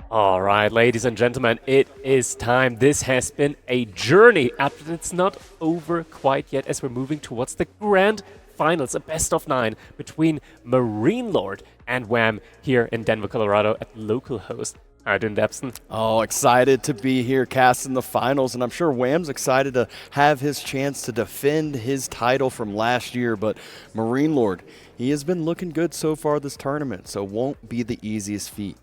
All right, ladies and gentlemen, it is time. This has been a journey, and it's not over quite yet as we're moving towards the grand finals, a best of 9 between MarineLorD and Wam here in Denver, Colorado at local host. How are you doing, Debson? Oh, excited to be here casting the finals, and I'm sure Wham's excited to have his chance to defend his title from last year, but MarineLorD, he has been looking good so far this tournament, so won't be the easiest feat.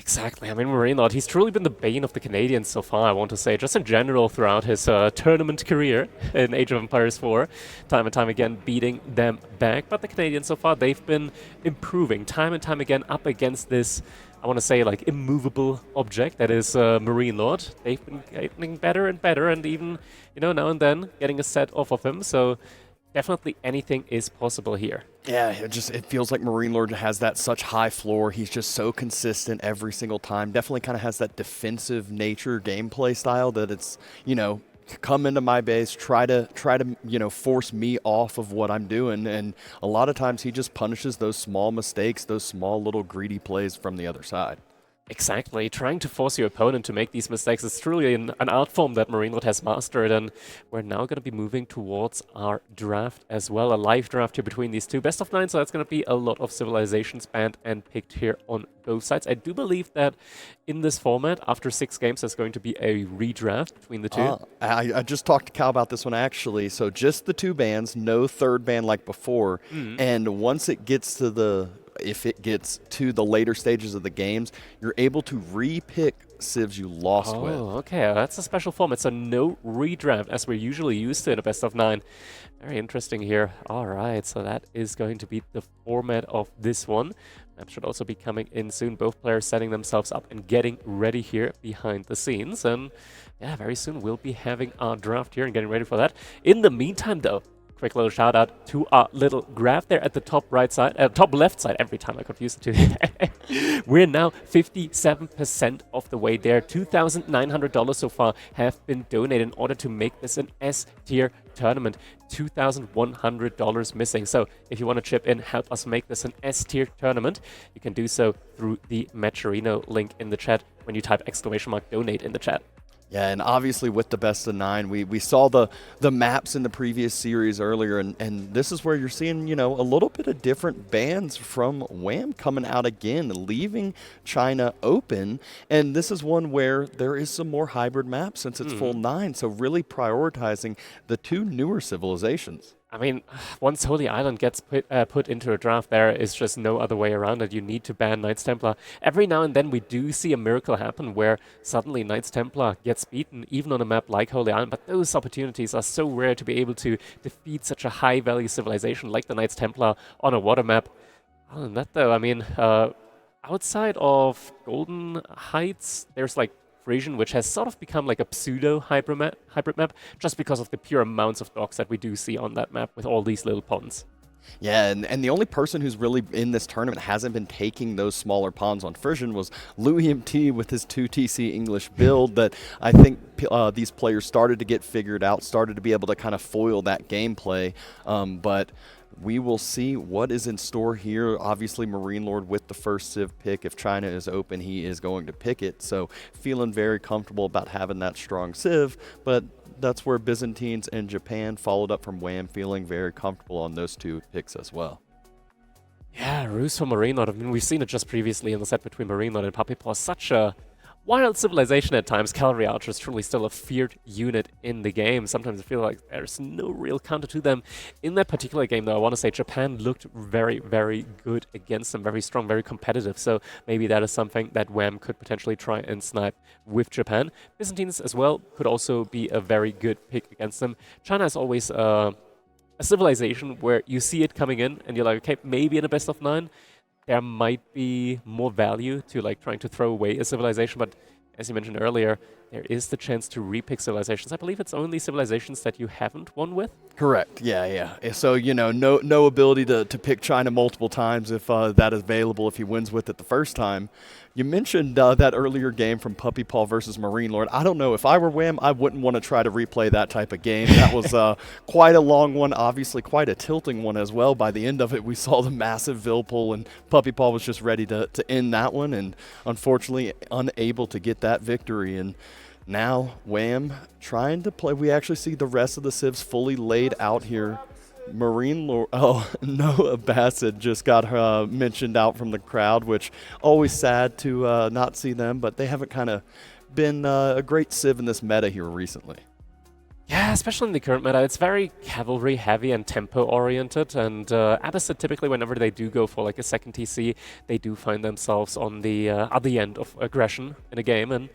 Exactly. I mean, MarineLorD, he's truly been the bane of the Canadians so far, I want to say, just in general throughout his tournament career in Age of Empires 4. Time and time again beating them back. But the Canadians so far, they've been improving time and time again up against this, I want to say, like, immovable object that is MarineLorD. They've been getting better and better and even, now and then getting a set off of him. So definitely anything is possible here. Yeah, it feels like MarineLorD has that such high floor. He's just so consistent every single time. Definitely kind of has that defensive nature gameplay style that it's, come into my base, try to force me off of what I'm doing, and a lot of times he just punishes those small mistakes, those small little greedy plays from the other side. Exactly. Trying to force your opponent to make these mistakes is truly an art form that MarineLorD has mastered, and we're now going to be moving towards our draft as well, a live draft here between these two. Best of 9, so that's going to be a lot of civilizations banned and picked here on both sides. I do believe that in this format, after 6 games, there's going to be a redraft between the two. I just talked to Cal about this one, actually. So just the 2 bans, no third ban like before, and once it gets to if it gets to the later stages of the games, you're able to re-pick civs you lost with. Oh, okay. That's a special format, so no redraft as we're usually used to in a best of 9. Very interesting here. All right, so that is going to be the format of this one. Map should also be coming in soon. Both players setting themselves up and getting ready here behind the scenes. And yeah, very soon we'll be having our draft here and getting ready for that. In the meantime, though, quick little shout out to our little graph there at the top right side, top left side. Every time I confuse the two. We're now 57% of the way there. $2,900 so far have been donated in order to make this an S tier tournament. $2,100 missing. So if you want to chip in, help us make this an S tier tournament, you can do so through the Matcherino link in the chat when you type !donate in the chat. Yeah, and obviously with the best of 9, we saw the maps in the previous series earlier, and this is where you're seeing, a little bit of different bans from Wam coming out again, leaving China open. And this is one where there is some more hybrid maps since it's full 9, so really prioritizing the 2 newer civilizations. I mean, once Holy Island gets put into a draft, there is just no other way around it. You need to ban Knights Templar. Every now and then we do see a miracle happen where suddenly Knights Templar gets beaten, even on a map like Holy Island, but those opportunities are so rare to be able to defeat such a high-value civilization like the Knights Templar on a water map. Other than that, though, I mean, outside of Golden Heights, there's like region, which has sort of become like a pseudo hybrid map, just because of the pure amounts of docks that we do see on that map with all these little ponds. Yeah, and the only person who's really in this tournament hasn't been taking those smaller pawns on Frisian was Louis MT with his 2TC English build that I think these players started to get figured out, started to be able to kind of foil that gameplay, but we will see what is in store here. Obviously, MarineLorD with the first civ pick. If China is open, he is going to pick it. So feeling very comfortable about having that strong civ, but that's where Byzantines and Japan followed up from Wam, feeling very comfortable on those 2 picks as well. Yeah, Ruse for MarineLorD. I mean, we've seen it just previously in the set between MarineLorD and Puppy Paw. Such a wild civilization at times. Cavalry Archer is truly still a feared unit in the game. Sometimes I feel like there's no real counter to them. In that particular game, though, I want to say Japan looked very, very good against them. Very strong, very competitive. So maybe that is something that Wam could potentially try and snipe with Japan. Byzantines as well could also be a very good pick against them. China is always a civilization where you see it coming in and you're like, okay, maybe in a best of 9, there might be more value to like trying to throw away a civilization, but as you mentioned earlier, there is the chance to repick civilizations. I believe it's only civilizations that you haven't won with. Correct. Yeah. So, no ability to pick China multiple times if that is available if he wins with it the first time. You mentioned that earlier game from Puppy Paw versus MarineLorD. I don't know. If I were Wam, I wouldn't want to try to replay that type of game. That was quite a long one, obviously quite a tilting one as well. By the end of it, we saw the massive Vilpul, and Puppy Paw was just ready to end that one, and unfortunately unable to get that victory. And now Wam trying to play. We actually see the rest of the civs fully laid out here. MarineLorD, Noah Bassett just got mentioned out from the crowd, which always sad to not see them, but they haven't kind of been a great civ in this meta here recently. Yeah, especially in the current meta, it's very cavalry heavy and tempo oriented, and Abyssid typically whenever they do go for like a second TC, they do find themselves on the other end of aggression in a game, and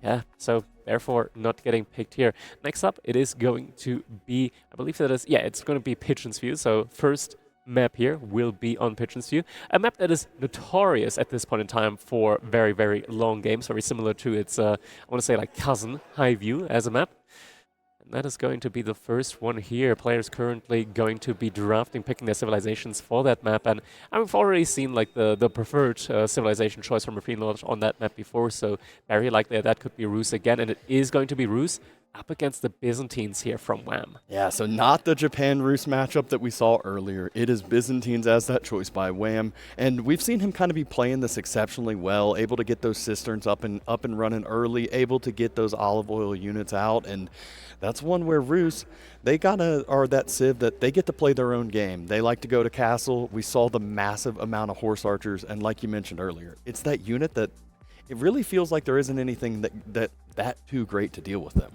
yeah, so therefore not getting picked here. Next up, it is going to be, I believe that is, yeah, it's going to be Pigeon's View, so first map here will be on Pigeon's View, a map that is notorious at this point in time for very, very long games, very similar to its, I want to say like cousin, High View as a map. That is going to be the first one here. Players currently going to be drafting, picking their civilizations for that map. And I've already seen like the preferred civilization choice from MarineLorD on that map before. So very likely that could be Rus again. And it is going to be Rus up against the Byzantines here from Wam. Yeah, so not the Japan-Rus matchup that we saw earlier. It is Byzantines as that choice by Wam. And we've seen him kind of be playing this exceptionally well, able to get those cisterns up and running early, able to get those olive oil units out. And that's one where Rus, they are that civ that they get to play their own game. They like to go to castle. We saw the massive amount of horse archers, and like you mentioned earlier, it's that unit that it really feels like there isn't anything that too great to deal with them.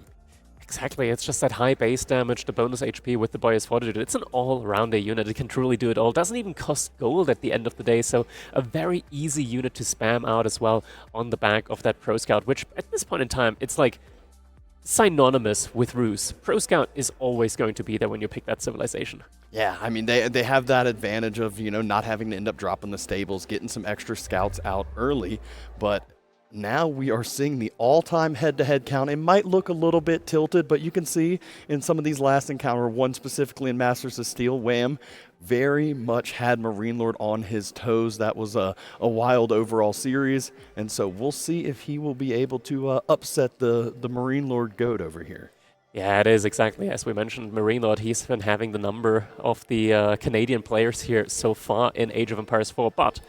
Exactly, it's just that high base damage, the bonus HP with the Boy's Fortitude. It's an all-rounder unit. It can truly do it all. Doesn't even cost gold at the end of the day, so a very easy unit to spam out as well on the back of that Pro Scout, which at this point in time, it's like synonymous with Rus. Pro Scout is always going to be there when you pick that civilization. Yeah, I mean, they have that advantage of, not having to end up dropping the stables, getting some extra scouts out early, but now we are seeing the all-time head-to-head count. It might look a little bit tilted, but you can see in some of these last encounter, one specifically in Masters of Steel, Wam very much had MarineLorD on his toes. That was a wild overall series, and so we'll see if he will be able to upset the MarineLorD GOAT over here. Yeah, it is exactly as we mentioned. MarineLorD, he's been having the number of the Canadian players here so far in Age of Empires 4, but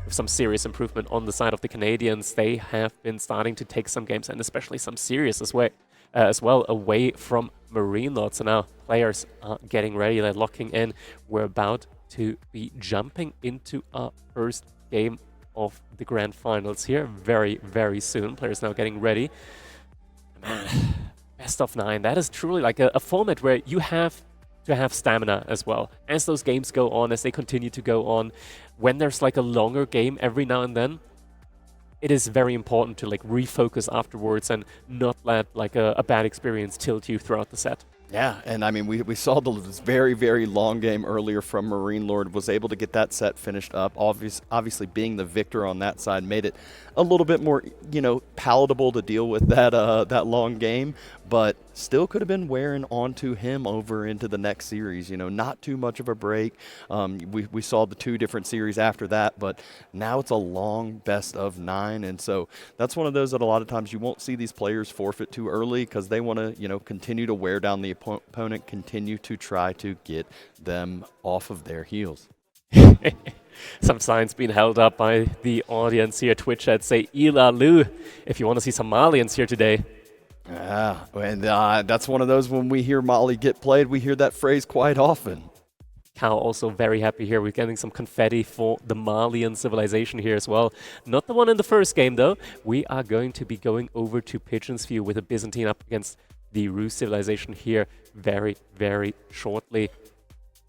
with some serious improvement on the side of the Canadians, they have been starting to take some games, and especially some serious as well away from MarineLorD. So now players are getting ready, they're locking in. We're about to be jumping into our first game of the Grand Finals here very, very soon. Players now getting ready. Man, best of 9. That is truly like a format where you have to have stamina as well. As those games go on, as they continue to go on, when there's like a longer game every now and then, it is very important to like refocus afterwards and not let like a bad experience tilt you throughout the set. Yeah, and I mean, we saw this very, very long game earlier from MarineLorD, was able to get that set finished up. Obviously, being the victor on that side made it a little bit more, palatable to deal with that long game, but still could have been wearing onto him over into the next series. Not too much of a break. We saw the 2 different series after that, but now it's a long best of 9, and so that's one of those that a lot of times you won't see these players forfeit too early because they want to, continue to wear down the opponent, continue to try to get them off of their heels. Some signs being held up by the audience here. Twitch chat say Ila Lu if you want to see some Malians here today. Yeah, and that's one of those when we hear Mali get played, we hear that phrase quite often. Cal also very happy here. We're getting some confetti for the Malian civilization here as well. Not the one in the first game though. We are going to be going over to Pigeon's View with a Byzantine up against the Rus civilization here very, very shortly.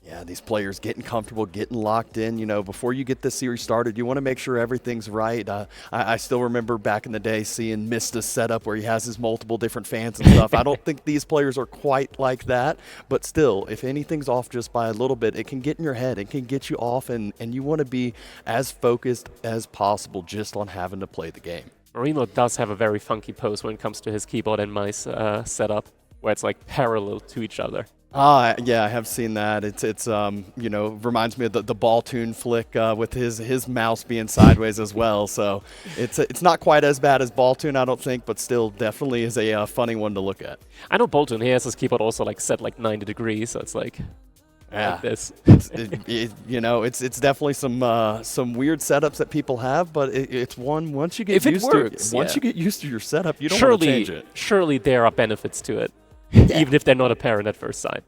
Yeah, these players getting comfortable, getting locked in. Before you get this series started, you want to make sure everything's right. I still remember back in the day seeing Mista's setup where he has his multiple different fans and stuff. I don't think these players are quite like that, but still, if anything's off just by a little bit, it can get in your head. It can get you off, and you want to be as focused as possible just on having to play the game. MarineLorD does have a very funky pose when it comes to his keyboard and mouse setup, where it's like parallel to each other. Yeah, I have seen that. It's you know, reminds me of the ball tune flick with his mouse being sideways as well. So it's not quite as bad as ball tune, I don't think, but still definitely is a funny one to look at. I know Bolton, he has his keyboard also like set like 90 degrees, so it's like, Yeah, like this. you know, it's definitely some weird setups that people have, but it's one once you get If it used works, to once yeah. you get used to your setup, you don't want to change it. Surely there are benefits to it, even if they're not apparent at first sight.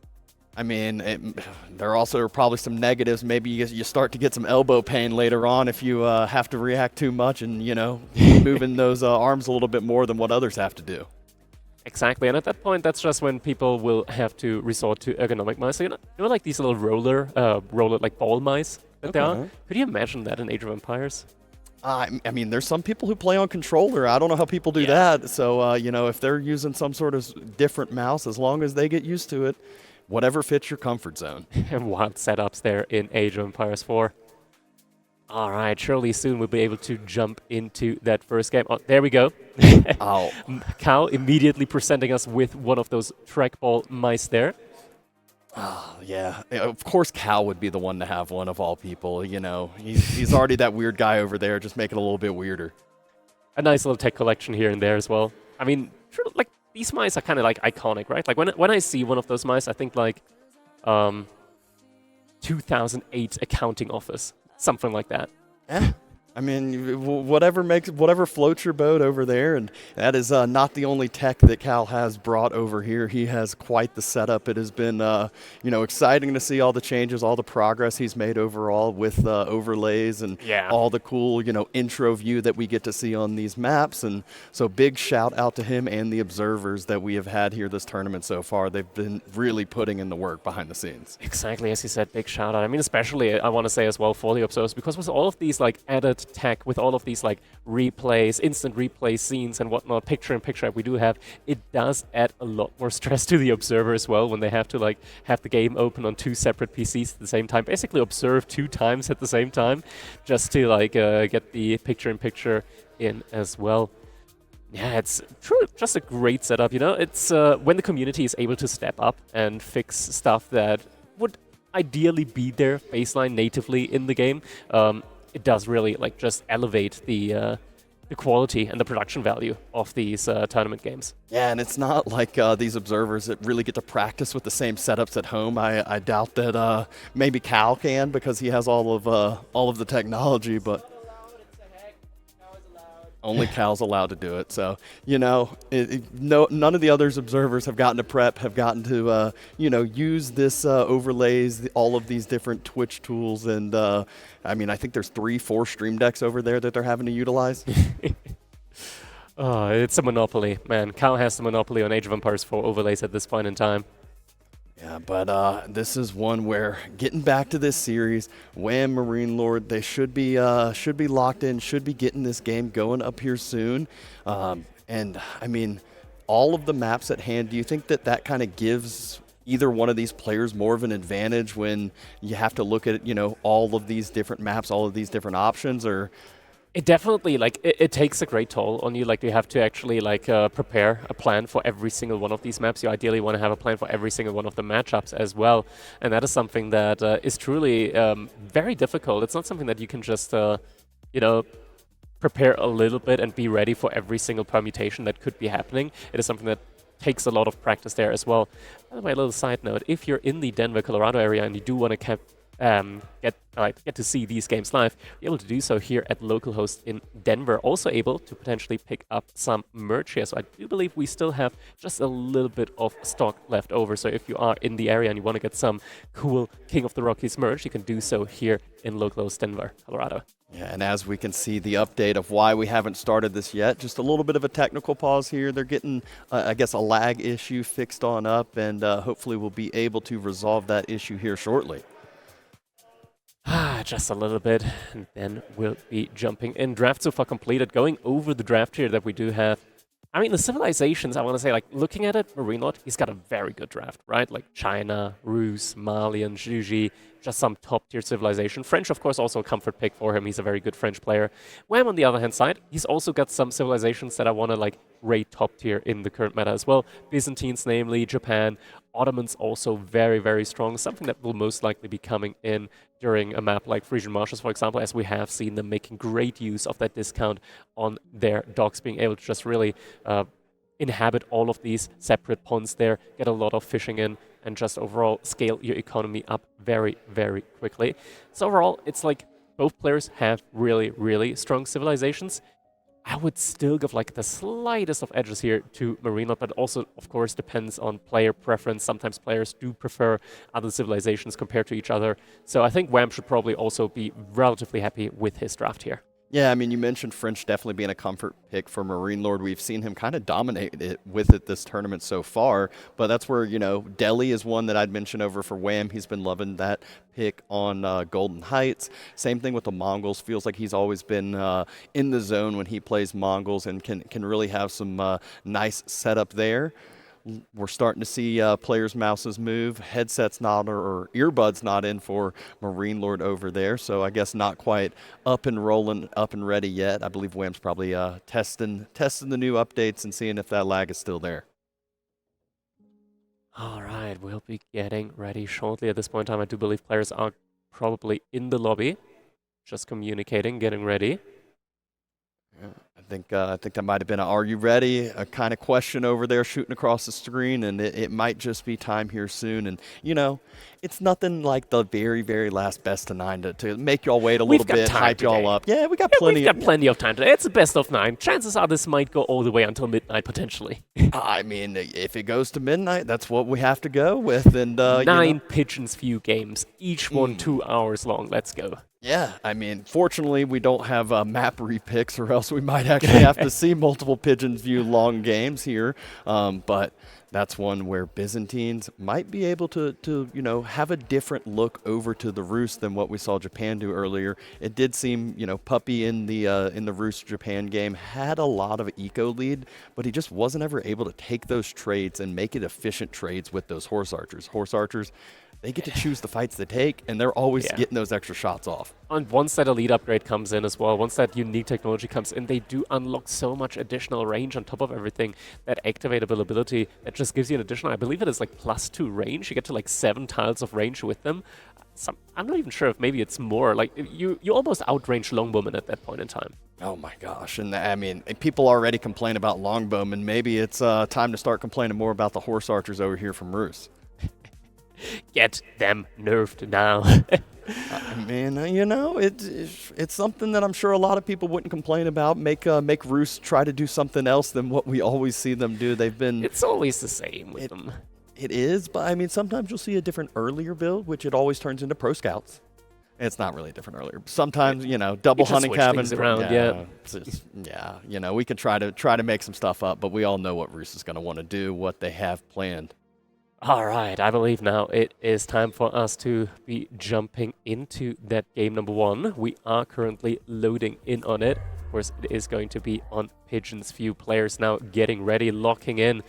I mean, there are also probably some negatives. Maybe you start to get some elbow pain later on if you have to react too much and, you know, moving those arms a little bit more than what others have to do. Exactly, and at that point, that's just when people will have to resort to ergonomic mice. So, you know, like these little roller like ball mice that they are? Could you imagine that in Age of Empires? I mean, there's some people who play on controller. I don't know how people do that. So, you know, if they're using some sort of different mouse, as long as they get used to it, whatever fits your comfort zone. And wild setups there in Age of Empires 4. All right, surely soon we'll be able to jump into that first game. Oh, there we go. Oh. Cal immediately presenting us with one of those trackball mice there. Oh, yeah. Of course Cal would be the one to have one of all people. You know, he's already that weird guy over there. Just make it a little bit weirder. A nice little tech collection here and there as well. I mean, like these mice are kind of like iconic, right? Like when I see one of those mice, I think like 2008 accounting office, something like that. Yeah. I mean, whatever floats your boat over there, and that is not the only tech that Cal has brought over here. He has quite the setup. It has been, you know, exciting to see all the changes, all the progress he's made overall with overlays and all the cool, you know, intro view that we get to see on these maps. And so big shout out to him and the observers that we have had here this tournament so far. They've been really putting in the work behind the scenes. Exactly, as you said, big shout out. I mean, especially I want to say as well for the observers, because with all of these like added tech, with all of these like replays, instant replay scenes and whatnot, picture-in-picture we do have, it does add a lot more stress to the observer as well when they have to like have the game open on two separate PCs at the same time, basically observe 2 times at the same time, just to like get the picture-in-picture in as well. Yeah, it's truly just a great setup, you know? It's when the community is able to step up and fix stuff that would ideally be there baseline natively in the game, it does really like just elevate the quality and the production value of these tournament games. Yeah, and it's not like these observers that really get to practice with the same setups at home. I doubt that maybe Cal can because he has all of the technology, but only Cal's allowed to do it. So, you know, none of the other observers have gotten to prep, have gotten to, you know, use this overlays, all of these different Twitch tools. And, I mean, I think there's 3-4 stream decks over there that they're having to utilize. Oh, it's a monopoly, man. Cal has the monopoly on Age of Empires 4 overlays at this point in time. Yeah, but this is one where getting back to this series, Wam MarineLorD, they should be locked in, should be getting this game going up here soon. And I mean, all of the maps at hand, do you think that kind of gives either one of these players more of an advantage when you have to look at, you know, all of these different maps, all of these different options, or? It definitely, like, it takes a great toll on you. Like, you have to actually, like, prepare a plan for every single one of these maps. You ideally want to have a plan for every single one of the matchups as well. And that is something that is truly very difficult. It's not something that you can just, you know, prepare a little bit and be ready for every single permutation that could be happening. It is something that takes a lot of practice there as well. By the way, a little side note, if you're in the Denver, Colorado area and you do want to get to see these games live, you're able to do so here at localhost in Denver. Also able to potentially pick up some merch here. So I do believe we still have just a little bit of stock left over. So if you are in the area and you want to get some cool King of the Rockies merch, you can do so here in localhost Denver, Colorado. Yeah, and as we can see, the update of why we haven't started this yet, just a little bit of a technical pause here. They're getting, I guess, a lag issue fixed on up, and hopefully we'll be able to resolve that issue here shortly. Just a little bit, and then we'll be jumping in. Draft so far completed. Going over the draft here that we do have. I mean, the civilizations, I want to say, like, looking at it, MarineLorD, he's got a very good draft, right? Like China, Rus, Mali, and Juji, just some top-tier civilization. French, of course, also a comfort pick for him. He's a very good French player. Wham, on the other hand side, he's also got some civilizations that I want to like rate top-tier in the current meta as well. Byzantines, namely, Japan. Ottomans also very, very strong. Something that will most likely be coming in during a map like Frisian Marshes, for example, as we have seen them making great use of that discount on their docks, being able to just really inhabit all of these separate ponds there, get a lot of fishing in, and just overall scale your economy up very, very quickly. So overall, it's like both players have really, really strong civilizations. I would still give like the slightest of edges here to MarineLorD, but also, of course, depends on player preference. Sometimes players do prefer other civilizations compared to each other. So I think Wham should probably also be relatively happy with his draft here. Yeah, I mean, you mentioned French definitely being a comfort pick for MarineLorD. We've seen him kind of dominate it with it this tournament so far, but that's where, you know, Delhi is one that I'd mention over for Wham. He's been loving that pick on Golden Heights. Same thing with the Mongols. Feels like he's always been in the zone when he plays Mongols and can really have some nice setup there. We're starting to see players' mouses move. Headsets not or earbuds not in for MarineLorD over there. So I guess not quite up and rolling, up and ready yet. I believe Wham's probably testing the new updates and seeing if that lag is still there. All right, we'll be getting ready shortly. At this point in time, I do believe players are probably in the lobby, just communicating, getting ready. Yeah, I think that might have been an "Are you ready?" a kind of question over there shooting across the screen, and it might just be time here soon. And you know, it's nothing like the very, very last best of 9 to make y'all wait a little bit, hype y'all up. Yeah, we got plenty. We've got plenty of time today. It's a best of 9. Chances are this might go all the way until midnight potentially. I mean, if it goes to midnight, that's what we have to go with. And 9 Pigeons View games, each one 2 hours long. Let's go. Yeah, I mean, fortunately, we don't have map repicks, or else we might actually have to see multiple Pigeons View long games here. But that's one where Byzantines might be able to you know, have a different look over to the Rus than what we saw Japan do earlier. It did seem, you know, Puppy in the Rus Japan game had a lot of eco lead, but he just wasn't ever able to take those trades and make it efficient trades with those horse archers. Horse archers, they get to choose the fights they take, and they're always getting those extra shots off. And once that elite upgrade comes in as well, once that unique technology comes in, they do unlock so much additional range on top of everything. That activatable ability that just gives you an additional, I believe it is like +2 range. You get to like 7 tiles of range with them. I'm not even sure if maybe it's more. Like you almost outrange longbowmen at that point in time. Oh my gosh. And I mean, people already complain about longbowmen. Maybe it's time to start complaining more about the horse archers over here from Rus. Get them nerfed now. I mean, you know, it's something that I'm sure a lot of people wouldn't complain about. Make Rus try to do something else than what we always see them do. They've been. It's always the same with them. It is, but I mean, sometimes you'll see a different earlier build, which it always turns into Pro Scouts. It's not really different earlier. Sometimes, you know, double hunting cabins around. Yeah, you know, we can try to make some stuff up, but we all know what Rus is going to want to do, what they have planned. All right, I believe now it is time for us to be jumping into that game number 1. We are currently loading in on it. Of course, it is going to be on Pigeons View. Players now getting ready, locking in.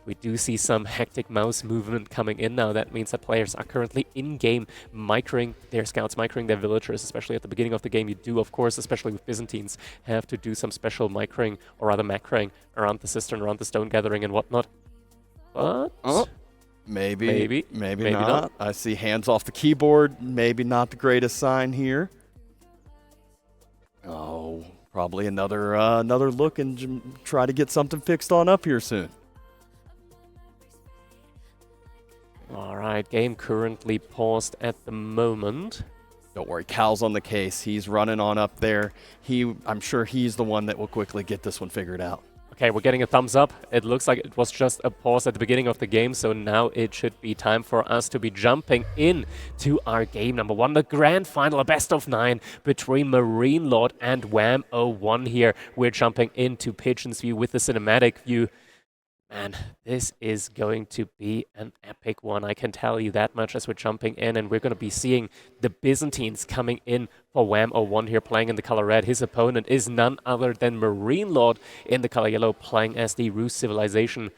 We do see some hectic mouse movement coming in now. That means that players are currently in-game microing their scouts, microing their villagers, especially at the beginning of the game. You do, of course, especially with Byzantines, have to do some special microing, or rather macroing, around the cistern, around the stone gathering and whatnot. But... Maybe not. I see hands off the keyboard. Maybe not the greatest sign here. Oh, probably another look and try to get something fixed on up here soon. All right, game currently paused at the moment. Don't worry, Cal's on the case. He's running on up there. I'm sure he's the one that will quickly get this one figured out. Okay, we're getting a thumbs up. It looks like it was just a pause at the beginning of the game, so now it should be time for us to be jumping in to our game number 1, the grand final, a best of 9 between MarineLorD and Wam01 here. We're jumping into Pigeons View with the cinematic view. Man, this is going to be an epic one, I can tell you that much, as we're jumping in, and we're going to be seeing the Byzantines coming in for Wam01 here, playing in the color red. His opponent is none other than MarineLorD in the color yellow, playing as the Rus civilization.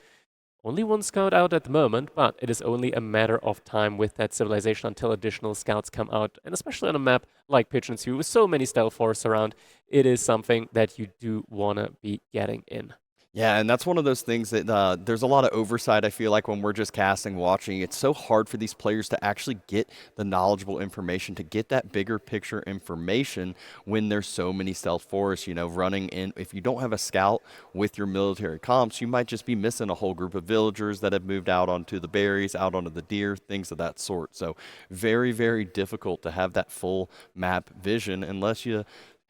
Only one scout out at the moment, but it is only a matter of time with that civilization until additional scouts come out. And especially on a map like Pigeon 2 with so many stealth forests around, it is something that you do want to be getting in. Yeah, and that's one of those things that there's a lot of oversight, I feel like, when we're just casting, watching. It's so hard for these players to actually get the knowledgeable information, to get that bigger picture information when there's so many stealth forests, you know, running in. If you don't have a scout with your military comps, you might just be missing a whole group of villagers that have moved out onto the berries, out onto the deer, things of that sort. So very, very difficult to have that full map vision unless you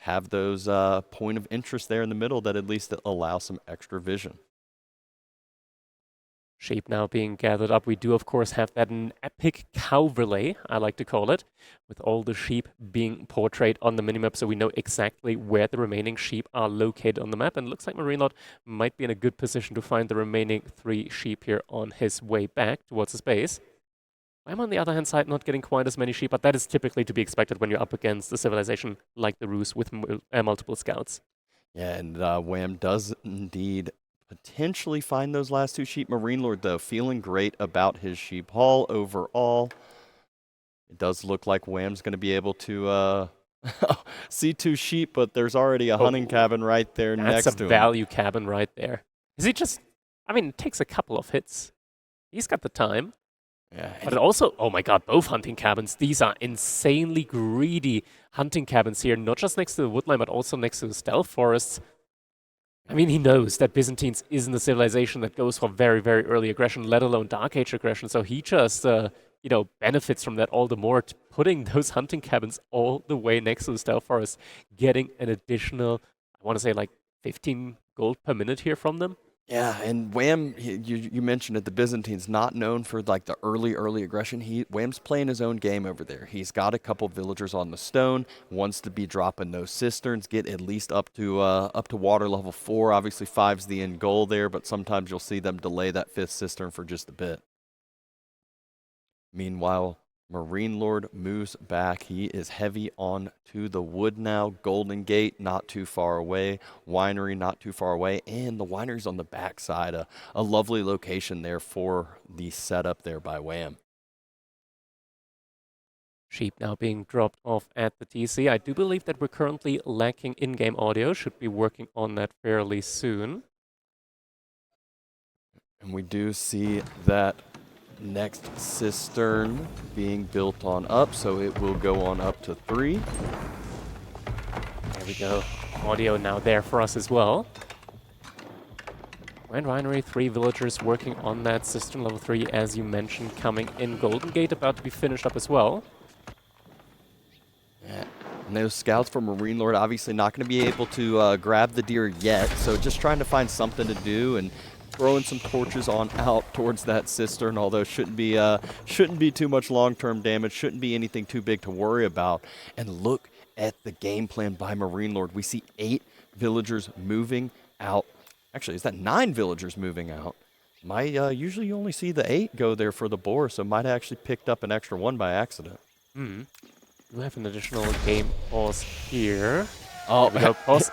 have those point of interest there in the middle that at least allow some extra vision. Sheep now being gathered up. We do, of course, have that an epic cow relay, I like to call it, with all the sheep being portrayed on the minimap, so we know exactly where the remaining sheep are located on the map. And it looks like MarineLorD might be in a good position to find the remaining 3 sheep here on his way back towards his base. I'm on the other hand side not getting quite as many sheep, but that is typically to be expected when you're up against a civilization like the Rus with multiple scouts. Yeah, and Wam does indeed potentially find those last 2 sheep. MarineLorD, though, feeling great about his sheep haul overall. It does look like Wam's going to be able to see 2 sheep, but there's already a hunting cabin right there next to him. That's a value cabin right there. Is he just... I mean, it takes a couple of hits. He's got the time. Yeah, but it also, oh my god, both hunting cabins. These are insanely greedy hunting cabins here, not just next to the woodline, but also next to the stealth forests. I mean, he knows that Byzantines isn't a civilization that goes for very, very early aggression, let alone Dark Age aggression. So he just, you know, benefits from that all the more, putting those hunting cabins all the way next to the stealth forest, getting an additional, I want to say like 15 gold per minute here from them. Yeah, and Wam, you mentioned it, the Byzantines, not known for like the early aggression. Wam's playing his own game over there. He's got a couple villagers on the stone, wants to be dropping those cisterns, get at least up to water level 4. Obviously 5's the end goal there, but sometimes you'll see them delay that 5th cistern for just a bit. Meanwhile, MarineLorD moves back. He is heavy on to the wood now. Golden Gate not too far away. Winery not too far away. And the winery's on the backside. A lovely location there for the setup there by Wam. Sheep now being dropped off at the TC. I do believe that we're currently lacking in-game audio. Should be working on that fairly soon. And we do see that next cistern being built on up, so it will go on up to 3. There we go. Audio now there for us as well. Grand Winery, 3 villagers working on that cistern level 3, as you mentioned, coming in. Golden Gate about to be finished up as well. Yeah. And those scouts from MarineLorD obviously not going to be able to grab the deer yet, so just trying to find something to do and throwing some torches on out towards that cistern, although shouldn't be too much long-term damage, shouldn't be anything too big to worry about. And look at the game plan by MarineLorD. We see 8 villagers moving out. Actually, is that 9 villagers moving out? Usually you only see the 8 go there for the boar, so might have actually picked up an extra 1 by accident. We have an additional game pause here. Oh,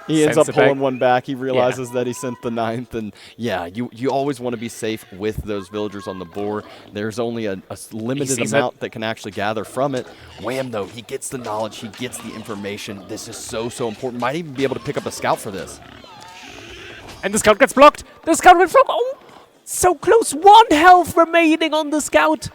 he ends up pulling one back. He realizes that he sent the 9th. And yeah, you always want to be safe with those villagers on the boar. There's only a limited amount that can actually gather from it. Wam, though, he gets the knowledge. He gets the information. This is so, so important. Might even be able to pick up a scout for this. And the scout gets blocked. The scout went from, oh, so close. 1 health remaining on the scout.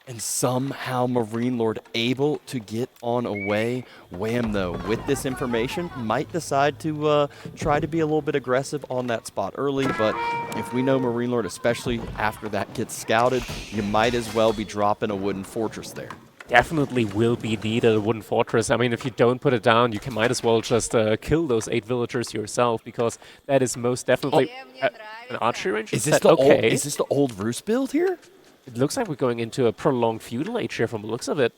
And somehow MarineLorD able to get on away. Wam, though, with this information, might decide to try to be a little bit aggressive on that spot early. But if we know MarineLorD, especially after that gets scouted, you might as well be dropping a wooden fortress there. Definitely will be needed, a wooden fortress. I mean, if you don't put it down, you might as well just kill those 8 villagers yourself, because that is most definitely an archery range. Is this the old Rus build here? It looks like we're going into a prolonged feudal age here from the looks of it.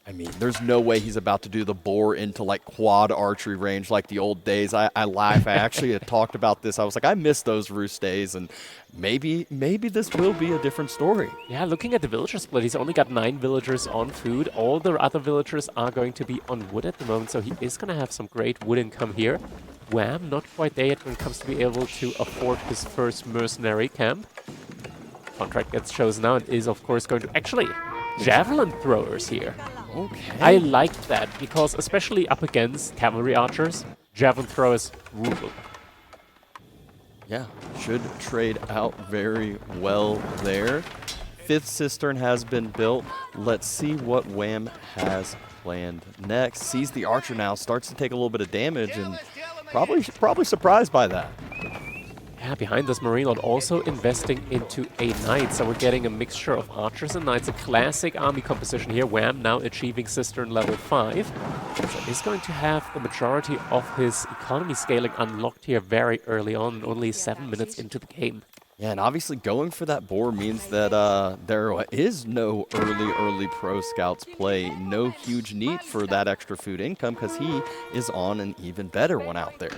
I mean, there's no way he's about to do the boar into like quad archery range like the old days. I laugh. I actually had talked about this. I was like, I miss those Rus days, and maybe this will be a different story. Yeah, looking at the villager split, he's only got 9 villagers on food. All the other villagers are going to be on wood at the moment, so he is going to have some great wood income here. Wam, not quite there yet when it comes to be able to afford his first mercenary camp. contract gets chosen now and is, of course, going to... Actually, javelin throwers here. Okay. I like that, because especially up against cavalry archers, javelin throwers rule. Yeah, should trade out very well there. Fifth cistern has been built. Let's see what Wham has planned next. Sees the archer now, starts to take a little bit of damage, and probably surprised by that. Yeah, behind this, MarineLorD also investing into a knight, so we're getting a mixture of archers and knights, a classic army composition here. Wham now achieving cistern level 5, so he's going to have the majority of his economy scaling unlocked here very early on, only 7 minutes into the game. Yeah, and obviously going for that boar means that there is no early pro scouts play, no huge need for that extra food income because he is on an even better one out there.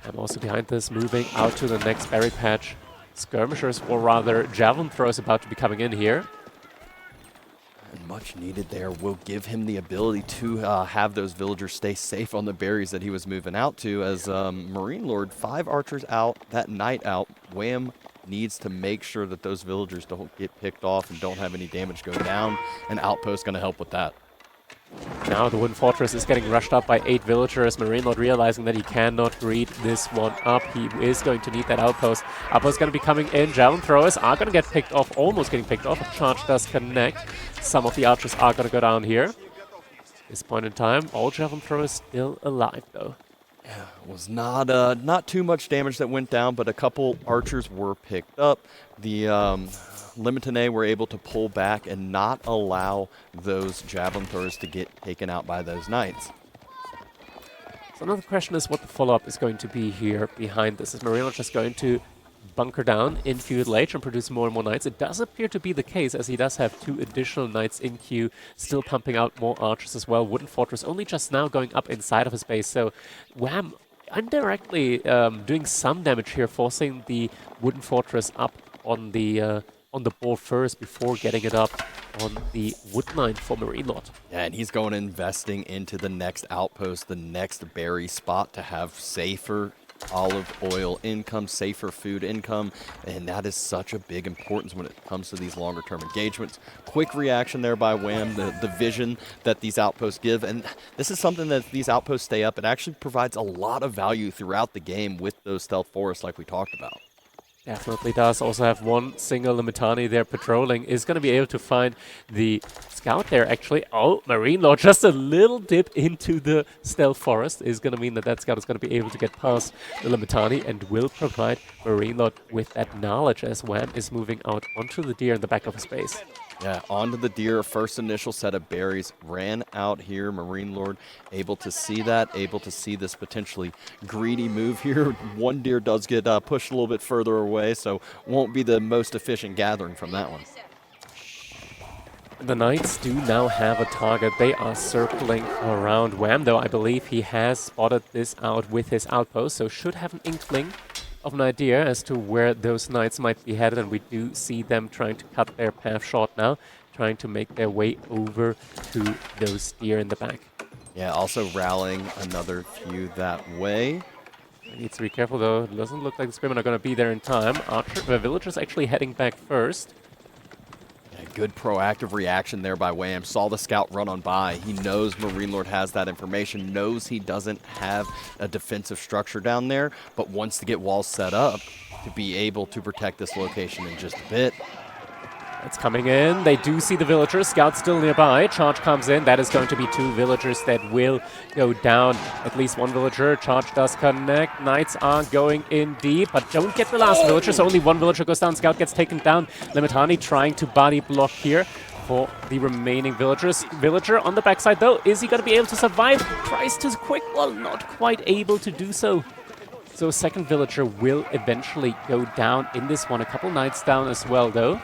I'm also behind this, moving out to the next berry patch. Skirmishers, or rather javelin throwers, about to be coming in here. And much needed there will give him the ability to have those villagers stay safe on the berries that he was moving out to. As MarineLorD, 5 archers out, that knight out. Wham needs to make sure that those villagers don't get picked off and don't have any damage go down. An outpost going to help with that. Now the wooden fortress is getting rushed up by 8 villagers. MarineLorD realizing that he cannot read this one up. He is going to need that outpost. Outpost going to be coming in. Javelin throwers are going to get picked off, almost getting picked off. A charge does connect. Some of the archers are going to go down here. At this point in time, all javelin throwers still alive though. Yeah, it was not too much damage that went down, but a couple archers were picked up. The Limitané were able to pull back and not allow those javelin throwers to get taken out by those knights. So another question is what the follow-up is going to be here behind this. Is MarineLorD just going to bunker down in feudal age and produce more and more knights? It does appear to be the case, as he does have 2 additional knights in queue, still pumping out more archers as well. Wooden fortress only just now going up inside of his base, so Wham indirectly doing some damage here, forcing the wooden fortress up on the board first before getting it up on the wood line for MarineLorD. Yeah, and he's going investing into the next outpost, the next berry spot to have safer olive oil income, safer food income, and that is such a big importance when it comes to these longer term engagements. Quick reaction there by Wham, the vision that these outposts give, and this is something that if these outposts stay up, it actually provides a lot of value throughout the game with those stealth forests like we talked about. Definitely does. Also have one single Limitané there patrolling. Is going to be able to find the scout there, actually. Oh, MarineLorD, just a little dip into the stealth forest is going to mean that that scout is going to be able to get past the Limitané and will provide MarineLorD with that knowledge as Wham is moving out onto the deer in the back of his base. Yeah, onto the deer. First initial set of berries ran out here. MarineLorD able to see that, able to see this potentially greedy move here. One deer does get pushed a little bit further away, so won't be the most efficient gathering from that one. The knights do now have a target. They are circling around Wham, though I believe he has spotted this out with his outpost, so should have an inkling of an idea as to where those knights might be headed, and we do see them trying to cut their path short now, trying to make their way over to those deer in the back. Yeah, also rallying another few that way. Needs to be careful though. It doesn't look like the spearmen are going to be there in time. The villagers actually heading back first. Good proactive reaction there by Wham. Saw the scout run on by. He knows MarineLorD has that information, knows he doesn't have a defensive structure down there, but wants to get walls set up to be able to protect this location in just a bit. It's coming in. They do see the villagers. Scout still nearby. Charge comes in. That is going to be 2 villagers that will go down. At least 1 villager. Charge does connect. Knights are going in deep, but don't get the last villager. So only 1 villager goes down. Scout gets taken down. Limitané trying to body block here for the remaining villagers. Villager on the backside though. Is he going to be able to survive? Tries to quick. Well, not quite able to do so. So a second villager will eventually go down in this one. A couple knights down as well though.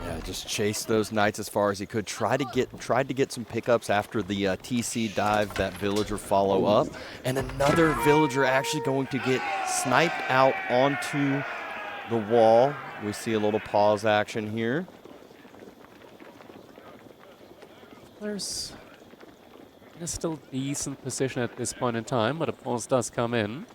Yeah, just chase those knights as far as he could. Tried to get some pickups after the TC dive, that villager follow up. And another villager actually going to get sniped out onto the wall. We see a little pause action here. There's in a still decent position at this point in time, but a pause does come in.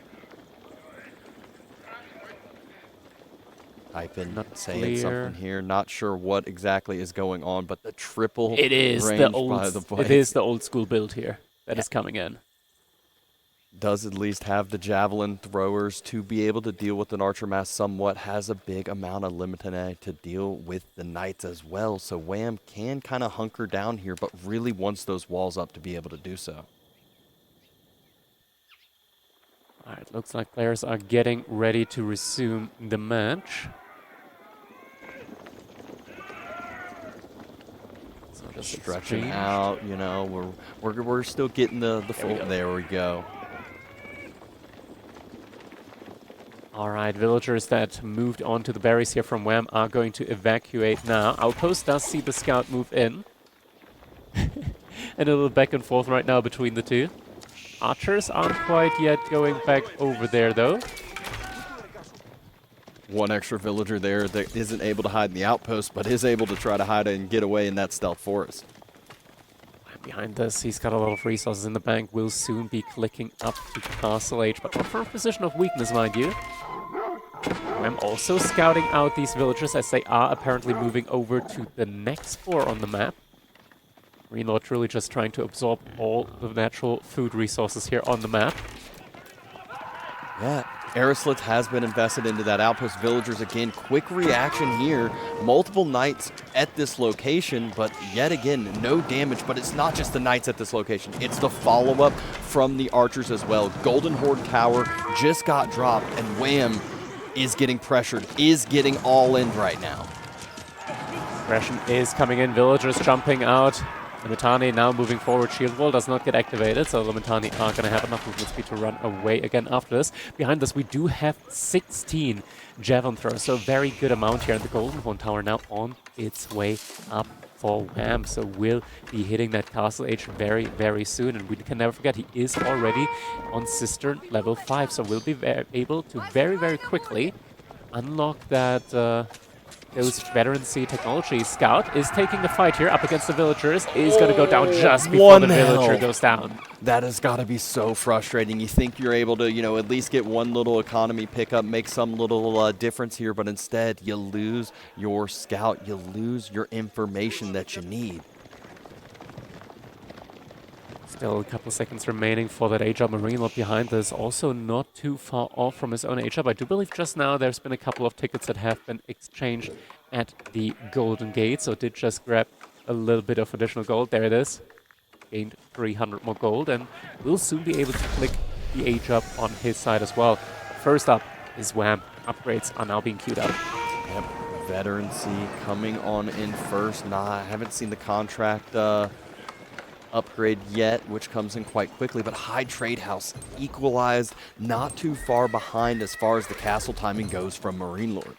Typing, Not saying clear. something here. Not sure what exactly is going on, but the triple It is range the by the old. blade It is the old school build here that is coming in. does at least have the javelin throwers to be able to deal with an archer mass somewhat, has a big amount of limited to deal with the knights as well. So Wham can kind of hunker down here, but really wants those walls up to be able to do so. Alright, looks like players are getting ready to resume the match. So just Stretching exchange. out, you know, we're still getting the full. There we go. Alright, villagers that moved on to the berries here from Wham are going to evacuate now. Outpost does see the scout move in. And a little back and forth right now between the two. Archers aren't quite yet going back over there, though. One extra villager there that isn't able to hide in the outpost, but is able to try to hide and get away in that stealth forest. Behind this, he's got a lot of resources in the bank. Will soon be clicking up to Castle Age, but not from a position of weakness, mind you. I'm also scouting out these villagers as they are apparently moving over to the next floor on the map. MarineLorD truly just trying to absorb all the natural food resources here on the map. Yeah, Aeroslits has been invested into that outpost. Villagers, again, quick reaction here. Multiple knights at this location, but yet again, no damage. But it's not just the knights at this location. It's the follow-up from the archers as well. Golden Horde Tower just got dropped, and Wham is getting pressured, is getting all in right now. Aggression is coming in. Villagers jumping out. Limitani now moving forward. Shield wall does not get activated, so Limitani are going to have enough movement speed to run away again after this. Behind us, we do have 16 javelin throws, so a very good amount here. And the Golden Horn Tower now on its way up for Wham, so will be hitting that Castle Age very, very soon. And we can never forget, he is already on Cistern level 5, so we'll be able to very, very quickly unlock that those veterancy technology. Scout is taking the fight here up against the villagers. Is going to go down just before the villager goes down. That has got to be so frustrating. You think you're able to, you know, at least get one little economy pickup, make some little difference here, but instead you lose your scout. You lose your information that you need. Still a couple seconds remaining for that H-up. MarineLorD behind this, also not too far off from his own H-up. I do believe just now there's been a couple of tickets that have been exchanged at the Golden Gate, so did just grab a little bit of additional gold. There it is. Gained 300 more gold, and will soon be able to click the H-up on his side as well. First up is Wham. Upgrades are now being queued up. Yep. Veterancy coming on in first. Nah, I haven't seen the contract upgrade yet, which comes in quite quickly, but High Trade House equalized, not too far behind as far as the castle timing goes from MarineLorD.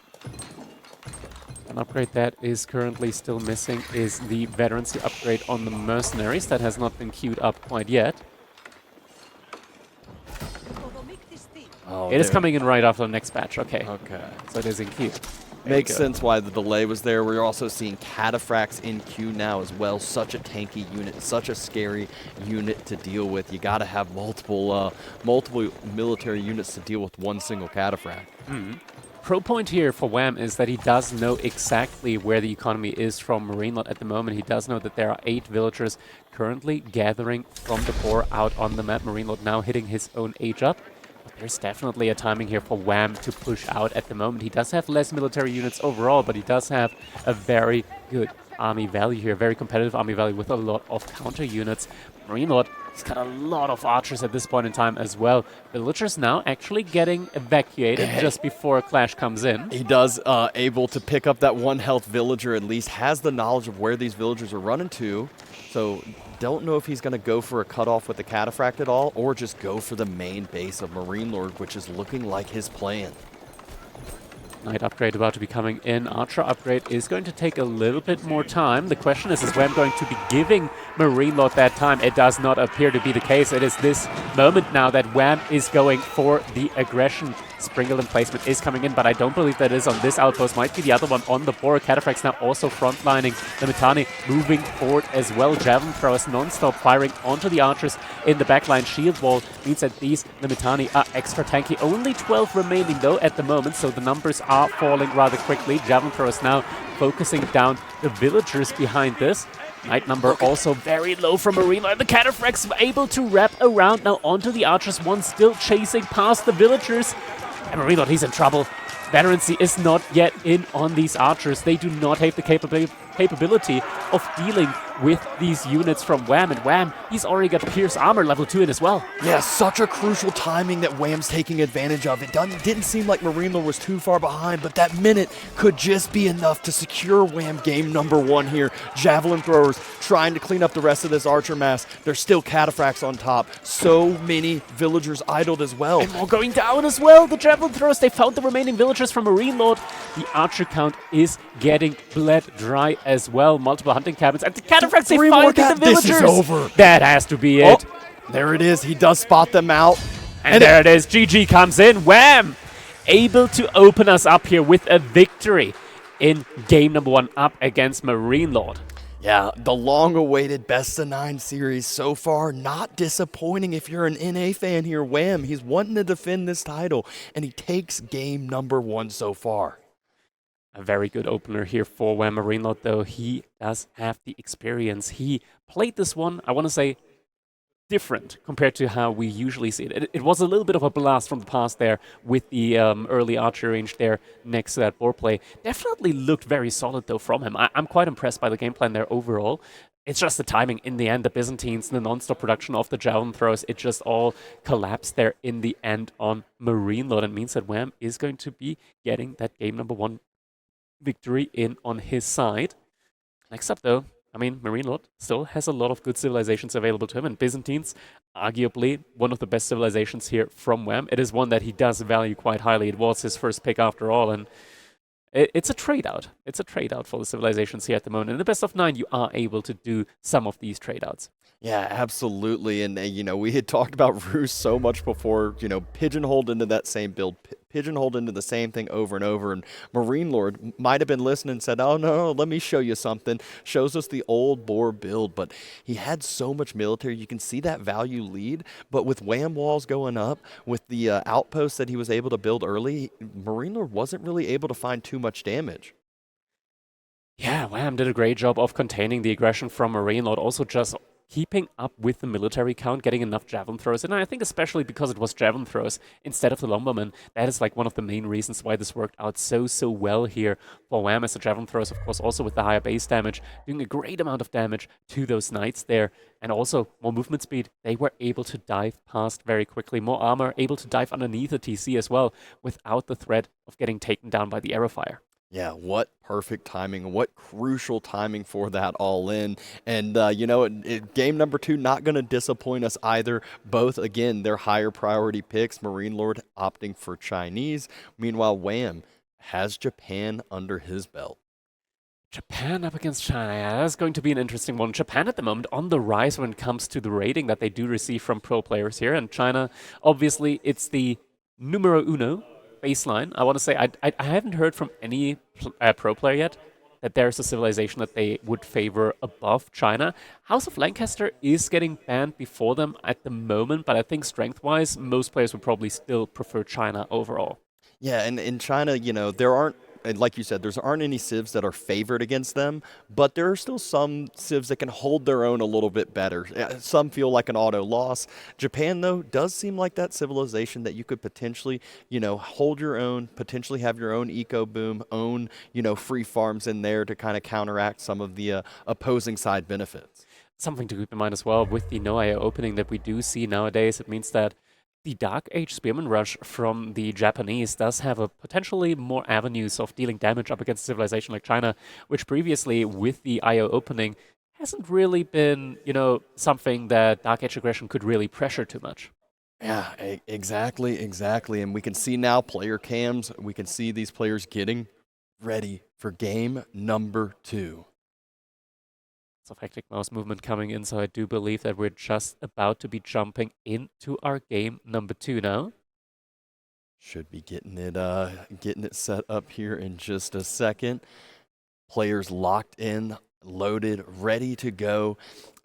An upgrade that is currently still missing is the veterancy upgrade on the mercenaries. That has not been queued up quite yet. Oh, it is coming in right after the next batch. Okay. Okay. So it is in queue. Makes sense why the delay was there. We're also seeing cataphracts in queue now as well. Such a tanky unit, such a scary unit to deal with. You got to have multiple military units to deal with one single cataphract. Pro point here for Wham is that he does know exactly where the economy is from MarineLorD at the moment. He does know that there are 8 villagers currently gathering from the core out on the map. MarineLorD now hitting his own age up. There's definitely a timing here for Wham to push out at the moment. He does have less military units overall, but he does have a very good army value here. Very competitive army value with a lot of counter units. MarineLorD has got a lot of archers at this point in time as well. Villagers now actually getting evacuated just before a clash comes in. He does able to pick up that 1 health villager, at least has the knowledge of where these villagers are running to. So don't know if he's going to go for a cutoff with the cataphract at all, or just go for the main base of MarineLorD, which is looking like his plan. Knight upgrade about to be coming in. Archer upgrade is going to take a little bit more time. The question is Wham going to be giving MarineLorD that time? It does not appear to be the case. It is this moment now that Wham is going for the aggression. Sprinkle placement is coming in, but I don't believe that is on this outpost. Might be the other one on the board. Cataphracts now also frontlining. Limitani moving forward as well. Javelin throwers non-stop firing onto the archers in the backline. Shield wall means that these Limitani are extra tanky. Only 12 remaining though at the moment, so the numbers are are falling rather quickly. Javelin throwers now focusing down the villagers behind this. Knight number also very low from MarineLorD. The Cataphracts able to wrap around now onto the archers. One still chasing past the villagers. And MarineLorD, he's in trouble. Veterancy is not yet in on these archers. They do not have the capability of dealing with these units from Wam. And Wam, he's already got Pierce Armor level 2 in as well. Yeah, such a crucial timing that Wham's taking advantage of. It didn't seem like MarineLorD was too far behind, but that minute could just be enough to secure Wham game number 1 here. Javelin throwers trying to clean up the rest of this archer mass. There's still Cataphracts on top. So many villagers idled as well. And more going down as well. The Javelin throwers, they found the remaining villagers from MarineLorD. The archer count is getting bled dry as well. Multiple hunting cabins. And the Cataphracts, they find the villagers. This is over. That has to be it. There it is. He does spot them out. And there it is. GG comes in. Wham! Able to open us up here with a victory in game number 1 up against MarineLorD. Yeah, the long-awaited Best of 9 series so far, not disappointing if you're an NA fan here. Wham, he's wanting to defend this title, and he takes game number 1 so far. A very good opener here for Wam. MarineLorD, though. He does have the experience. He played this one, I want to say, different compared to how we usually see it. It was a little bit of a blast from the past there with the early archer range there next to that board play. Definitely looked very solid, though, from him. I'm quite impressed by the game plan there overall. It's just the timing in the end, the Byzantines, the non-stop production of the javelin throws, it just all collapsed there in the end on MarineLorD. And means that Wham is going to be getting that game number 1 victory in on his side. Next up, though, I mean, MarineLorD still has a lot of good civilizations available to him, and Byzantines, arguably one of the best civilizations here from Wham. It is one that he does value quite highly. It was his first pick after all, and it's a trade-out. It's a trade-out for the civilizations here at the moment. In the best of 9, you are able to do some of these trade-outs. Yeah, absolutely. And, we had talked about Roos so much before, pigeonholed into that same build, pigeonholed into the same thing over and over. And MarineLorD might have been listening and said, oh, no, let me show you something. Shows us the old boar build. But he had so much military. You can see that value lead. But with Wham walls going up, with the outposts that he was able to build early, MarineLorD wasn't really able to find too much damage. Yeah, Wham did a great job of containing the aggression from MarineLorD. Also just keeping up with the military count, getting enough javelin throws. And I think especially because it was javelin throws instead of the lumbermen, that is like one of the main reasons why this worked out so well here for Wham, as the javelin throws, of course, also with the higher base damage, doing a great amount of damage to those knights there. And also more movement speed. They were able to dive past very quickly. More armor, able to dive underneath the TC as well without the threat of getting taken down by the arrow fire. Yeah, what perfect timing, what crucial timing for that all in. And, game number 2 not going to disappoint us either. Both, again, they're higher priority picks. MarineLorD opting for Chinese. Meanwhile, Wham has Japan under his belt. Japan up against China, yeah, that's going to be an interesting one. Japan at the moment on the rise when it comes to the rating that they do receive from pro players here. And China, obviously, it's the numero uno baseline. I want to say I haven't heard from any pro player yet that there's a civilization that they would favor above China. House of Lancaster is getting banned before them at the moment, but I think strength-wise, most players would probably still prefer China overall. Yeah, and in China, there aren't, like you said, there aren't any civs that are favored against them, but there are still some civs that can hold their own a little bit better. Some feel like an auto loss. Japan, though, does seem like that civilization that you could potentially, hold your own, potentially have your own eco boom, own, free farms in there to kind of counteract some of the opposing side benefits. Something to keep in mind as well with the no IO opening that we do see nowadays, it means that the Dark Age Spearman Rush from the Japanese does have a potentially more avenues of dealing damage up against a civilization like China, which previously, with the IO opening, hasn't really been, something that Dark Age aggression could really pressure too much. Yeah, exactly. And we can see now player cams, we can see these players getting ready for game number 2. Of hectic mouse movement coming in, so I do believe that we're just about to be jumping into our game number 2 now. Should be getting it set up here in just a second. Players locked in, loaded, ready to go.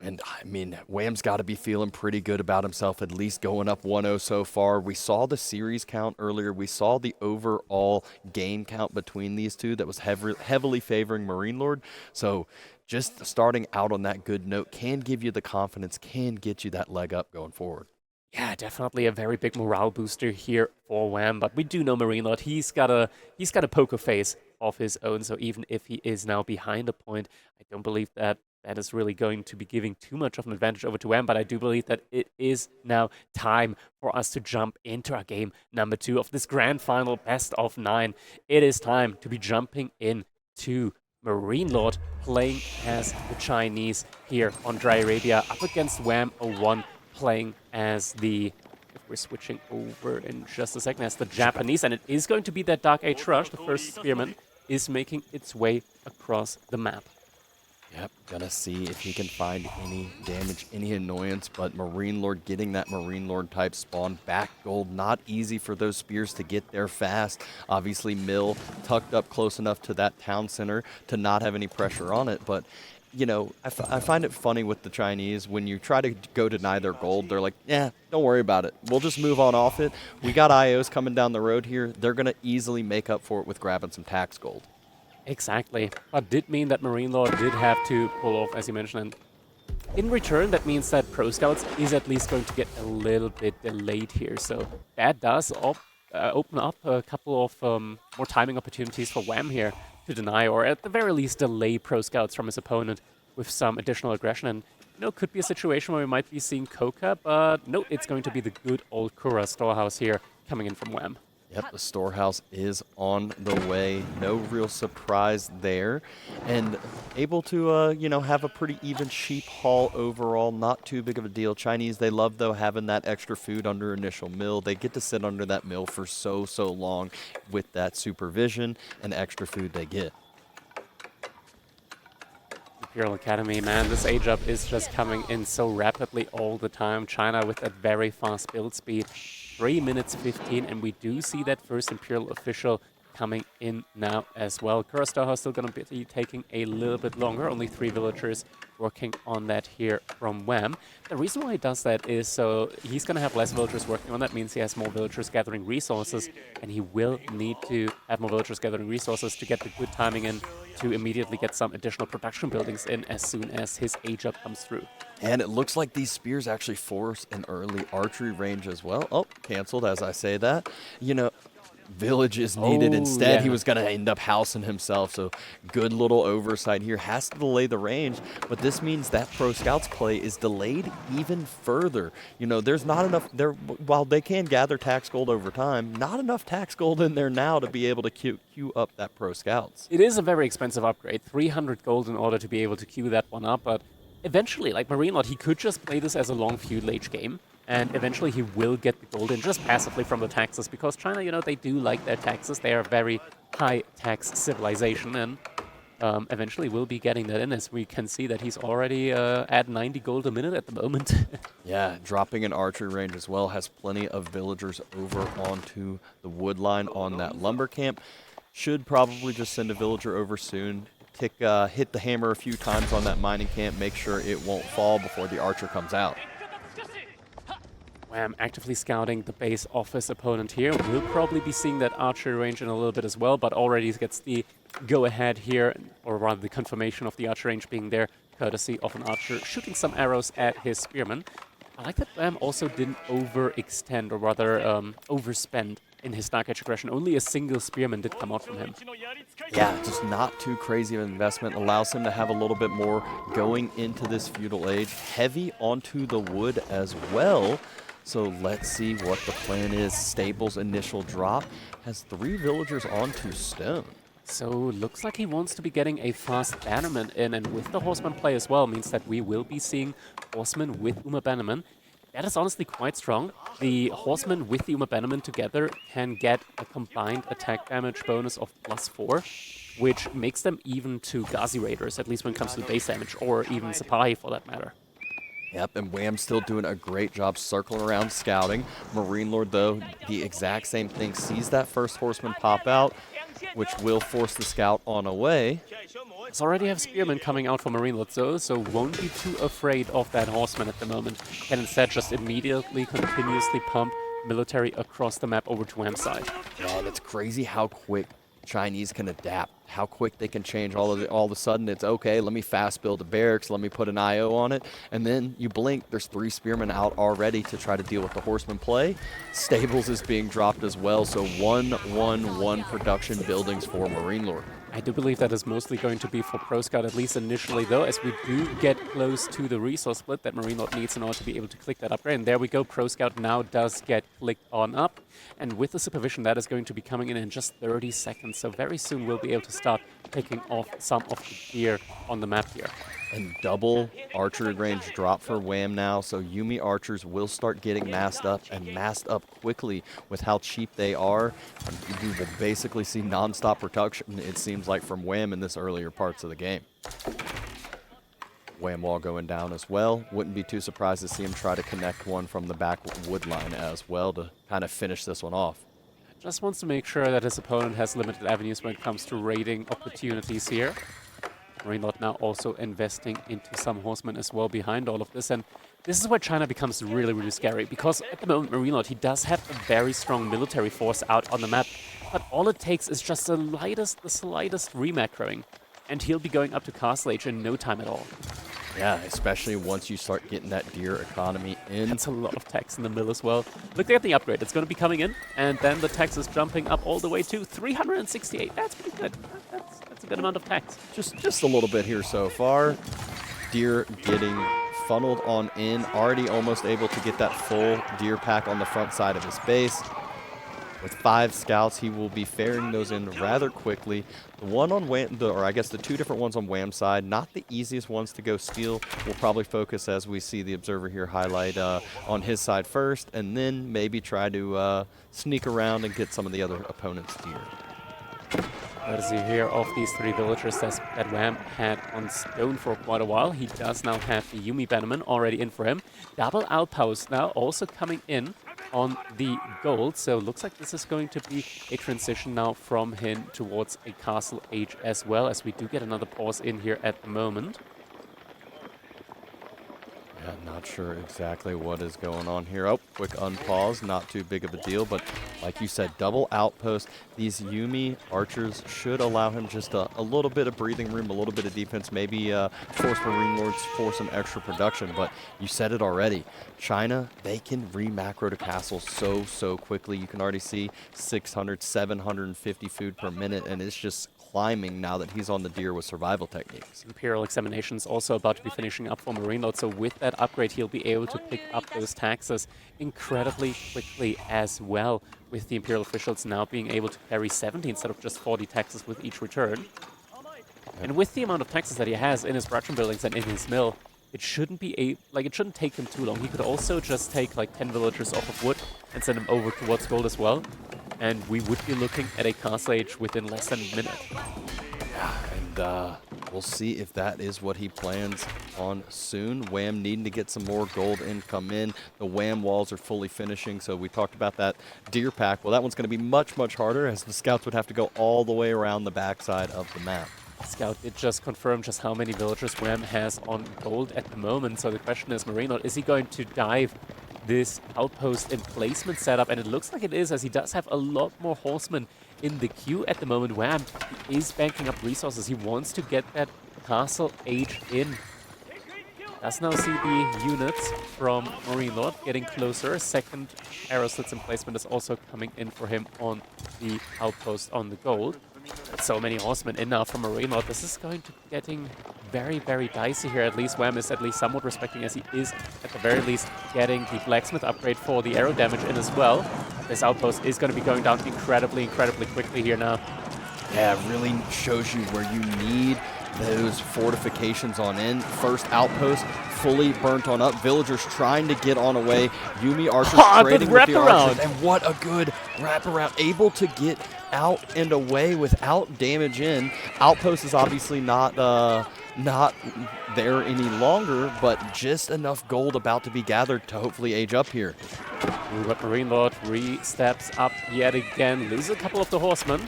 And I mean, Wham's got to be feeling pretty good about himself, at least going up 1-0 so far. We saw the series count earlier. We saw the overall game count between these two that was heavily favoring MarineLorD. So just starting out on that good note can give you the confidence, can get you that leg up going forward. Yeah, definitely a very big morale booster here for Wham, but we do know MarineLorD, he's got a poker face of his own, so even if he is now behind a point, I don't believe that that is really going to be giving too much of an advantage over to Wham, but I do believe that it is now time for us to jump into our game number 2 of this grand final best of 9. It is time to be jumping in to MarineLorD playing as the Chinese here on Dry Arabia up against Wam01 playing as the, if we're switching over in just a second, as the Japanese, and it is going to be that Dark Age Rush. The first spearman is making its way across the map. Yep, gonna see if he can find any damage, any annoyance, but MarineLorD getting that MarineLorD type spawn back gold. Not easy for those spears to get there fast. Obviously, Mill tucked up close enough to that town center to not have any pressure on it, but you know, I find it funny with the Chinese, when you try to go deny their gold, they're like, yeah, don't worry about it. We'll just move on off it. We got IOs coming down the road here. They're going to easily make up for it with grabbing some tax gold. Exactly. But did mean that MarineLorD did have to pull off, as you mentioned. And in return, that means that Pro Scouts is at least going to get a little bit delayed here. So that does open up a couple of more timing opportunities for Wham here to deny, or at the very least delay Pro Scouts from his opponent with some additional aggression. And, you know, could be a situation where we might be seeing Coca, but no, it's going to be the good old Kura Storehouse here coming in from Wham. Yep, the Storehouse is on the way. No real surprise there. And able to, you know, have a pretty even sheep haul overall. Not too big of a deal. Chinese, they love, though, having that extra food under initial mill. They get to sit under that mill for so long with that supervision and extra food they get. Imperial Academy, man, this age up is just coming in so rapidly all the time. China with that very fast build speed. 3 minutes 15, and we do see that first Imperial official coming in now as well. Kura Storehouse still going to be taking a little bit longer. Only 3 villagers working on that here from Wham. The reason why he does that is so he's going to have less villagers working on that, means he has more villagers gathering resources, and he will need to have more villagers gathering resources to get the good timing in to immediately get some additional production buildings in as soon as his age up comes through. And it looks like these spears actually force an early archery range as well. Oh, canceled as I say that. You know, village is needed. Instead, he was going to end up housing himself. So good little oversight here. Has to delay the range, but this means that Pro Scouts play is delayed even further. You know, there's not enough there. While they can gather tax gold over time, not enough tax gold in there now to be able to queue up that Pro Scouts. It is a very expensive upgrade. 300 gold in order to be able to queue that one up, but eventually, like MarineLorD, he could just play this as a long feudal age game, and eventually he will get the gold in just passively from the taxes, because China, you know, they do like their taxes. They are a very high-tax civilization, and eventually will be getting that in, as we can see that he's already at 90 gold a minute at the moment. Yeah, dropping an archery range as well. Has plenty of villagers over onto the wood line on that lumber camp. Should probably just send a villager over soon. Hit the hammer a few times on that mining camp, make sure it won't fall before the archer comes out. Wham actively scouting the base of his opponent here. We'll probably be seeing that archery range in a little bit as well, but already gets the go-ahead here, or rather the confirmation of the archery range being there, courtesy of an archer shooting some arrows at his spearman. I like that Wham also didn't overextend, or rather overspend in his Dark Age aggression. Only a single spearman did come out from him. Yeah, just not too crazy of an investment. Allows him to have a little bit more going into this feudal age. Heavy onto the wood as well. So let's see what the plan is. Stable's initial drop has 3 villagers onto stone. So looks like he wants to be getting a fast bannerman in, and with the horseman play as well, means that we will be seeing horsemen with Uma Bannerman. That is honestly quite strong. The horseman with the Uma Bannerman together can get a combined attack damage bonus of +4, which makes them even to Ghazi Raiders, at least when it comes to base damage, or even Sipahi for that matter. Yep, and Wham's still doing a great job circling around scouting. MarineLorD, though, the exact same thing. Sees that first horseman pop out, which will force the scout on away. It's already have spearmen coming out for MarineLorD though, so won't be too afraid of that horseman at the moment. Can instead just immediately, continuously pump military across the map over to Wam's side. Man, it's crazy how quick Chinese can adapt, how quick they can change. All of a sudden, it's okay, let me fast build a barracks, let me put an IO on it, and then you blink, there's 3 spearmen out already to try to deal with the horseman play. Stables is being dropped as well, so 1-1-1 production buildings for MarineLorD. I do believe that is mostly going to be for Pro Scout, at least initially, though, as we do get close to the resource split that MarineLorD needs in order to be able to click that upgrade. And there we go, Pro Scout now does get clicked on up. And with the supervision, that is going to be coming in just 30 seconds. So very soon we'll be able to start picking off some of the gear on the map here. And double archery range drop for Wam now, so Yumi archers will start getting massed up, and massed up quickly with how cheap they are. And we will basically see non-stop production, it seems like, from Wam in this earlier parts of the game. Wam wall going down as well. Wouldn't be too surprised to see him try to connect one from the back wood line as well to kind of finish this one off. Just wants to make sure that his opponent has limited avenues when it comes to raiding opportunities here. MarineLorD now also investing into some horsemen as well behind all of this. And this is where China becomes really, really scary. Because at the moment, MarineLorD, he does have a very strong military force out on the map. But all it takes is just the slightest remacroing. And he'll be going up to Castle Age in no time at all. Yeah, especially once you start getting that deer economy in. That's a lot of tax in the mill as well. Look at the upgrade. It's going to be coming in. And then the tax is jumping up all the way to 368. That's pretty good. That's a good amount of tax. Just a little bit here so far. Deer getting funneled on in. Already almost able to get that full deer pack on the front side of his base. With 5 scouts, he will be ferrying those in rather quickly. The one on Wam, or I guess the 2 different ones on Wam's side, not the easiest ones to go steal. We'll probably focus, as we see the observer here highlight, on his side first, and then maybe try to sneak around and get some of the other opponent's deer. As you hear of these 3 villagers that Wam had on stone for quite a while, he does now have the Yumi Bannerman already in for him. Double outpost now also coming in on the gold, so looks like this is going to be a transition now from him towards a Castle Age as well, as we do get another pause in here at the moment. Yeah, not sure exactly what is going on here. Oh, quick unpause, not too big of a deal, but like you said, double outpost. These Yumi archers should allow him just a little bit of breathing room, a little bit of defense, maybe force MarineLords for some extra production, but you said it already. China, they can re-macro to castles so quickly. You can already see 600, 750 food per minute, and it's just climbing now that he's on the deer with survival techniques. Imperial Examinations also about to be finishing up for MarineLorD, so with that upgrade he'll be able to pick up those taxes incredibly quickly as well, with the Imperial officials now being able to carry 70 instead of just 40 taxes with each return. And with the amount of taxes that he has in his production buildings and in his mill, it shouldn't be it shouldn't take him too long. He could also just take like 10 villagers off of wood and send them over towards gold as well. And we would be looking at a Castle Age within less than a minute. Yeah, and we'll see if that is what he plans on soon. Wam needing to get some more gold income in. The Wam walls are fully finishing, so we talked about that deer pack. Well, that one's going to be much harder, as the scouts would have to go all the way around the backside of the map. Scout did just confirm just how many villagers Wam has on gold at the moment. So the question is, MarineLorD, is he going to dive this outpost emplacement setup? And it looks like it is, as he does have a lot more horsemen in the queue at the moment. Wam, he is banking up resources. He wants to get that Castle Age in. Does now see the units from MarineLorD getting closer. Second arrow slits emplacement is also coming in for him on the outpost on the gold. So many horsemen in now from MarineLorD. This is going to be getting very dicey here. At least Wam is at least somewhat respecting, as he is at the very least getting the blacksmith upgrade for the arrow damage in as well. This outpost is going to be going down incredibly quickly here now. Yeah, it really shows you where you need those fortifications on in. First outpost fully burnt on up. Villagers trying to get on away. Yumi archers trading with the archers. And what a good wraparound. Able to get out and away without damage in. Outpost is obviously not there any longer, but just enough gold about to be gathered to hopefully age up here. But MarineLorD re-steps up yet again. Loses a couple of the horsemen.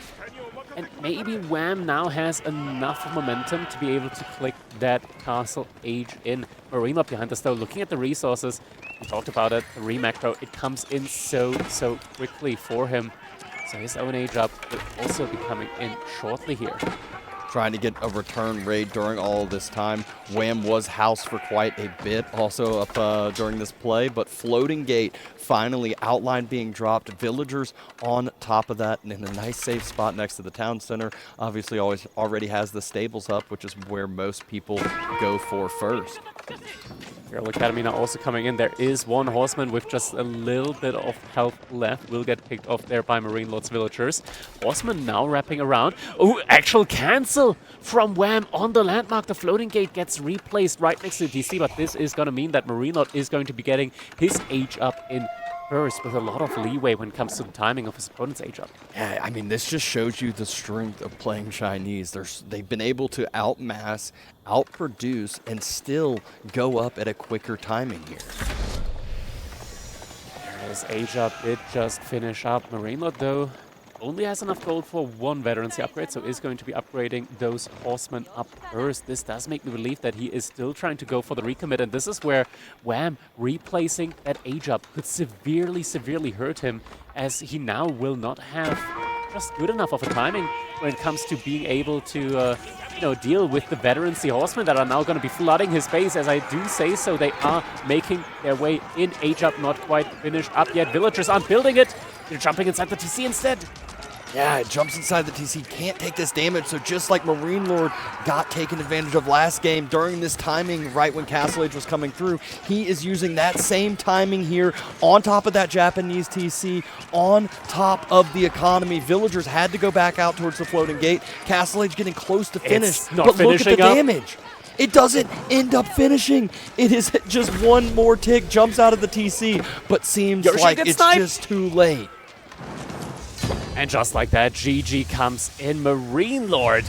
And maybe Wam now has enough momentum to be able to click that castle age in. MarineLorD behind us though, looking at the resources, we talked about it, the remacro, it comes in so quickly for him. So his own age up will also be coming in shortly here. Trying to get a return raid during all this time. Wham was housed for quite a bit also up during this play, but floating gate finally, outline being dropped, villagers on top of that and in a nice safe spot next to the town center. Obviously already has the stables up, which is where most people go for first. Imperial Academy now also coming in. There is one horseman with just a little bit of health left. Will get picked off there by MarineLorD's villagers. Horseman now wrapping around. Oh, actual cancel from Wam on the landmark. The floating gate gets replaced right next to the DC, but this is going to mean that MarineLorD is going to be getting his age up in first with a lot of leeway when it comes to the timing of his opponent's age up. Yeah, I mean, this just shows you the strength of playing Chinese. They've been able to outmass, outproduce, and still go up at a quicker timing here. There is age up, it just finish up. MarineLorD, though, only has enough gold for one veterancy upgrade, so is going to be upgrading those horsemen up first. This does make me believe that he is still trying to go for the recommit, and this is where Wam replacing that age up could severely hurt him, as he now will not have just good enough of a timing when it comes to being able to deal with the veterancy horsemen that are now going to be flooding his base. As I do say so, they are making their way in. Age up not quite finished up yet. Villagers aren't building it. They're jumping inside the TC instead. Yeah, it jumps inside the TC, can't take this damage, so just like MarineLorD got taken advantage of last game during this timing right when Castle Age was coming through, he is using that same timing here on top of that Japanese TC, on top of the economy. Villagers had to go back out towards the floating gate. Castle Age getting close to finish, but look at the damage. It doesn't end up finishing. It is just one more tick, jumps out of the TC, but seems like it's just too late. And just like that, GG comes in. MarineLorD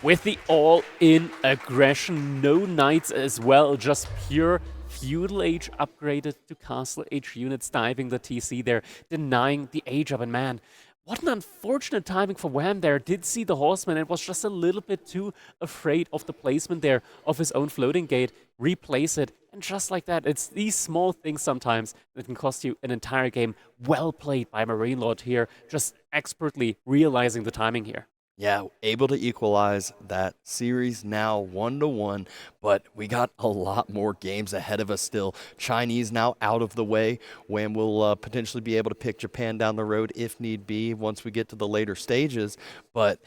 with the all-in aggression. No knights as well, just pure feudal age upgraded to castle age units, diving the TC there, denying the age up. And man, what an unfortunate timing for Wam there. Did see the horseman and was just a little bit too afraid of the placement there of his own floating gate. Replace it. And just like that, it's these small things sometimes that can cost you an entire game. Well played by MarineLorD here, just expertly realizing the timing here. Yeah, able to equalize that series now 1-1, but we got a lot more games ahead of us still. Chinese now out of the way. Wam will potentially be able to pick Japan down the road if need be once we get to the later stages, but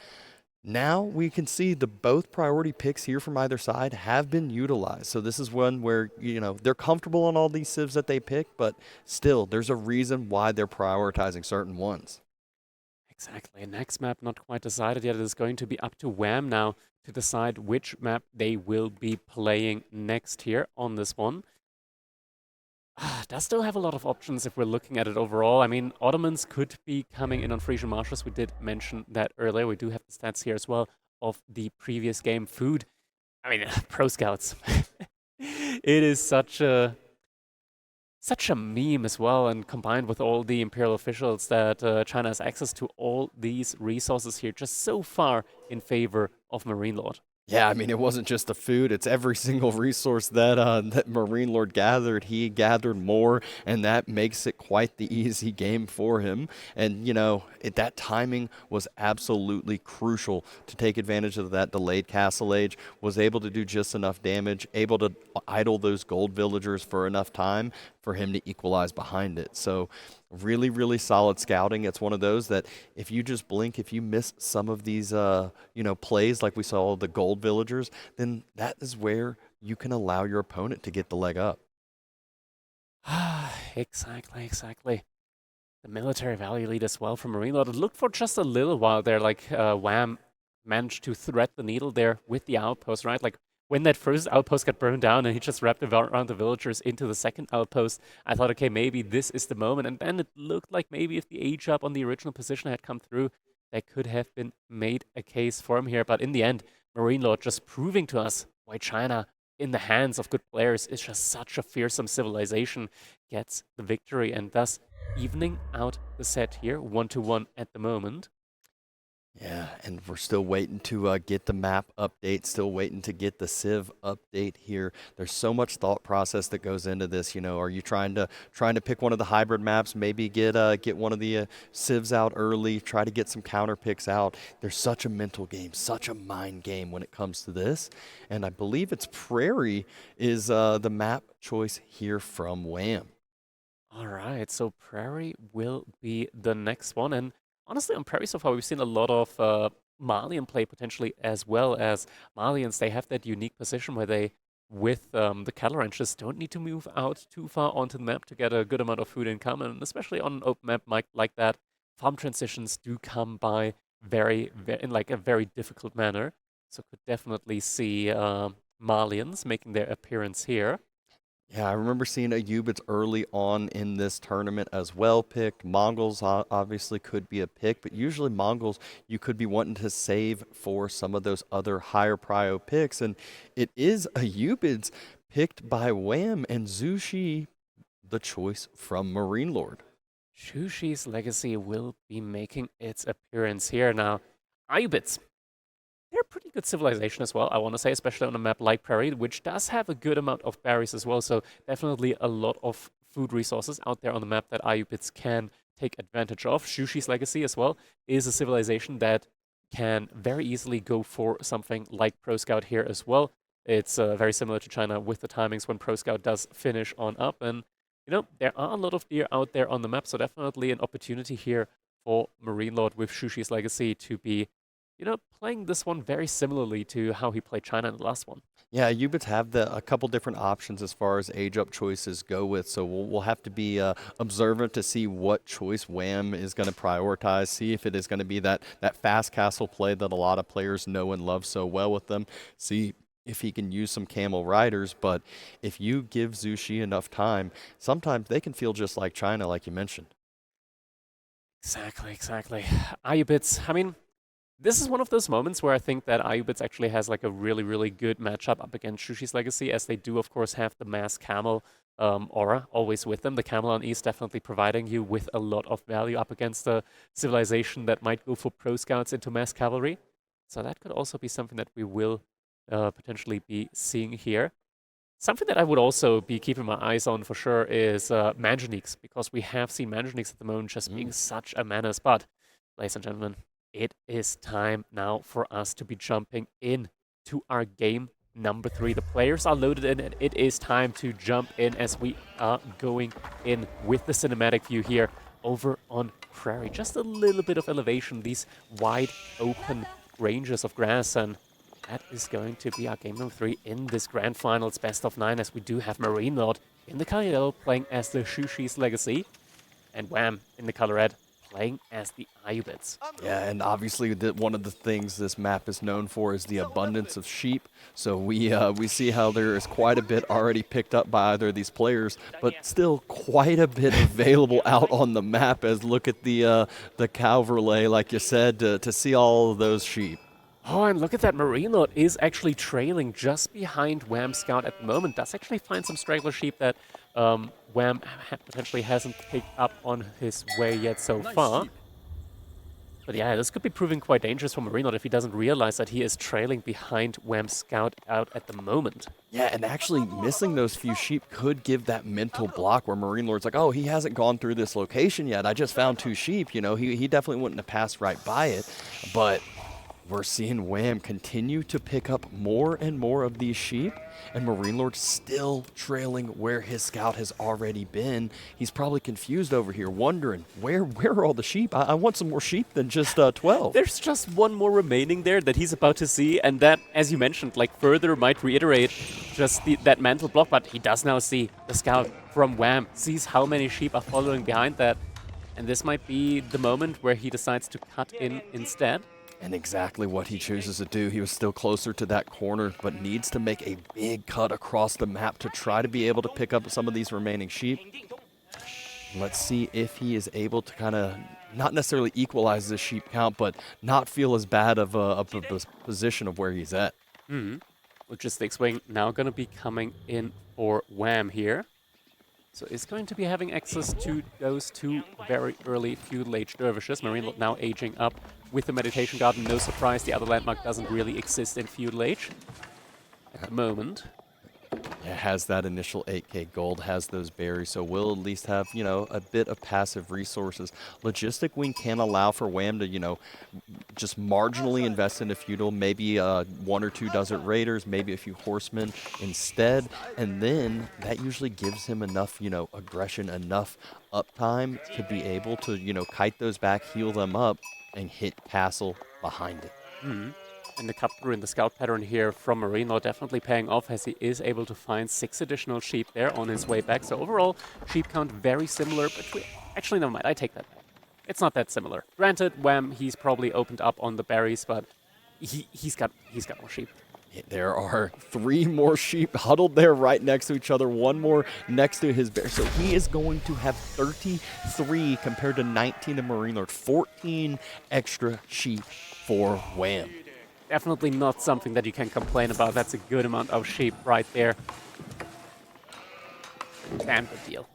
now we can see the both priority picks here from either side have been utilized. So this is one where, they're comfortable on all these civs that they pick, but still, there's a reason why they're prioritizing certain ones. Exactly. Next map not quite decided yet. It is going to be up to Wam now to decide which map they will be playing next here on this one. Does still have a lot of options if we're looking at it overall. I mean, Ottomans could be coming in on Frisian Marshes. We did mention that earlier. We do have the stats here as well of the previous game. Food. I mean, Pro Scouts. It is such a meme as well, and combined with all the imperial officials that China has access to all these resources here, just so far in favor of MarineLorD. Yeah, I mean, it wasn't just the food. It's every single resource that MarineLorD gathered. He gathered more, and that makes it quite the easy game for him. And, that timing was absolutely crucial to take advantage of that delayed castle age, was able to do just enough damage, able to idle those gold villagers for enough time for him to equalize behind it. So really solid scouting. It's one of those that if you just blink, if you miss some of these plays like we saw the gold villagers, then that is where you can allow your opponent to get the leg up. Exactly. The military value lead as well from MarineLorD. It looked for just a little while there, like Wam managed to thread the needle there with the outpost, right? Like when that first outpost got burned down and he just wrapped around the villagers into the second outpost, I thought, okay, maybe this is the moment. And then it looked like maybe if the age up on the original position had come through, that could have been made a case for him here. But in the end, MarineLorD just proving to us why China, in the hands of good players, is just such a fearsome civilization, gets the victory and thus evening out the set here, 1-1 at the moment. Yeah, and we're still waiting to get the map update, still waiting to get the Civ update here. There's so much thought process that goes into this. You know, are you trying to pick one of the hybrid maps, maybe get one of the Civs out early, try to get some counter picks out. There's such a mental game, such a mind game when it comes to this. And I believe it's Prairie is the map choice here from Wham. All right, so Prairie will be the next one. And honestly, on Prairie so far, we've seen a lot of Malian play potentially as well as Malians. They have that unique position where they, with the cattle ranches, don't need to move out too far onto the map to get a good amount of food income. And especially on an open map like that, farm transitions do come by in like a very difficult manner. So could definitely see Malians making their appearance here. Yeah, I remember seeing Ayyubids early on in this tournament as well picked. Mongols obviously could be a pick, but usually Mongols you could be wanting to save for some of those other higher prio picks. And it is Ayyubids picked by Wham and Zushi, the choice from MarineLorD. Shushi's legacy will be making its appearance here now. Ayyubids, they're a pretty good civilization as well, I want to say, especially on a map like Prairie, which does have a good amount of berries as well. So definitely a lot of food resources out there on the map that Ayyubids can take advantage of. Shushi's legacy as well is a civilization that can very easily go for something like Pro Scout here as well. It's very similar to China with the timings when Pro Scout does finish on up. And, you know, there are a lot of deer out there on the map, so definitely an opportunity here for MarineLorD with Shushi's legacy to be, you know, playing this one very similarly to how he played China in the last one. Yeah, Ubits have a couple different options as far as age up choices go with, so we'll have to be observant to see what choice Wham is going to prioritize, see if it is going to be that fast castle play that a lot of players know and love so well with them, see if he can use some camel riders, but if you give Zushi enough time, sometimes they can feel just like China, like you mentioned. Exactly, exactly. Ayyubids, I mean, this is one of those moments where I think that Ayyubids actually has like a really, really good matchup up against Shushi's Legacy, as they do, of course, have the mass camel aura always with them. The camel on East definitely providing you with a lot of value up against a civilization that might go for pro scouts into mass cavalry. So that could also be something that we will potentially be seeing here. Something that I would also be keeping my eyes on for sure is Manganiques, because we have seen Manganiques at the moment just being such a menace. But, ladies and gentlemen, it is time now for us to be jumping in to our game number 3. The players are loaded in, and it is time to jump in as we are going in with the cinematic view here over on Prairie. Just a little bit of elevation, these wide open ranges of grass, and that is going to be our game number 3 in this grand finals best of 9, as we do have MarineLorD in the color yellow playing as the Shushi's Legacy, and Wham in the color red playing as the Ayyubids. Yeah, and obviously one of the things this map is known for is the abundance of sheep. So we see how there is quite a bit already picked up by either of these players, but still quite a bit available out on the map. As look at the Calverley, like you said, to see all of those sheep. Oh, and look at that, MarineLorD is actually trailing just behind Wham Scout at the moment. Does actually find some straggler sheep that Wham potentially hasn't picked up on his way yet so far. But yeah, this could be proving quite dangerous for MarineLorD if he doesn't realize that he is trailing behind Wham Scout out at the moment. Yeah, and actually missing those few sheep could give that mental block where MarineLorD's like, oh, he hasn't gone through this location yet. I just found 2 sheep. You know, he definitely wouldn't have passed right by it. But we're seeing Wham continue to pick up more and more of these sheep, and MarineLorD still trailing where his scout has already been. He's probably confused over here, wondering, where are all the sheep? I want some more sheep than just 12. There's just one more remaining there that he's about to see, and that, as you mentioned, like further might reiterate just that mental block, but he does now see the scout from Wham, sees how many sheep are following behind that, and this might be the moment where he decides to cut in instead. And exactly what he chooses to do. He was still closer to that corner, but needs to make a big cut across the map to try to be able to pick up some of these remaining sheep. Let's see if he is able to kind of not necessarily equalize the sheep count, but not feel as bad of a position of where he's at. Logistics wing now going to be coming in for Wham here. So it's going to be having access to those 2 very early feudal age dervishes. MarineLorD now aging up with the Meditation Garden, no surprise, the other landmark doesn't really exist in Feudal Age at the moment. It has that initial 8k gold, has those berries, so we'll at least have, you know, a bit of passive resources. Logistic Wing can allow for Wham to, you know, just marginally invest into feudal, maybe 1 or 2 desert raiders, maybe a few horsemen instead, and then that usually gives him enough, you know, aggression, enough uptime to be able to, you know, kite those back, heal them up, and hit castle behind it. And the cut through in the scout pattern here from MarineLorD definitely paying off as he is able to find 6 additional sheep there on his way back. So overall, sheep count very similar, but actually, never mind, I take that back. It's not that similar. Granted, Wham, he's probably opened up on the berries, but he's got more sheep. There are 3 more sheep huddled there right next to each other, 1 more next to his bear. So he is going to have 33 compared to 19 of MarineLorD, 14 extra sheep for Wham. Definitely not something that you can complain about. That's a good amount of sheep right there. Damn good deal.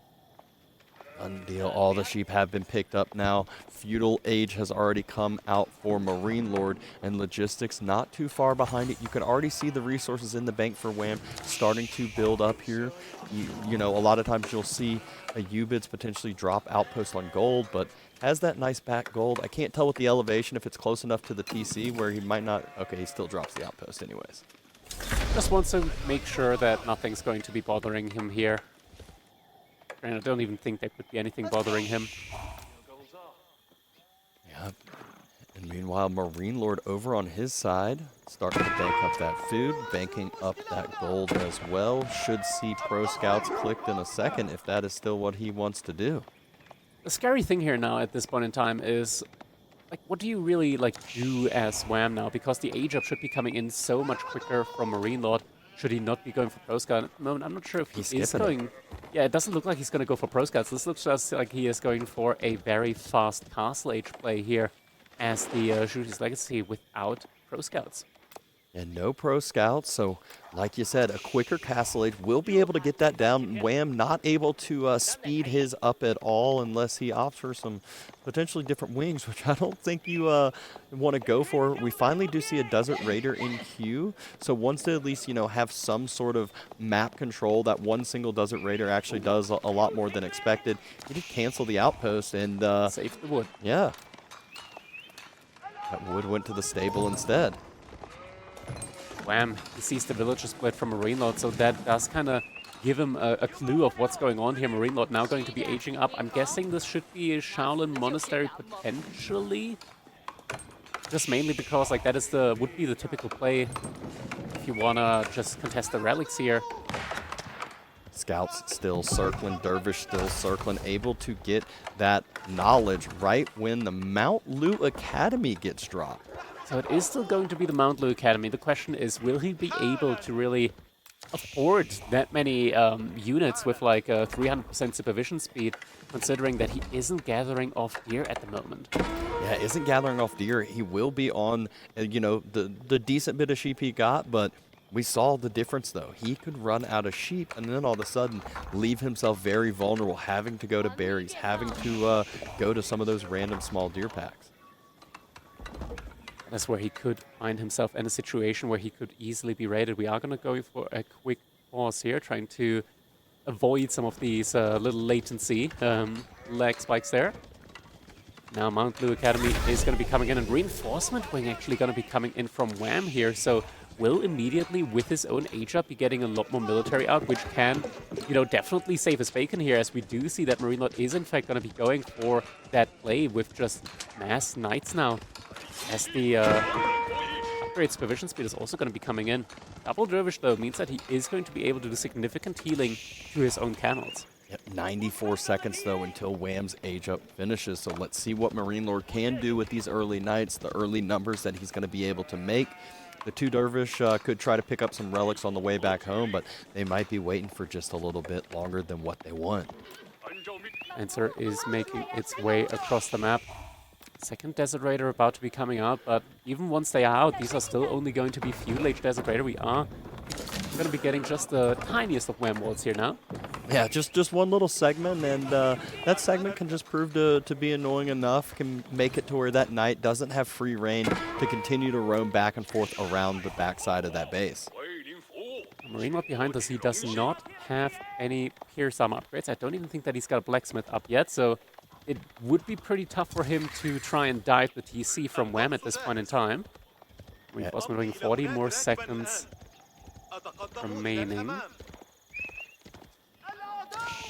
Done deal. All the sheep have been picked up now. Feudal Age has already come out for MarineLorD, and Logistics not too far behind it. You can already see the resources in the bank for Wham starting to build up here. You know, a lot of times you'll see Ayyubids potentially drop outpost on gold, but has that nice back gold. I can't tell with the elevation if it's close enough to the TC where he might not. Okay, he still drops the outpost anyways. Just wants to make sure that nothing's going to be bothering him here. And I don't even think there could be anything bothering him. Yep. And meanwhile, MarineLorD over on his side, starting to bank up that food, banking up that gold as well. Should see Pro Scouts clicked in a second if that is still what he wants to do. The scary thing here now at this point in time is, like, what do you really, like, do as Wham now? Because the age up should be coming in so much quicker from MarineLorD. Should he not be going for Pro Scout at the moment? I'm not sure if he is going. Yeah, it doesn't look like he's going to go for Pro Scouts. This looks just like he is going for a very fast Castle Age play here as the Shooty's Legacy without Pro Scouts. And no Pro Scouts, so like you said, a quicker Castle Age will be able to get that down. Wham not able to speed his up at all unless he opts for some potentially different wings, which I don't think you want to go for. We finally do see a Desert Raider in queue, so wants to at least, you know, have some sort of map control. That one single Desert Raider actually does a lot more than expected. He did cancel the outpost and save the wood. Yeah. That wood went to the stable instead. Wham, he sees the villager split from MarineLorD, so that does kind of give him a clue of what's going on here. MarineLorD now going to be aging up. I'm guessing this should be a Shaolin Monastery potentially. Just mainly because, like, that is would be the typical play if you want to just contest the relics here. Scouts still circling, Dervish still circling, able to get that knowledge right when the Mount Lu Academy gets dropped. So it is still going to be the Mount Lu Academy. The question is, will he be able to really afford that many units with like 300% supervision speed, considering that he isn't gathering off deer at the moment? Yeah, isn't gathering off deer. He will be on, you know, the decent bit of sheep he got, but we saw the difference, though. He could run out of sheep and then all of a sudden leave himself very vulnerable, having to go to berries, having to go to some of those random small deer packs. That's where he could find himself in a situation where he could easily be raided. We are going to go for a quick pause here, trying to avoid some of these little latency lag spikes there. Now Mount Lu Academy is going to be coming in, and Reinforcement Wing actually going to be coming in from Wham here. So will immediately, with his own age up, be getting a lot more military out, which can, you know, definitely save his bacon here, as we do see that MarineLorD is in fact going to be going for that play with just mass knights now. As the upgrade supervision speed is also going to be coming in. Double Dervish, though, means that he is going to be able to do significant healing to his own canals. Yep, 94 seconds, though, until Wham's age up finishes. So let's see what MarineLorD can do with these early knights, the early numbers that he's going to be able to make. The 2 Dervish could try to pick up some relics on the way back home, but they might be waiting for just a little bit longer than what they want. Answer is making its way across the map. Second Desert Raider about to be coming out, but even once they are out, these are still only going to be Feudal Age Desert Raider. We are going to be getting just the tiniest of Wham walls here now. Yeah, just one little segment, and that segment can just prove to be annoying enough, can make it to where that knight doesn't have free reign to continue to roam back and forth around the backside of that base. MarineLorD behind us, he does not have any pierce armor upgrades. I don't even think that he's got a blacksmith up yet, so it would be pretty tough for him to try and dive the TC from Wham at this point in time. Reinforcement 40 more seconds remaining.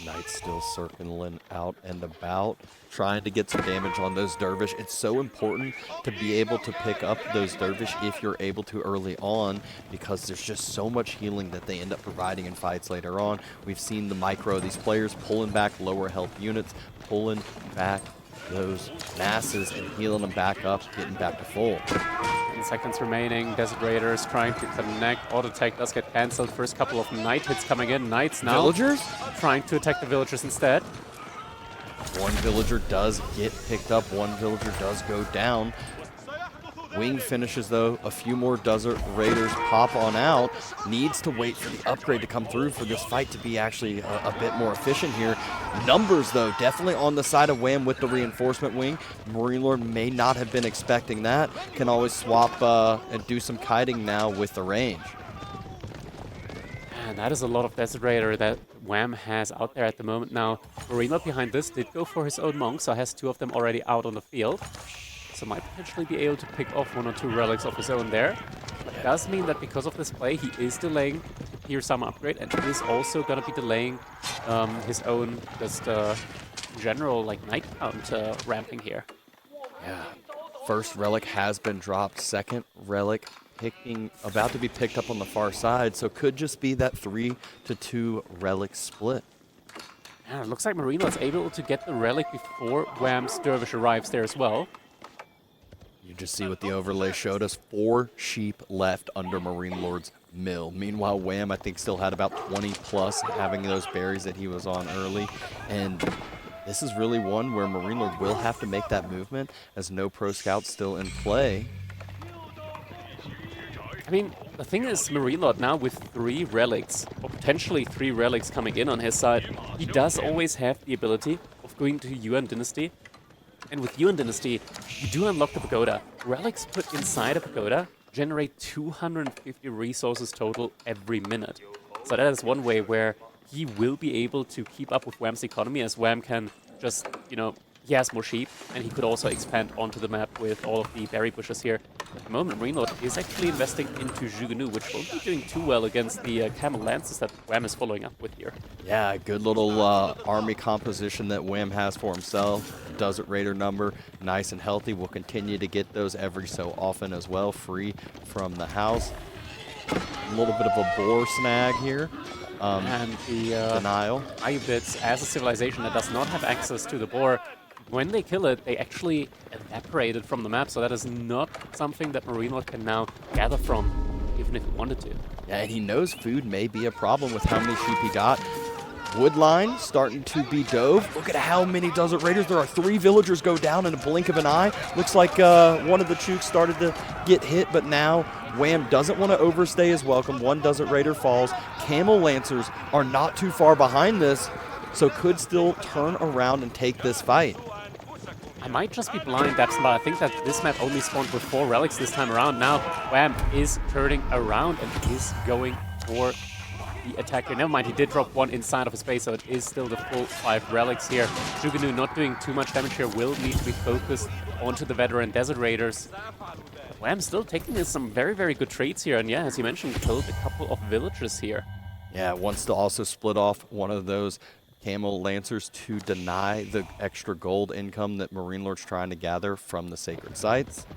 Knight still circling out and about, trying to get some damage on those dervish. It's so important to be able to pick up those dervish if you're able to early on, because there's just so much healing that they end up providing in fights later on. We've seen the micro, these players pulling back lower health units, pulling back those masses and healing them back up, getting back to full. 10 seconds remaining. Desert Raiders trying to connect. Auto attack does get cancelled. First couple of Knight hits coming in. Knights now Villagers? trying to attack the villagers instead. One villager does get picked up. One villager does go down. Wing finishes, though. A few more Desert Raiders pop on out. Needs to wait for the upgrade to come through for this fight to be actually a bit more efficient here. Numbers, though, definitely on the side of Wham with the reinforcement wing. MarineLorD may not have been expecting that. Can always swap and do some kiting now with the range. And that is a lot of Desert Raider that Wham has out there at the moment now. MarineLorD behind this did go for his own monk, so has 2 of them already out on the field. So might potentially be able to pick off 1 or 2 relics of his own there. But it does mean that because of this play, he is delaying the Pierce Armor upgrade, and is also going to be delaying his own just general like Knight count ramping here. Yeah. First relic has been dropped. Second relic about to be picked up on the far side, so could just be that 3-2 relic split. Yeah, it looks like MarineLorD's able to get the relic before Wham's Dervish arrives there as well. You just see what the overlay showed us. 4 sheep left under MarineLorD's mill. Meanwhile, Wham, I think, still had about 20 plus, having those berries that he was on early. And this is really one where MarineLorD will have to make that movement, as no pro scouts still in play. I mean, the thing is, MarineLorD now with 3 relics, or potentially 3 relics coming in on his side, he does always have the ability of going to Yuan Dynasty. And with Yuan Dynasty, you do unlock the pagoda. Relics put inside a pagoda generate 250 resources total every minute. So that is one way where he will be able to keep up with Wham's economy, as Wham can just, you know, he has more sheep, and he could also expand onto the map with all of the berry bushes here. At the moment, MarineLorD is actually investing into Jugunu, which won't be doing too well against the Camel Lances that Wham is following up with here. Yeah, good little army composition that Wham has for himself. Desert Raider number, nice and healthy. We'll continue to get those every so often as well, free from the house. A little bit of a boar snag here. And the denial. Ayyubids, as a civilization that does not have access to the boar, when they kill it, they actually evaporate it from the map, so that is not something that MarineLorD can now gather from, even if he wanted to. Yeah, and he knows food may be a problem with how many sheep he got. Woodline starting to be dove. Look at how many Desert Raiders. There are 3 villagers go down in a blink of an eye. Looks like one of the Chooks started to get hit, but now Wham doesn't want to overstay his welcome. 1 Desert Raider falls. Camel Lancers are not too far behind this, so could still turn around and take this fight. I might just be blind, Dabson, but I think that this map only spawned with 4 relics this time around. Now, Wham is turning around and is going for the attack here. Never mind, he did drop 1 inside of his base, so it is still the full 5 relics here. Jugunu not doing too much damage here, will need to be focused onto the veteran Desert Raiders. Wham still taking some very, very good trades here, and yeah, as you mentioned, killed a couple of villagers here. Yeah, wants to also split off one of those Camel Lancers to deny the extra gold income that MarineLorD's trying to gather from the sacred sites.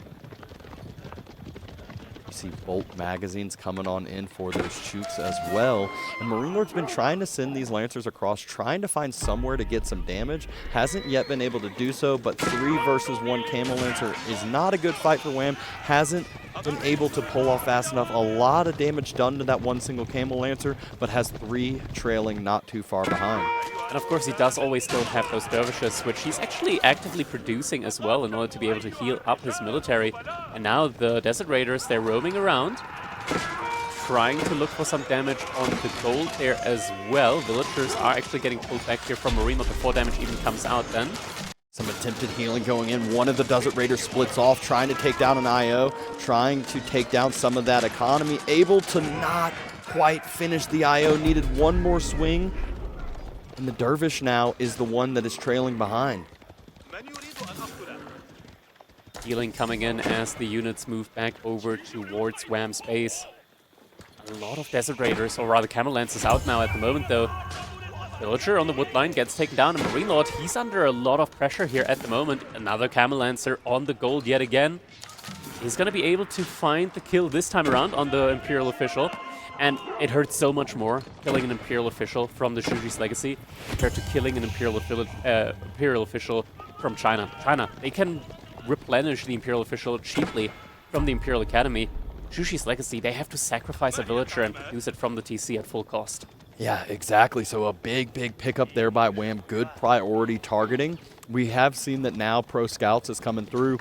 You see bolt magazines coming on in for those Chooks as well. And MarineLorD's been trying to send these Lancers across, trying to find somewhere to get some damage. Hasn't yet been able to do so, but 3 versus 1 Camel Lancer is not a good fight for Wham. Hasn't been able to pull off fast enough. A lot of damage done to that 1 single Camel Lancer, but has 3 trailing not too far behind. And of course, he does always still have those dervishes, which he's actually actively producing as well in order to be able to heal up his military. And now the Desert Raiders, they're roaming around, trying to look for some damage on the gold there as well. Villagers are actually getting pulled back here from MarineLorD before damage even comes out then. Some attempted healing going in. One of the Desert Raiders splits off, trying to take down an IO, trying to take down some of that economy. Able to not quite finish the IO, needed one more swing. And the Dervish now is the one that is trailing behind. Healing coming in as the units move back over towards Wam's base. A lot of Desert Raiders, or rather Camel Lancers, out now at the moment though. Villager on the wood line gets taken down, and MarineLorD, he's under a lot of pressure here at the moment. Another Camel Lancer on the gold yet again. He's going to be able to find the kill this time around on the Imperial Official. And it hurts so much more killing an Imperial Official from the Shushi's Legacy compared to killing an Imperial Official from China. China, they can replenish the Imperial Official cheaply from the Imperial Academy. Shushi's Legacy, they have to sacrifice a villager and produce it from the TC at full cost. Yeah, exactly. So a big pickup there by Wam. Good priority targeting. We have seen that now Pro Scouts is coming through.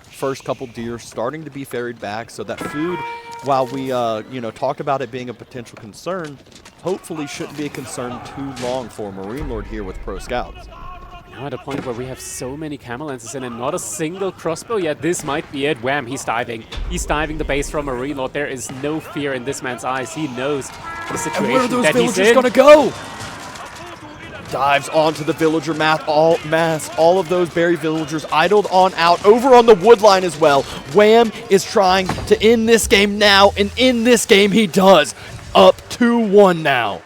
First couple deer starting to be ferried back, so that food, while we talked about it being a potential concern, hopefully shouldn't be a concern too long for MarineLorD here with Pro Scouts. Now at a point where we have so many Camel Lancers in and not a single crossbow yet, this might be it. Wham, he's diving. He's diving the base from MarineLorD. There is no fear in this man's eyes. He knows the situation and where are those that villagers he's in. gonna go? Dives onto the villager mass. All of those berry villagers idled on out. Over on the wood line as well. Wham is trying to end this game now, and in this game he does. Up 2-1 now.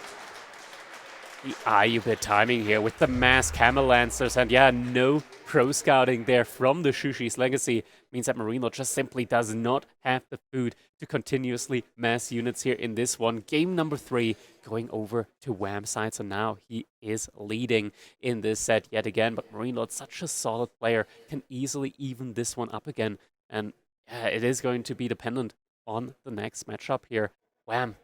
The Ayyubid timing here with the mass Camel Lancers, and yeah, no pro scouting there from the Shushi's Legacy means that MarineLorD just simply does not have the food to continuously mass units here in this one. Game number 3 going over to Wam's side, so now he is leading in this set yet again, but MarineLorD, such a solid player, can easily even this one up again, and it is going to be dependent on the next matchup here. Wam,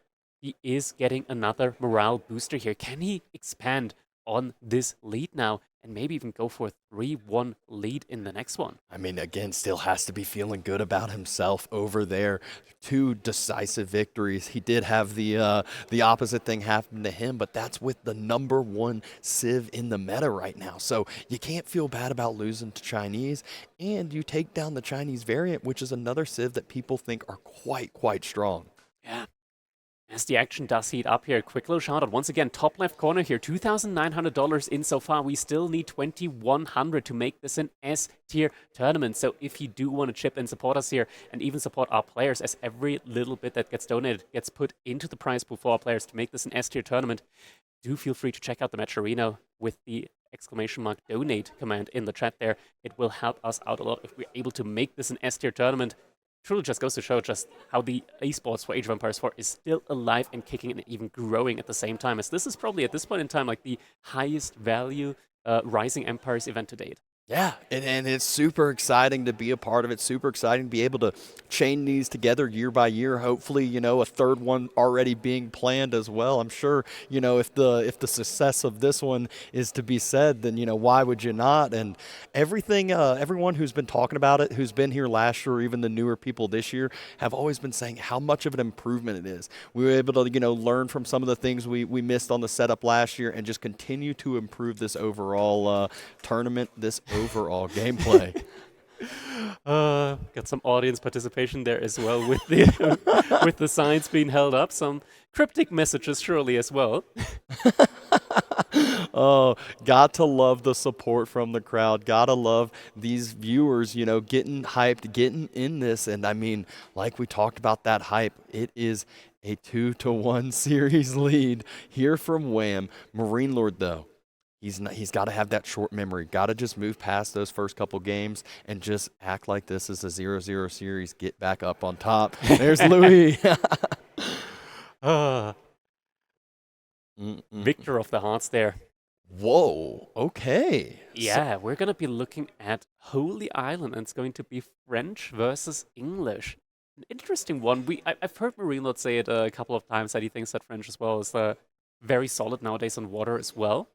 he is getting another morale booster here. Can he expand on this lead now and maybe even go for a 3-1 lead in the next one? I mean, again, still has to be feeling good about himself over there. 2 decisive victories. He did have the opposite thing happen to him, but that's with the #1 Civ in the meta right now. So you can't feel bad about losing to Chinese, and you take down the Chinese variant, which is another Civ that people think are quite strong. Yeah. As the action does heat up here, quick little shout out once again, top left corner here, $2,900 in so far. We still need $2,100 to make this an S tier tournament. So if you do want to chip and support us here and even support our players, as every little bit that gets donated gets put into the prize pool for our players to make this an S tier tournament, do feel free to check out the Match Arena with the !donate command in the chat there. It will help us out a lot if we're able to make this an S tier tournament. Truly just goes to show just how the esports for Age of Empires 4 is still alive and kicking and even growing at the same time, as this is probably at this point in time like the highest value Rising Empires event to date. Yeah, and it's super exciting to be a part of it, super exciting to be able to chain these together year by year. Hopefully, a third one already being planned as well. I'm sure, if the success of this one is to be said, then, why would you not? And everyone who's been talking about it, who's been here last year, or even the newer people this year, have always been saying how much of an improvement it is. We were able to, learn from some of the things we missed on the setup last year and just continue to improve this overall tournament, this overall gameplay. Got some audience participation there as well with the with the signs being held up. Some cryptic messages surely as well. Oh, got to love the support from the crowd. Gotta love these viewers, getting hyped, getting in this. And I mean, like we talked about that hype, it is a 2-1 series lead here from Wam. MarineLorD, though, he's got to have that short memory. Got to just move past those first couple games and just act like this is a 0-0 series. Get back up on top. There's Louis. Victor of the Hearts there. Whoa, okay. Yeah, we're going to be looking at Holy Island, and it's going to be French versus English. An interesting one. I've heard MarineLorD say it a couple of times that he thinks that French as well is very solid nowadays on water as well.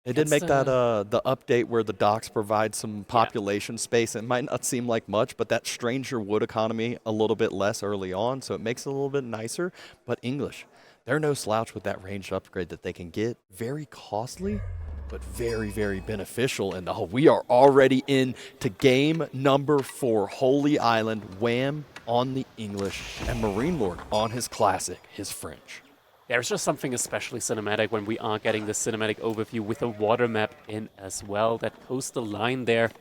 They did That's make that the update where the docks provide some population space. It might not seem like much, but that strains your wood economy a little bit less early on, so it makes it a little bit nicer. But English, they're no slouch with that ranged upgrade that they can get. Very costly, but very, very beneficial. And we are already into game number 4. Holy Island, Wham on the English, and MarineLorD on his classic, his French. There's just something especially cinematic when we are getting the cinematic overview with a water map in as well. That coastal line there.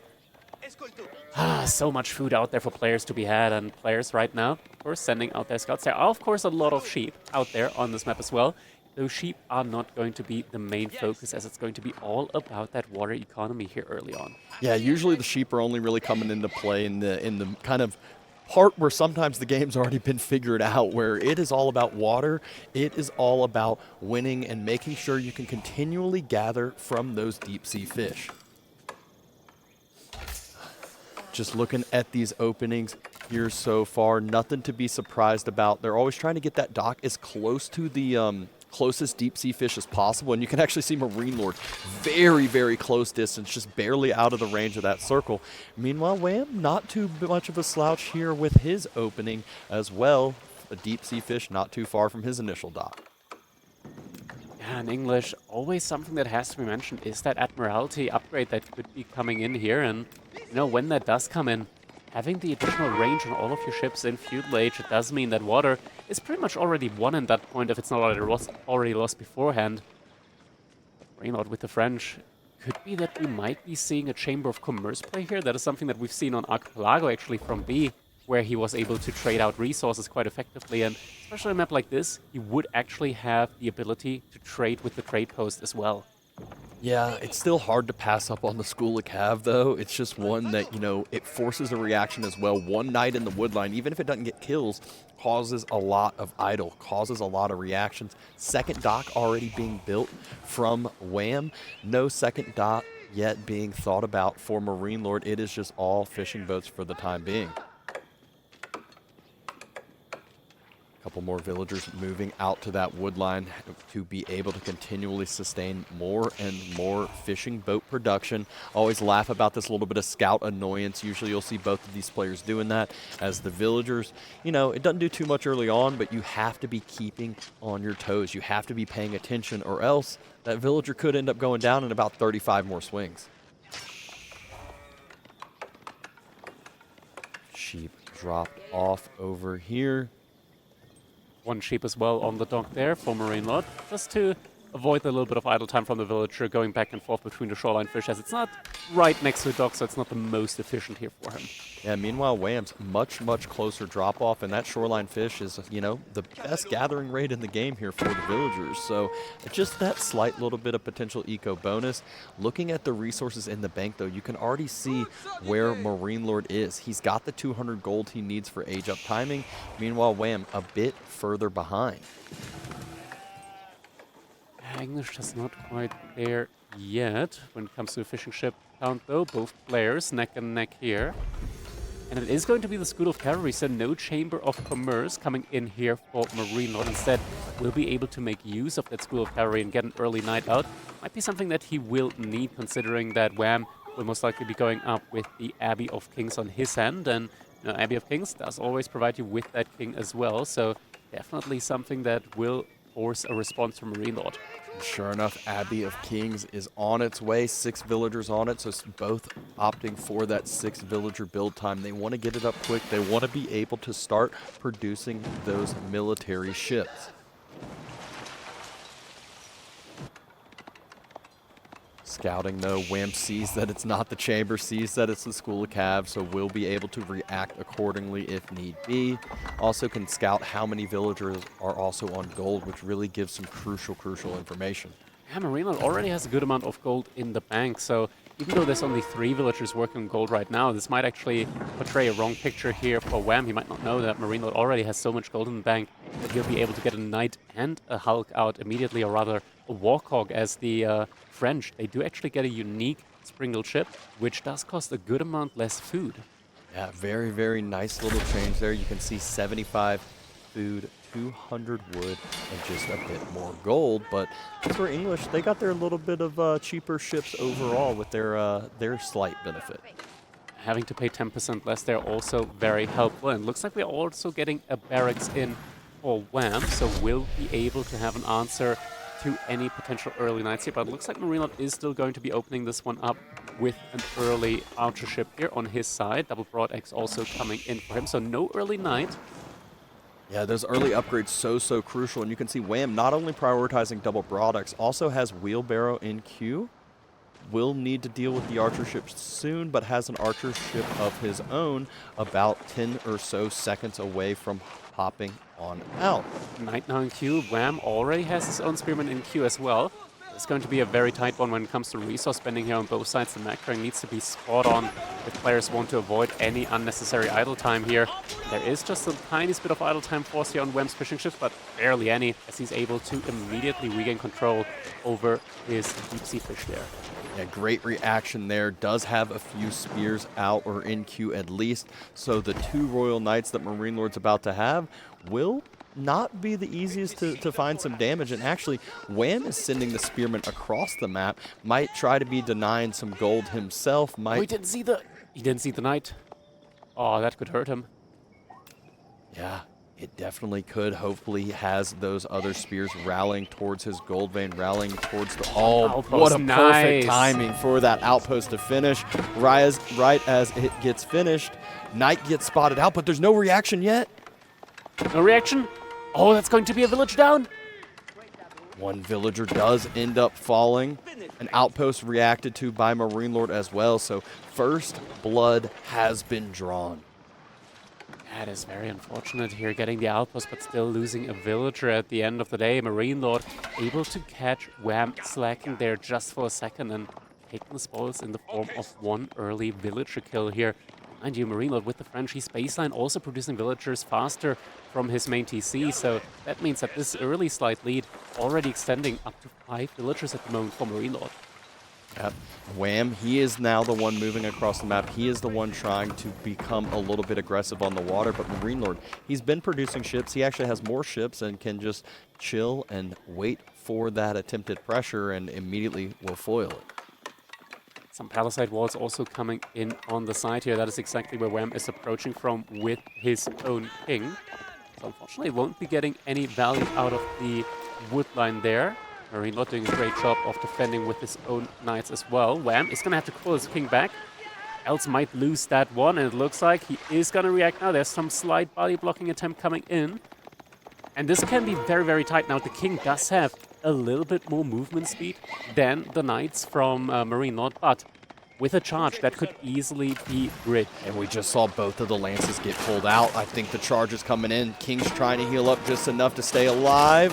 So much food out there for players to be had, and players right now, of course, sending out their scouts. There are, of course, a lot of sheep out there on this map as well. Those sheep are not going to be the main focus, as it's going to be all about that water economy here early on. Yeah, usually the sheep are only really coming into play in the kind of part where sometimes the game's already been figured out, where it is all about water. It is all about winning and making sure you can continually gather from those deep sea fish. Just looking at these openings here so far, nothing to be surprised about. They're always trying to get that dock as close to the closest deep sea fish as possible, and you can actually see MarineLorD very, very close distance, just barely out of the range of that circle. Meanwhile, Wham, not too much of a slouch here with his opening as well. A deep sea fish not too far from his initial dock. Yeah, in English, always something that has to be mentioned is that Admiralty upgrade that could be coming in here, and you know, when that does come in, having the additional range on all of your ships in feudal age, it does mean that water is pretty much already won in that point if it's not already lost beforehand. MarineLorD with the French. Could be that we might be seeing a Chamber of Commerce play here. That is something that we've seen on Archipelago actually from B, where he was able to trade out resources quite effectively. And especially on a map like this, he would actually have the ability to trade with the trade post as well. Yeah, it's still hard to pass up on the School of Cav, though. It's just one that, you know, it forces a reaction as well. One night in the woodline, even if it doesn't get kills, causes a lot of idle, causes a lot of reactions. Second dock already being built from Wham. No second dock yet being thought about for MarineLorD. It is just all fishing boats for the time being. Couple more villagers moving out to that wood line to be able to continually sustain more and more fishing boat production. Always laugh about this little bit of scout annoyance. Usually you'll see both of these players doing that as the villagers, you know, it doesn't do too much early on, but you have to be keeping on your toes. You have to be paying attention, or else that villager could end up going down in about 35 more swings. Sheep dropped off over here. One sheep as well on the dock there for MarineLorD, just to avoid a little bit of idle time from the villager going back and forth between the shoreline fish, as it's not right next to the dock, so it's not the most efficient here for him. Yeah, meanwhile, Wham's much, much closer drop-off, and that shoreline fish is, you know, the best gathering rate in the game here for the villagers. So just that slight little bit of potential eco bonus. Looking at the resources in the bank, though, you can already see where MarineLorD is. He's got the 200 gold he needs for age-up timing. Meanwhile, Wham a bit further behind. English just not quite there yet when it comes to a fishing ship count, though. Both players neck and neck here. And it is going to be the School of Cavalry, so no Chamber of Commerce coming in here for MarineLorD. Instead, we'll be able to make use of that School of Cavalry and get an early night out. Might be something that he will need, considering that Wham will most likely be going up with the Abbey of Kings on his hand. And you know, Abbey of Kings does always provide you with that king as well, so definitely something that will force a response from MarineLorD. Sure enough, Abbey of Kings is on its way. 6 villagers on it, so both opting for that 6 villager build time. They want to get it up quick. They want to be able to start producing those military ships. Scouting, though, Wham sees that it's not the chamber, sees that it's the School of Cav, so will be able to react accordingly if need be. Also can scout how many villagers are also on gold, which really gives some crucial information. Yeah, MarineLorD already has a good amount of gold in the bank, so even though there's only 3 villagers working on gold right now, this might actually portray a wrong picture here for Wham. He might not know that MarineLorD already has so much gold in the bank that he'll be able to get a knight and a hulk out immediately, or rather a warhawk, as the French. They do actually get a unique springle ship, which does cost a good amount less food. Yeah, very, very nice little change there. You can see 75 food 200 wood and just a bit more gold. But for English, they got their little bit of cheaper ships overall with their slight benefit. Having to pay 10% less, they're also very helpful. And it looks like we're also getting a barracks in for Wam, so we'll be able to have an answer to any potential early knights here. But it looks like MarineLorD is still going to be opening this one up with an early archer ship here on his side. Double broad X also coming in for him, so no early knight. Yeah, those early upgrades so crucial, and you can see Wam not only prioritizing double broad X, also has wheelbarrow in queue. Will need to deal with the archer ship soon, but has an archer ship of his own about 10 or so seconds away from popping on out. Knight now in queue. Wam already has his own spearman in queue as well. It's going to be a very tight one when it comes to resource spending here on both sides. The macroing needs to be spot on if players want to avoid any unnecessary idle time here. There is just a tiniest bit of idle time forced here on Wam's fishing ships, but barely any, as he's able to immediately regain control over his deep sea fish there. Yeah, great reaction there. Does have a few spears out or in queue at least. So the 2 Royal Knights that MarineLorD's about to have will not be the easiest to find some damage. And actually, Wam is sending the spearmen across the map. Might try to be denying some gold himself. Oh, he didn't see the knight. Oh, that could hurt him. Yeah, it definitely could. Hopefully he has those other spears rallying towards his gold vein, rallying towards the... Oh, outpost, what a nice. perfect timing for that outpost to finish. Right as it gets finished, Knight gets spotted out, but there's no reaction yet. No reaction? Oh, that's going to be a village down. One villager does end up falling. An outpost reacted to by MarineLorD as well, so first blood has been drawn. That is very unfortunate here, getting the outpost, but still losing a villager at the end of the day. MarineLorD able to catch Wam slacking there just for a second and taking the spoils in the form of one early villager kill here. Mind you, MarineLorD with the Frenchy spaceline also producing villagers faster from his main TC, so that means that this early slight lead already extending up to 5 villagers at the moment for MarineLorD. Yep. Wam, he is now the one moving across the map. He is the one trying to become a little bit aggressive on the water, but MarineLorD, he's been producing ships. He actually has more ships and can just chill and wait for that attempted pressure and immediately will foil it. Some palisade walls also coming in on the side here. That is exactly where Wam is approaching from with his own king. So unfortunately, won't be getting any value out of the wood line there. MarineLorD doing a great job of defending with his own knights as well. Wam is going to have to pull his king back, else might lose that one, and it looks like he is going to react now. There's some slight body blocking attempt coming in. And this can be very, very tight. Now, the king does have a little bit more movement speed than the knights from MarineLorD, but with a charge, that could easily be grid. And we just saw both of the lances get pulled out. I think the charge is coming in. King's trying to heal up just enough to stay alive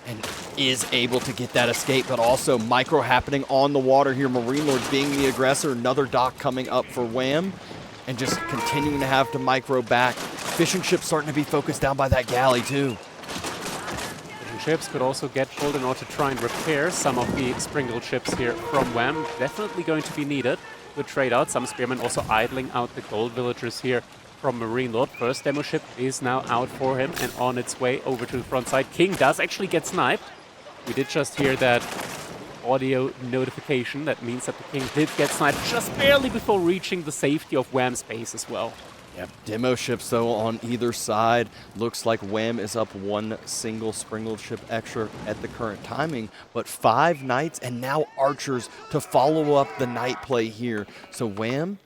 and is able to get that escape, but also micro happening on the water here. MarineLorD being the aggressor. Another dock coming up for Wam and just continuing to have to micro back. Fishing ships starting to be focused down by that galley too. Ships could also get pulled in order to try and repair some of the sprinkled ships here from Wam. Definitely going to be needed. Good trade out. Some spearmen also idling out the gold villagers here from MarineLorD. First demo ship is now out for him and on its way over to the front side. King does actually get sniped. We did just hear that audio notification. That means that the king did get sniped just barely before reaching the safety of Wam's base as well. Yep, demo ships though on either side. Looks like Wam is up one single sprinkled ship extra at the current timing, but 5 knights and now archers to follow up the knight play here. So Wam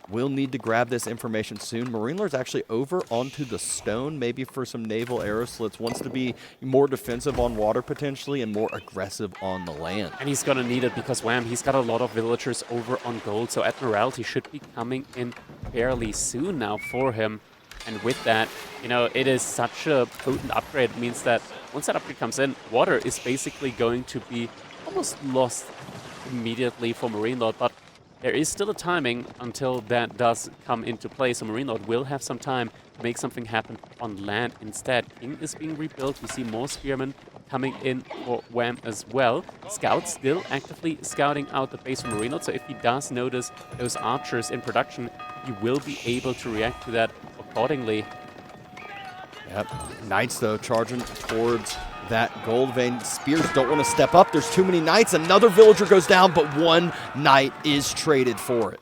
will need to grab this information soon. MarineLorD's actually over onto the stone, maybe for some naval arrow slits. Wants to be more defensive on water potentially and more aggressive on the land. And he's gonna need it because Wam, he's got a lot of villagers over on gold, so Admiralty should be coming in fairly soon now for him. And with that, you know, it is such a potent upgrade. It means that once that upgrade comes in, water is basically going to be almost lost immediately for MarineLorD, but there is still a timing until that does come into play, so MarineLorD will have some time to make something happen on land instead. King is being rebuilt. We see more spearmen coming in for Wam as well. Scouts still actively scouting out the base from MarineLorD, so if he does notice those archers in production, he will be able to react to that accordingly. Yep. Knights, though, charging towards that gold vein. Spears don't want to step up. There's too many knights. Another villager goes down, but one knight is traded for it.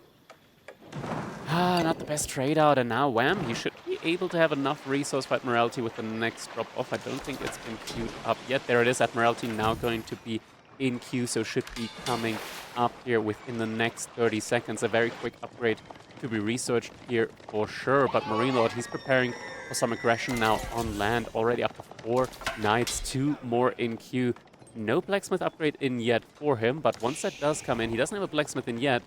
Not the best trade out, and now Wam, he should be able to have enough resource for Admiralty with the next drop off. I don't think it's been queued up yet. There it is, Admiralty now going to be in queue, so should be coming up here within the next 30 seconds. A very quick upgrade to be researched here for sure, but MarineLorD, he's preparing for some aggression now on land. Already up to 4 knights, 2 more in queue. No blacksmith upgrade in yet for him, but once that does come in, he doesn't have a blacksmith in yet,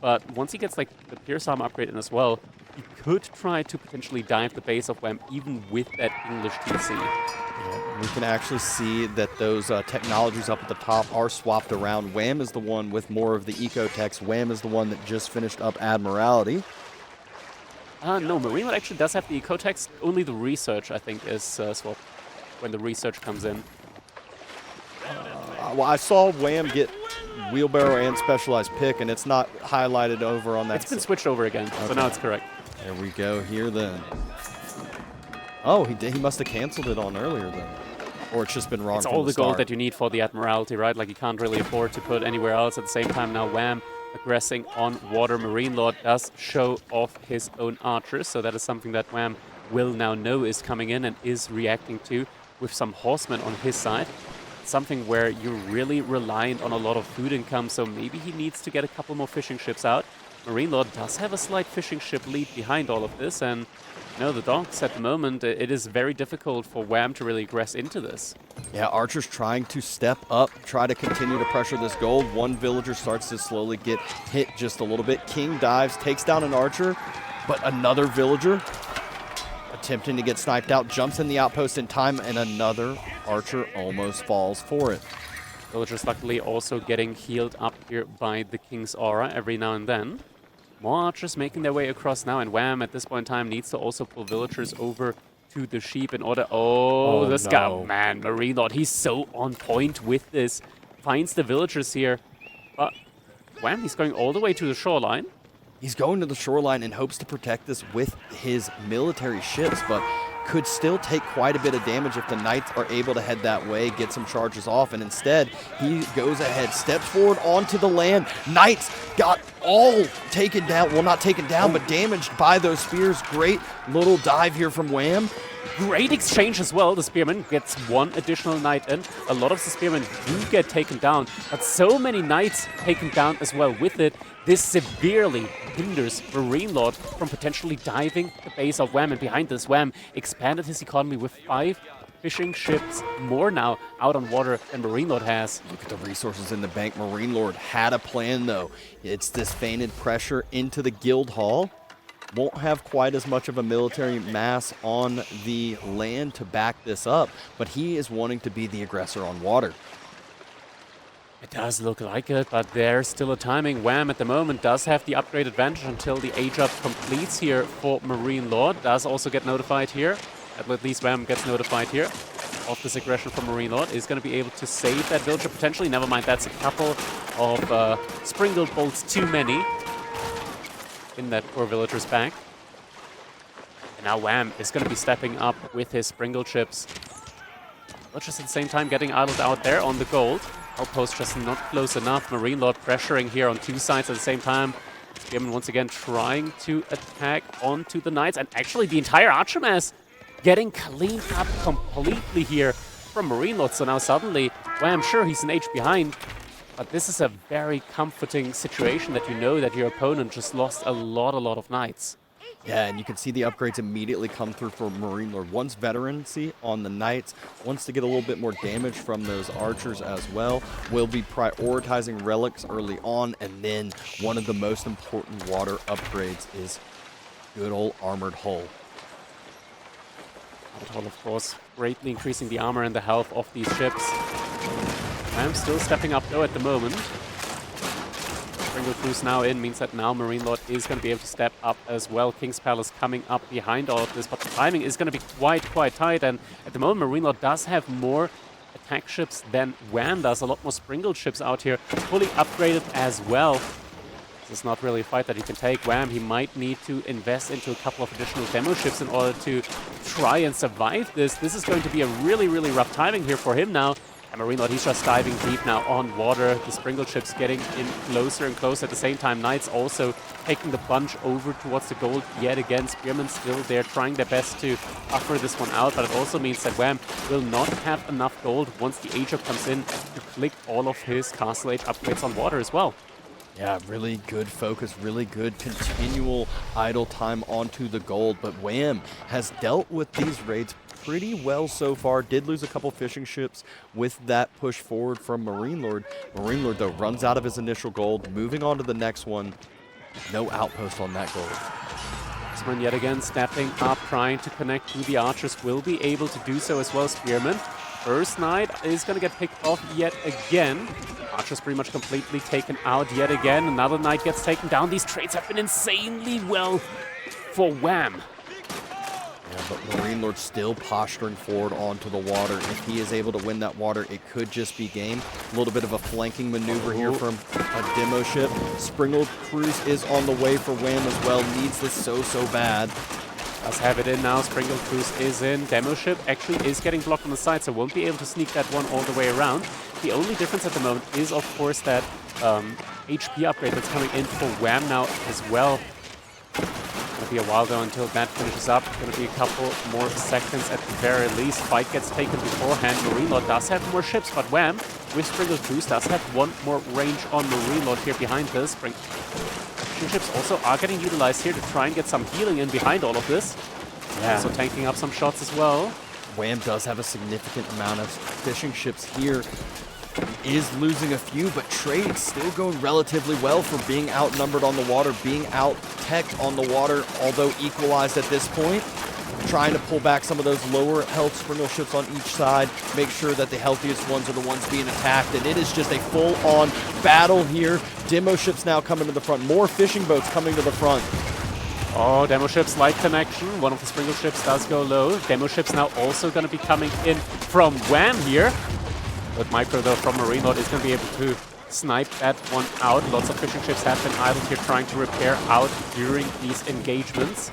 but once he gets like the Pierce Arm upgrade in as well, he could try to potentially dive the base of Wam even with that English TC. Yeah, we can actually see that those technologies up at the top are swapped around. Wam is the one with more of the eco-techs. Wam is the one that just finished up Admiralty. No, MarineLorD actually does have the eco-techs. Only the research, I think, is swapped when the research comes in. Well, I saw Wam get wheelbarrow and specialized pick, and it's not highlighted over on that. It's been switched over again, so now it's correct. There we go here then. Oh, he must have canceled it on earlier then. Or it's just been wrong It's from all the gold start. that you need for the Admiralty, right? Like, you can't really afford to put anywhere else. At the same time, now Wam aggressing on water. MarineLorD does show off his own archers, so that is something that Wam will now know is coming in and is reacting to with some horsemen on his side. Something where you're really reliant on a lot of food income, so maybe he needs to get a couple more fishing ships out. MarineLorD does have a slight fishing ship lead behind all of this, and you know, the docks at the moment, it is very difficult for Wam to really aggress into this. Yeah, Archer's trying to step up, try to continue to pressure this gold. One villager starts to slowly get hit just a little bit. King dives, takes down an archer, but another villager attempting to get sniped out, jumps in the outpost in time, and another archer almost falls for it. Villagers luckily also getting healed up here by the King's Aura every now and then. More archers making their way across now, and Wam at this point in time needs to also pull villagers over to the sheep in order... Oh, this guy, man, MarineLorD, he's so on point with this. Finds the villagers here, but Wam, he's going all the way to the shoreline. He's going to the shoreline and hopes to protect this with his military ships, but could still take quite a bit of damage if the knights are able to head that way, get some charges off, and instead he goes ahead, steps forward onto the land. Knights got all taken down, well, not taken down, but damaged by those spears. Great little dive here from Wam. Great exchange as well. The spearman gets one additional knight in. A lot of the spearmen do get taken down, but so many knights taken down as well with it. This severely hinders MarineLorD from potentially diving the base of Wam, and behind this, Wam expanded his economy with 5 fishing ships more now out on water than MarineLorD has. Look at the resources in the bank. MarineLorD had a plan, though. It's this feinted pressure into the guild hall. Won't have quite as much of a military mass on the land to back this up, but he is wanting to be the aggressor on water. It does look like it, but there's still a timing. Wam at the moment does have the upgrade advantage until the age up completes here for MarineLorD. Does also get notified here. At least Wam gets notified here of this aggression from MarineLorD. Is going to be able to save that villager potentially. Never mind, that's a couple of sprinkled bolts too many in that poor villager's back. And now Wam is going to be stepping up with his sprinkled ships. But just at the same time getting idled out there on the gold. Outpost just not close enough. MarineLorD pressuring here on 2 sides at the same time. Spearman once again trying to attack onto the knights. And actually the entire archer mass getting cleaned up completely here from MarineLorD. So now suddenly, Wam, sure, he's an age behind. But this is a very comforting situation that you know that your opponent just lost a lot of knights. Yeah, and you can see the upgrades immediately come through for MarineLorD. Wants veterancy on the knights, wants to get a little bit more damage from those archers as well. Will be prioritizing relics early on, and then one of the most important water upgrades is good old armored hull. Armored hull, of course, greatly increasing the armor and the health of these ships. I'm still stepping up though at the moment. Springle Cruise now in means that now MarineLorD is going to be able to step up as well. King's Palace coming up behind all of this, but the timing is going to be quite tight. And at the moment, MarineLorD does have more attack ships than Wam does. A lot more sprinkled ships out here, fully upgraded as well. This is not really a fight that he can take. Wam, he might need to invest into a couple of additional demo ships in order to try and survive this. This is going to be a really, really rough timing here for him now. And MarineLorD, he's just diving deep now on water. The Springle ships getting in closer and closer at the same time. Knights also taking the plunge over towards the gold yet again. Spearmen still there, trying their best to buffer this one out. But it also means that Wam will not have enough gold once the Age of comes in to click all of his Castle Age upgrades on water as well. Yeah, really good focus, really good continual idle time onto the gold. But Wam has dealt with these raids pretty well so far. Did lose a couple fishing ships with that push forward from MarineLorD. MarineLorD, though, runs out of his initial gold, moving on to the next one. No outpost on that gold. Spearman yet again stepping up, trying to connect to the archers. Will be able to do so as well. Spearman. First Knight is going to get picked off yet again. Archer's pretty much completely taken out yet again. Another Knight gets taken down. These trades have been insanely well for Wam. Yeah, but MarineLorD still posturing forward onto the water. If he is able to win that water, it could just be game. A little bit of a flanking maneuver here from a demo ship. Springle Cruise is on the way for Wam as well. Needs this so bad. Does have it in now. Springle Cruise is in. Demo ship actually is getting blocked on the side, so won't be able to sneak that one all the way around. The only difference at the moment is, of course, that HP upgrade that's coming in for Wam now as well. Gonna be a while though until that finishes up. Gonna be a couple more seconds at the very least. Fight gets taken beforehand. MarineLorD does have more ships, but Wam with Springle Cruise does have one more range on MarineLorD here behind this. Ships also are getting utilized here to try and get some healing in behind all of this. Yeah. So tanking up some shots as well. Wam does have a significant amount of fishing ships here. Is losing a few, but trade still going relatively well for being outnumbered on the water, being out-teched on the water, although equalized at this point. Trying to pull back some of those lower health Springle ships on each side, make sure that the healthiest ones are the ones being attacked, and it is just a full-on battle here. Demo ships now coming to the front, more fishing boats coming to the front. Oh, demo ships like connection. One of the Springle ships does go low. Demo ships now also going to be coming in from Wam here. But Micro, though, from MarineLorD is going to be able to snipe that one out. Lots of fishing ships have been idle here trying to repair out during these engagements.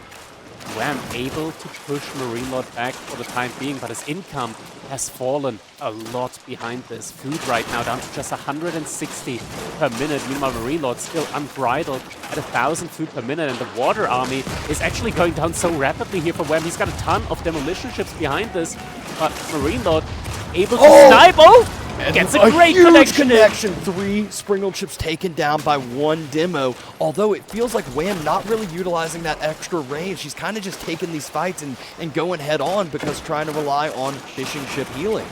Wam able to push MarineLorD back for the time being, but his income has fallen a lot behind this. Food right now down to just 160 per minute. Meanwhile, MarineLorD still unbridled at 1,000 food per minute, and the water army is actually going down so rapidly here for Wam. He's got a ton of demolition ships behind this, but MarineLorD able to snipe. Oh! Gets a great connection. 3 Springle ships taken down by 1 demo. Although it feels like Wam not really utilizing that extra range. He's kind of just taking these fights and going head on because trying to rely on fishing ship healing.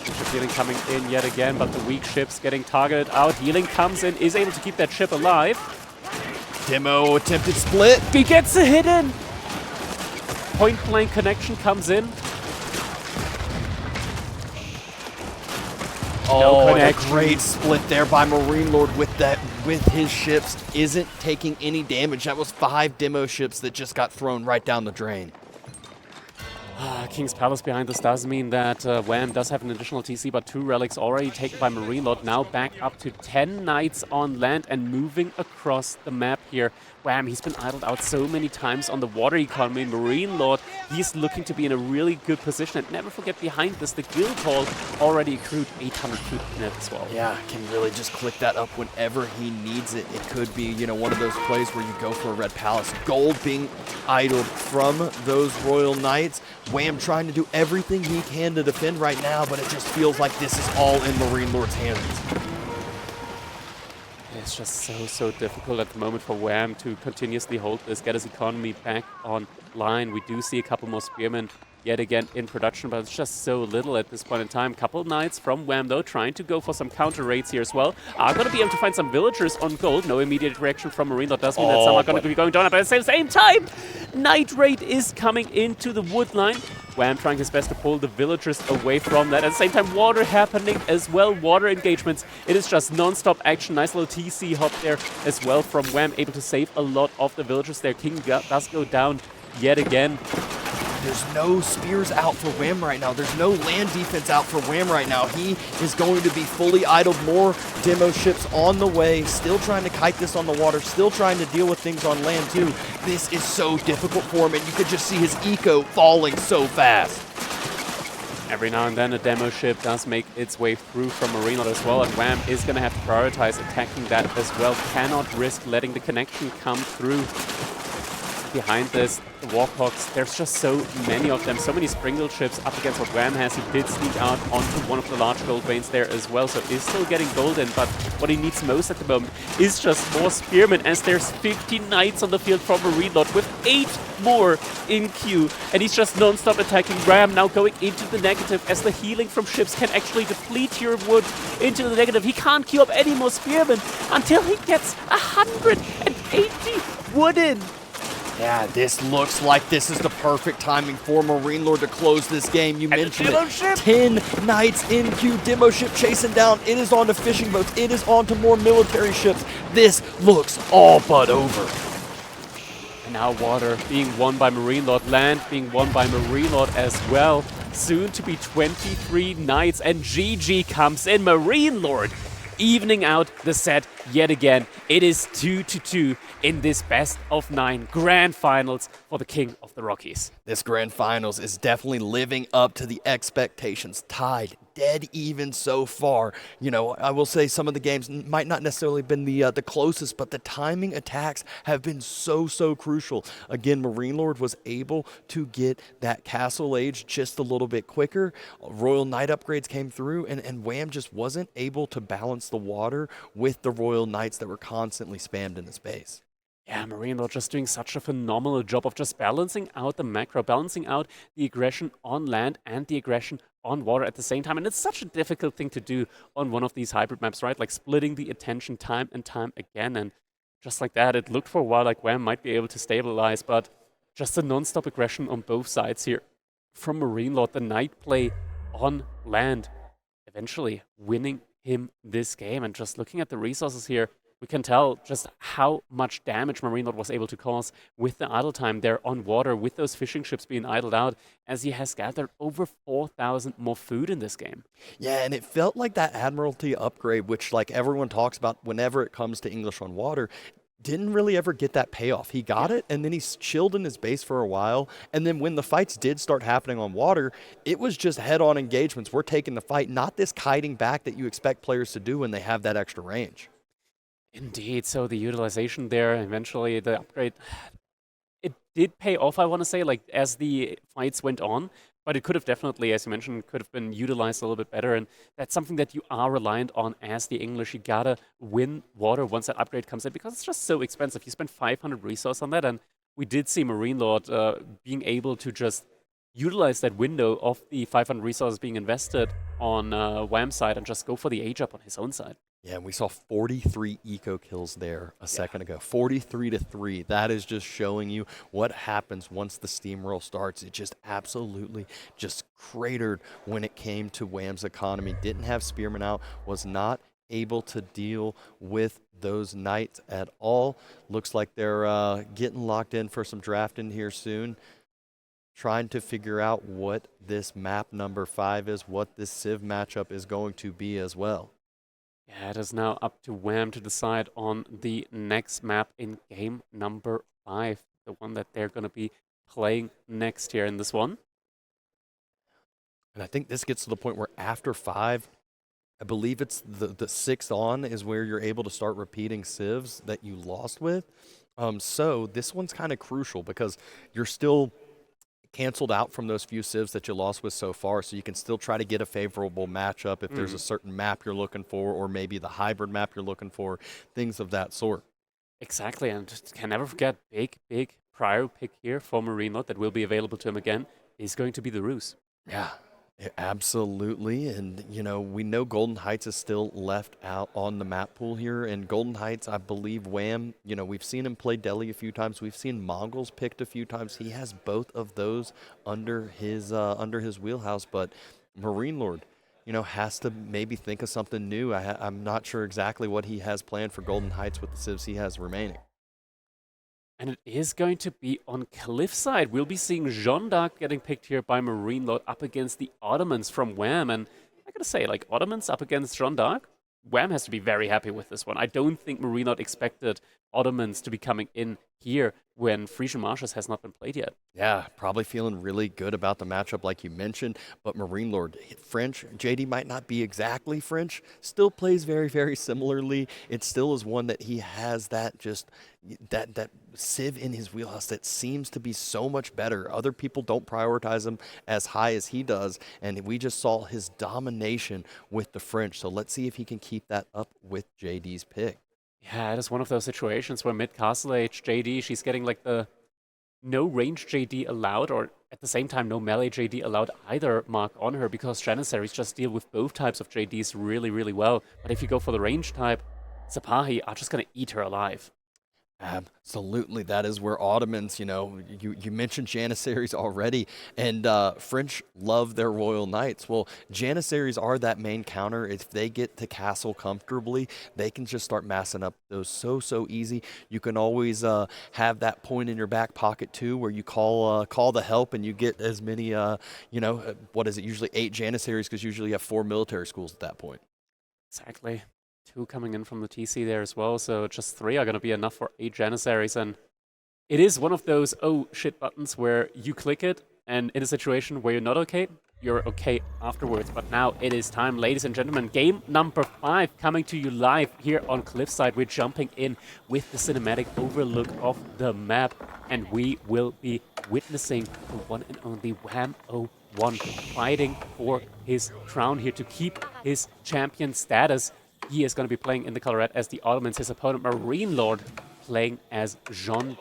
Ship healing coming in yet again, but the weak ships getting targeted out. Healing comes in, is able to keep that ship alive. Demo attempted split. He gets a hit in. Point blank connection comes in. Oh, and a great split there by MarineLorD with his ships. Isn't taking any damage. That was 5 demo ships that just got thrown right down the drain. King's Palace behind this does mean that Wam does have an additional TC, but 2 relics already taken by MarineLorD. Now back up to 10 Knights on land and moving across the map here. Wam, he's been idled out so many times on the water economy. MarineLorD, he's looking to be in a really good position. And never forget behind this, the guild hall already accrued 800 food per minute as well. Yeah, can really just click that up whenever he needs it. It could be, you know, one of those plays where you go for a red palace. Gold being idled from those Royal Knights. Wam trying to do everything he can to defend right now, but it just feels like this is all in MarineLorD's hands. It's just so difficult at the moment for Wam to continuously hold this, get his economy back online. We do see a couple more spearmen yet again in production, but it's just so little at this point in time. Couple Knights from Wam, though, trying to go for some counter raids here as well. Are going to be able to find some villagers on gold. No immediate reaction from MarineLorD. Does mean that some are going to be going down, but at the same time, Night Raid is coming into the wood line. Wam trying his best to pull the villagers away from that. At the same time, water happening as well. Water engagements. It is just non-stop action. Nice little TC hop there as well from Wam. Able to save a lot of the villagers there. King does go down yet again. there's no spears out for Wam right now. There's no land defense out for Wam right now. He is going to be fully idled. More demo ships on the way, still trying to kite this on the water, still trying to deal with things on land too. This is so difficult for him, and you could just see his eco falling so fast. Every now and then a demo ship does make its way through from MarineLorD as well, and Wam is going to have to prioritize attacking that as well. Cannot risk letting the connection come through. Behind this, the Warhawks, there's just so many of them, so many Springle ships up against what Wam has. He did sneak out onto one of the large gold veins there as well, so is still getting gold in, but what he needs most at the moment is just more spearmen, as there's 15 knights on the field from MarineLorD with 8 more in queue, and he's just non-stop attacking. Wam now going into the negative, as the healing from ships can actually deplete your wood into the negative. He can't queue up any more spearmen until he gets 180 wood in. Yeah, this looks like this is the perfect timing for MarineLorD to close this game. You mentioned it. 10 knights in queue. Demo ship chasing down. It is on to fishing boats. It is on to more military ships. This looks all but over. And now water being won by MarineLorD, land being won by MarineLorD as well. Soon to be 23 knights, and GG comes in. MarineLorD evening out the set yet again. It is 2-2 in this best-of-9 grand finals for the King of the Rockies. This grand finals is definitely living up to the expectations. Tied, dead even so far. You know, I will say some of the games might not necessarily have been the closest, but the timing attacks have been so crucial. Again, MarineLorD was able to get that castle age just a little bit quicker. Royal Knight upgrades came through, and Wam just wasn't able to balance the water with the Royal Knights that were constantly spammed in his base. Yeah, MarineLorD just doing such a phenomenal job of just balancing out the macro, balancing out the aggression on land and the aggression on water at the same time. And it's such a difficult thing to do on one of these hybrid maps, right? Like splitting the attention time and time again. And just like that, it looked for a while like Wam might be able to stabilize, but just a non-stop aggression on both sides here from MarineLorD. The knight play on land, eventually winning him this game. And just looking at the resources here, we can tell just how much damage MarineLorD was able to cause with the idle time there on water, with those fishing ships being idled out, as he has gathered over 4,000 more food in this game. Yeah, and it felt like that Admiralty upgrade, which like everyone talks about whenever it comes to English on water, didn't really ever get that payoff. He got it, and then he chilled in his base for a while, and then when the fights did start happening on water, it was just head-on engagements. We're taking the fight, not this kiting back that you expect players to do when they have that extra range. Indeed, so the utilization there, eventually the upgrade, it did pay off, I want to say, like as the fights went on, but it could have definitely, as you mentioned, could have been utilized a little bit better, and that's something that you are reliant on as the English. You gotta win water once that upgrade comes in, because it's just so expensive. You spend 500 resource on that, and we did see MarineLorD being able to just utilize that window of the 500 resources being invested on Wam's side and just go for the age up on his own side. Yeah, and we saw 43 eco kills there a second ago. 43-3. That is just showing you what happens once the steamroll starts. It just absolutely just cratered when it came to Wam's economy. Didn't have spearmen out, was not able to deal with those knights at all. Looks like they're getting locked in for some drafting here soon. Trying to figure out what this map number 5 is, what this Civ matchup is going to be as well. Yeah, it is now up to Wam to decide on the next map in game number 5, the one that they're going to be playing next here in this one. And I think this gets to the point where after 5, I believe it's the 6th on is where you're able to start repeating civs that you lost with. So this one's kind of crucial because you're still canceled out from those few civs that you lost with so far, so you can still try to get a favorable matchup if there's a certain map you're looking for, or maybe the hybrid map you're looking for, things of that sort. Exactly, and just can never forget, big prior pick here for MarineLorD that will be available to him again is going to be the Ruse. Yeah, absolutely. And, you know, we know Golden Heights is still left out on the map pool here. And Golden Heights, I believe Wam, you know, we've seen him play Delhi a few times. We've seen Mongols picked a few times. He has both of those under his wheelhouse. But MarineLorD, you know, has to maybe think of something new. I'm not sure exactly what he has planned for Golden Heights with the civs he has remaining. And it is going to be on Cliffside. We'll be seeing Jeanne getting picked here by MarineLorD up against the Ottomans from Wam. And I gotta say, like, Ottomans up against Jeanne Wam has to be very happy with this one. I don't think MarineLorD expected Ottomans to be coming in here when Frisian Marshes has not been played yet. Yeah, probably feeling really good about the matchup like you mentioned, but MarineLorD, French, JD might not be exactly French, still plays very, very similarly. It still is one that he has that just, that sieve in his wheelhouse that seems to be so much better. Other people don't prioritize him as high as he does, and we just saw his domination with the French, so let's see if he can keep that up with JD's pick. Yeah, it is one of those situations where mid-castle age JD, she's getting like the no range JD allowed, or at the same time no melee JD allowed either mark on her, because Janissaries just deal with both types of JDs really, really well. But if you go for the range type, Sapahi are just going to eat her alive. Absolutely, that is where Ottomans, you mentioned Janissaries already, and French love their Royal Knights. Well, Janissaries are that main counter. If they get to castle comfortably, they can just start massing up those so easy. You can always have that point in your back pocket too, where you call the help, and you get as many, what is it? Usually 8 Janissaries, because usually you have 4 military schools at that point. Exactly. 2 coming in from the TC there as well, so just 3 are going to be enough for 8 Janissaries, and it is one of those oh shit buttons where you click it, and in a situation where you're not okay, you're okay afterwards. But now it is time, ladies and gentlemen. Game number 5 coming to you live here on Cliffside. We're jumping in with the cinematic overlook of the map, and we will be witnessing the one and only Wam01 fighting for his crown here to keep his champion status. He is going to be playing in the color red as the Ottomans. His opponent, MarineLorD, playing as Jeanne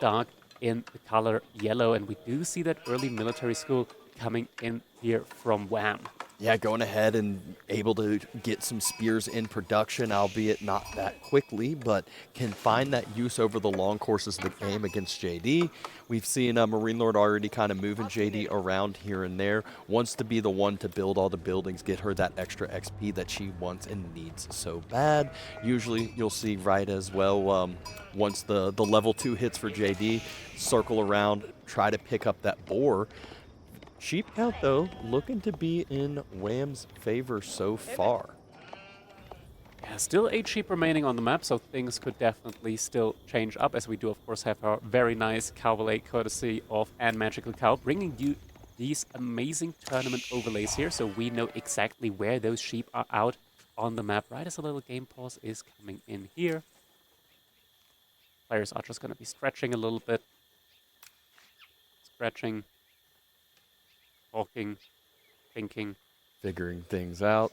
in the color yellow. And we do see that early military school coming in here from Wam. Yeah, going ahead and able to get some spears in production, albeit not that quickly, but can find that use over the long courses of the game against JD. We've seen MarineLorD already kind of moving JD around here and there. Wants to be the one to build all the buildings, get her that extra XP that she wants and needs so bad. Usually you'll see right as well, once the level 2 hits for JD, circle around, try to pick up that boar. Sheep count, though, looking to be in Wam's favor so far. Yeah, still 8 sheep remaining on the map, so things could definitely still change up, as we do, of course, have our very nice Cowboy courtesy of And Magical Cow, bringing you these amazing tournament overlays here, so we know exactly where those sheep are out on the map, right as a little game pause is coming in here. Players are just going to be stretching a little bit. Stretching. Talking, thinking. Figuring things out.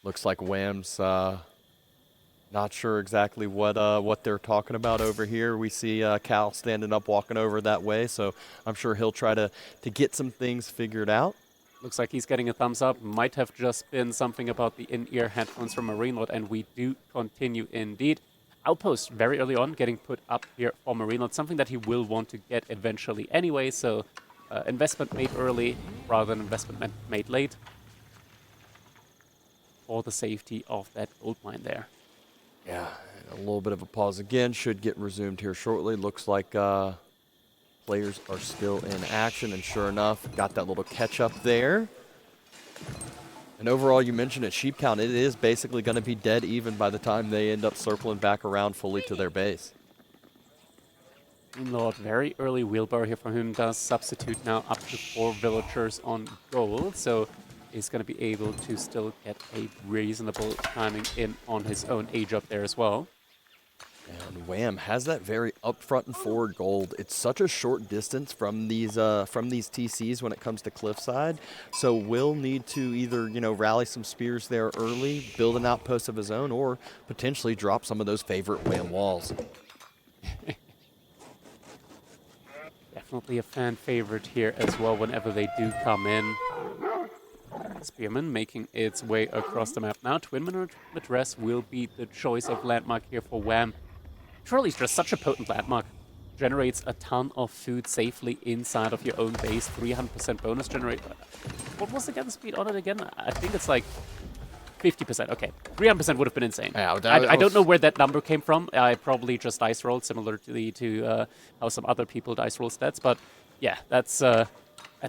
Looks like Wam's not sure exactly what they're talking about over here. We see Cal standing up, walking over that way, so I'm sure he'll try to get some things figured out. Looks like he's getting a thumbs up. Might have just been something about the in-ear headphones from MarineLorD, and we do continue indeed. Outpost very early on getting put up here for MarineLorD, something that he will want to get eventually anyway, so investment made early rather than investment made late for the safety of that gold mine there. Yeah, a little bit of a pause again. Should get resumed here shortly. Looks like players are still in action, and sure enough, got that little catch up there. And overall, you mentioned it, sheep count, it is basically going to be dead even by the time they end up circling back around fully to their base. MarineLorD, very early wheelbarrow here from him, does substitute now up to 4 villagers on gold, so he's going to be able to still get a reasonable timing in on his own age up there as well. And Wam has that very upfront and forward gold. It's such a short distance from these TCs when it comes to Cliffside, so will need to either rally some spears there early, build an outpost of his own, or potentially drop some of those favorite Wam walls. Definitely a fan favorite here as well whenever they do come in. Spearman making its way across the map now. Twin Madras will be the choice of landmark here for Wam. Surely it's just such a potent landmark. Generates a ton of food safely inside of your own base. 300% bonus generate. What was the speed on it again? I think it's like 50%. Okay, 300% would have been insane. Yeah, I don't know where that number came from. I probably just dice rolled similarly to how some other people dice roll stats. But yeah, that's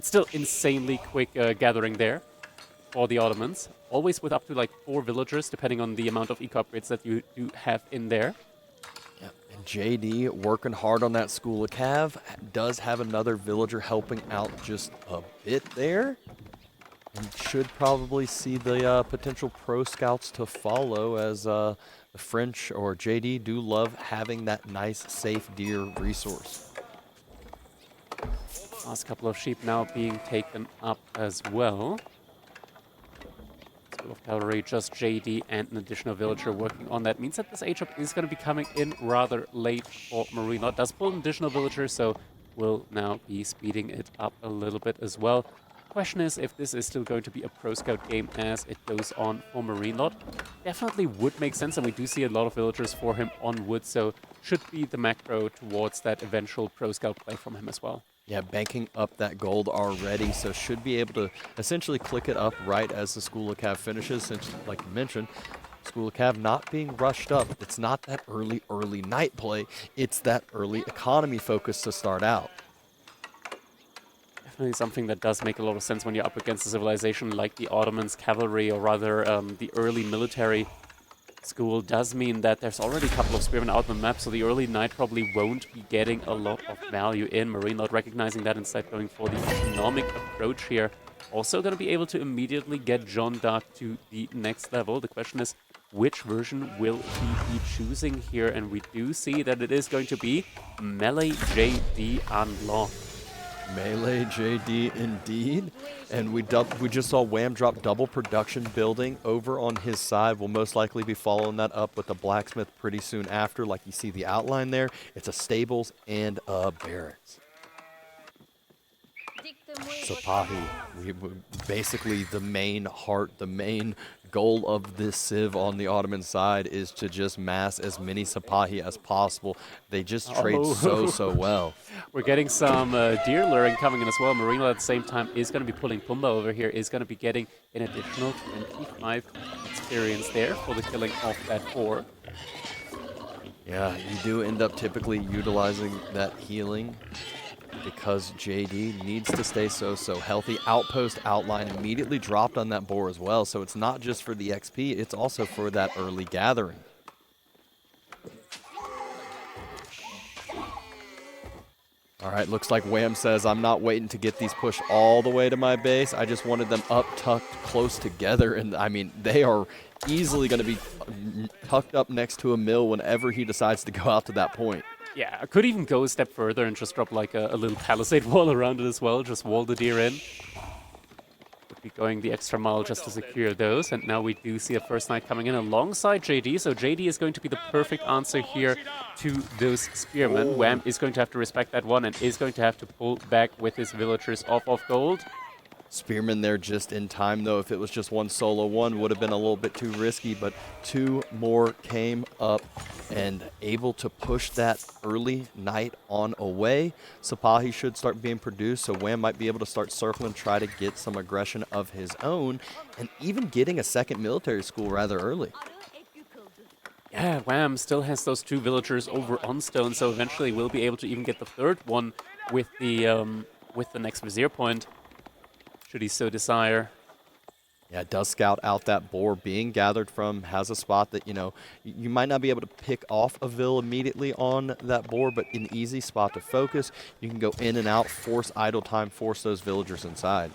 still insanely quick gathering there for the Ottomans. Always with up to like 4 villagers, depending on the amount of eco upgrades that you do have in there. Yeah, and JD working hard on that school of Cav does have another villager helping out just a bit there. And should probably see the potential pro scouts to follow, as the French or JD do love having that nice, safe deer resource. Last couple of sheep now being taken up as well. School of Cavalry, just JD and an additional villager working on that. Means that this age up is going to be coming in rather late for MarineLorD. Does pull an additional villager, so will now be speeding it up a little bit as well. Question is if this is still going to be a pro scout game as it goes on for MarineLorD. Definitely would make sense, and we do see a lot of villagers for him on wood, so should be the macro towards that eventual pro scout play from him as well. Yeah, banking up that gold already, so should be able to essentially click it up right as the School of Cav finishes, since, like you mentioned, School of Cav not being rushed up. It's not that early night play. It's that early economy focus to start out. Definitely something that does make a lot of sense when you're up against a civilization like the Ottomans cavalry, or rather the early military school. Does mean that there's already a couple of spearmen out on the map, so the early night probably won't be getting a lot of value in. MarineLorD recognizing that, instead going for the economic approach here. Also going to be able to immediately get Jeanne d'Arc to the next level. The question is, which version will he be choosing here? And we do see that it is going to be Melee JD unlocked. Melee JD indeed, and we just saw Wham drop double production building over on his side. We'll most likely be following that up with a blacksmith pretty soon after, like you see the outline there. It's a stables and a barracks. Sipahi, basically the main heart, the main goal of this civ on the Ottoman side is to just mass as many Sipahi as possible. They just trade so well. We're getting some deer luring coming in as well. MarineLorD at the same time is going to be pulling Pumba over here, is going to be getting an additional 25 experience there for the killing of that boar. Yeah, you do end up typically utilizing that healing, because JD needs to stay so healthy. Outpost outline immediately dropped on that boar as well, so it's not just for the XP, it's also for that early gathering. All right, looks like Wham says, I'm not waiting to get these pushed all the way to my base. I just wanted them up tucked close together, and I mean, they are easily going to be tucked up next to a mill whenever he decides to go out to that point. Yeah, I could even go a step further and just drop like a little palisade wall around it as well, just wall the deer in. Would be going the extra mile just to secure those, and now we do see a first knight coming in alongside JD, so JD is going to be the perfect answer here to those spearmen. Wham is going to have to respect that one and is going to have to pull back with his villagers off of gold. Spearman there just in time, though. If it was just one solo one, would have been a little bit too risky, but 2 more came up and able to push that early night on away. Sipahi should start being produced, so Wham might be able to start circling, try to get some aggression of his own, and even getting a second military school rather early. Yeah, Wham still has those 2 villagers over on stone, so eventually we'll be able to even get the 3rd one with the next vizier point, should he so desire. Yeah, it does scout out that boar being gathered from, has a spot that, you know, you might not be able to pick off a vill immediately on that boar, but an easy spot to focus. You can go in and out, force idle time, force those villagers inside.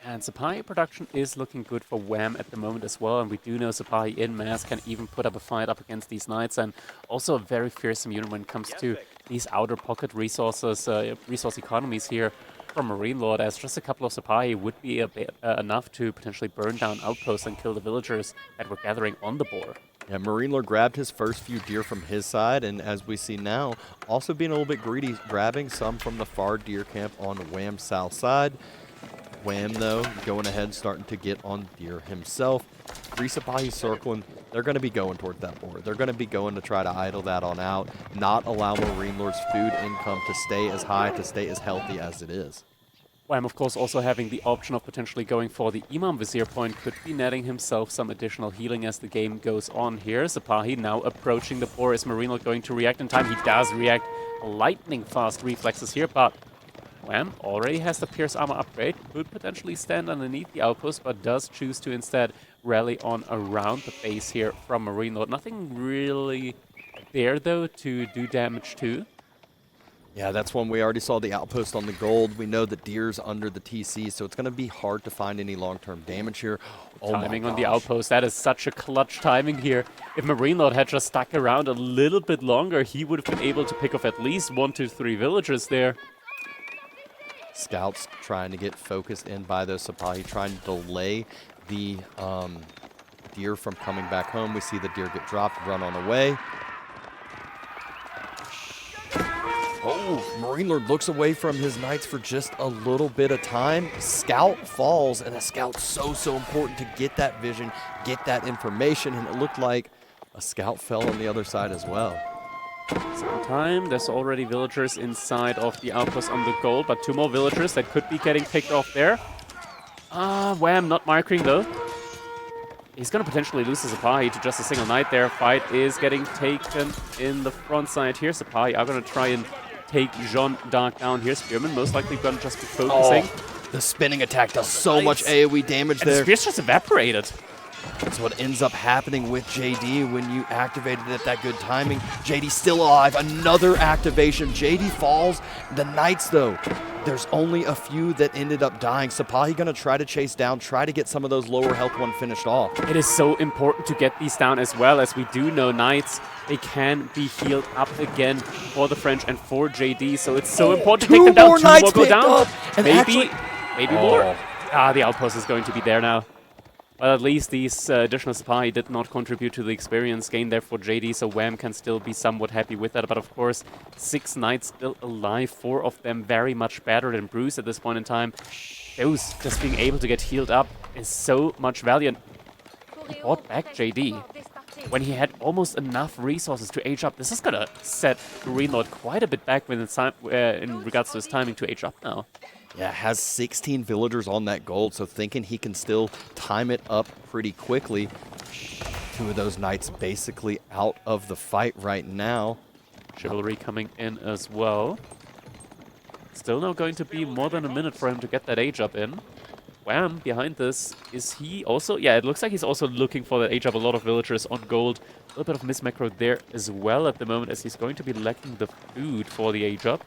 And Sipahi production is looking good for Wham at the moment as well, and we do know Sipahi in mass can even put up a fight up against these knights, and also a very fearsome unit when it comes to these outer pocket resources, resource economies here from MarineLorD, as just a couple of Sipahi would be a bit, enough to potentially burn down outposts and kill the villagers that were gathering on the boar. Yeah, MarineLorD grabbed his first few deer from his side, and as we see now, also being a little bit greedy, grabbing some from the far deer camp on Wham's south side. Wham, though, going ahead, starting to get on deer himself. 3 Sipahi circling. They're going to be going toward that board. They're going to be going to try to idle that on out, not allow MarineLorD's food income to stay as high, to stay as healthy as it is. Wam, of course, also having the option of potentially going for the Imam Vizier point, could be netting himself some additional healing as the game goes on here. Sipahi now approaching the boar. Is MarineLorD going to react in time? He does react. Lightning fast reflexes here, but Wam already has the Pierce Armor upgrade. Could potentially stand underneath the outpost, but does choose to instead rally on around the base here from MarineLorD. Nothing really there, though, to do damage to. Yeah, that's one we already saw the outpost on the gold. We know that Deer's under the TC, so it's going to be hard to find any long-term damage here. Oh Timing on the outpost, that is such a clutch timing here. If MarineLorD had just stuck around a little bit longer, he would have been able to pick off at least 1 to 3 villagers there. Scouts trying to get focused in by those Sipahi, trying to delay the Deer from coming back home. We see the Deer get dropped, run on away. Oh, MarineLorD looks away from his knights for just a little bit of time. Scout falls, and a scout's so important to get that vision, get that information, and it looked like a scout fell on the other side as well. Same time, there's already villagers inside of the outpost on the gold, but 2 more villagers that could be getting picked off there. Wam not marking though. He's going to potentially lose his Sipahi to just a single knight there. Fight is getting taken in the front side here. Sipahi are going to try and take Jeanne Dark down here. Spearman most likely going to just be focusing. Oh, the spinning attack does so much AoE damage and there. The spear's just evaporated. That's what ends up happening with JD when you activated it at that good timing. JD still alive. Another activation. JD falls. The knights, though, there's only a few that ended up dying. Sipahi going to try to chase down, try to get some of those lower health one finished off. It is so important to get these down as well, as we do know knights, they can be healed up again for the French and for JD. So it's so important to take them down. 2 more go down. Maybe more. The outpost is going to be there now. But at least these additional Sipahi did not contribute to the experience gain there for JD, so Wam can still be somewhat happy with that. But of course, 6 knights still alive, 4 of them very much battered and bruised at this point in time. Those just being able to get healed up is so much value. And he bought back JD when he had almost enough resources to age up. This is going to set MarineLorD quite a bit back when it's time, in regards to his timing to age up now. Yeah, has 16 villagers on that gold, so thinking he can still time it up pretty quickly. 2 of those knights basically out of the fight right now. Chivalry coming in as well. Still not going to be more than a minute for him to get that age up in. Wam, behind this, is he also... Yeah, it looks like he's also looking for that age up. A lot of villagers on gold. A little bit of mismacro there as well at the moment, as he's going to be lacking the food for the age up.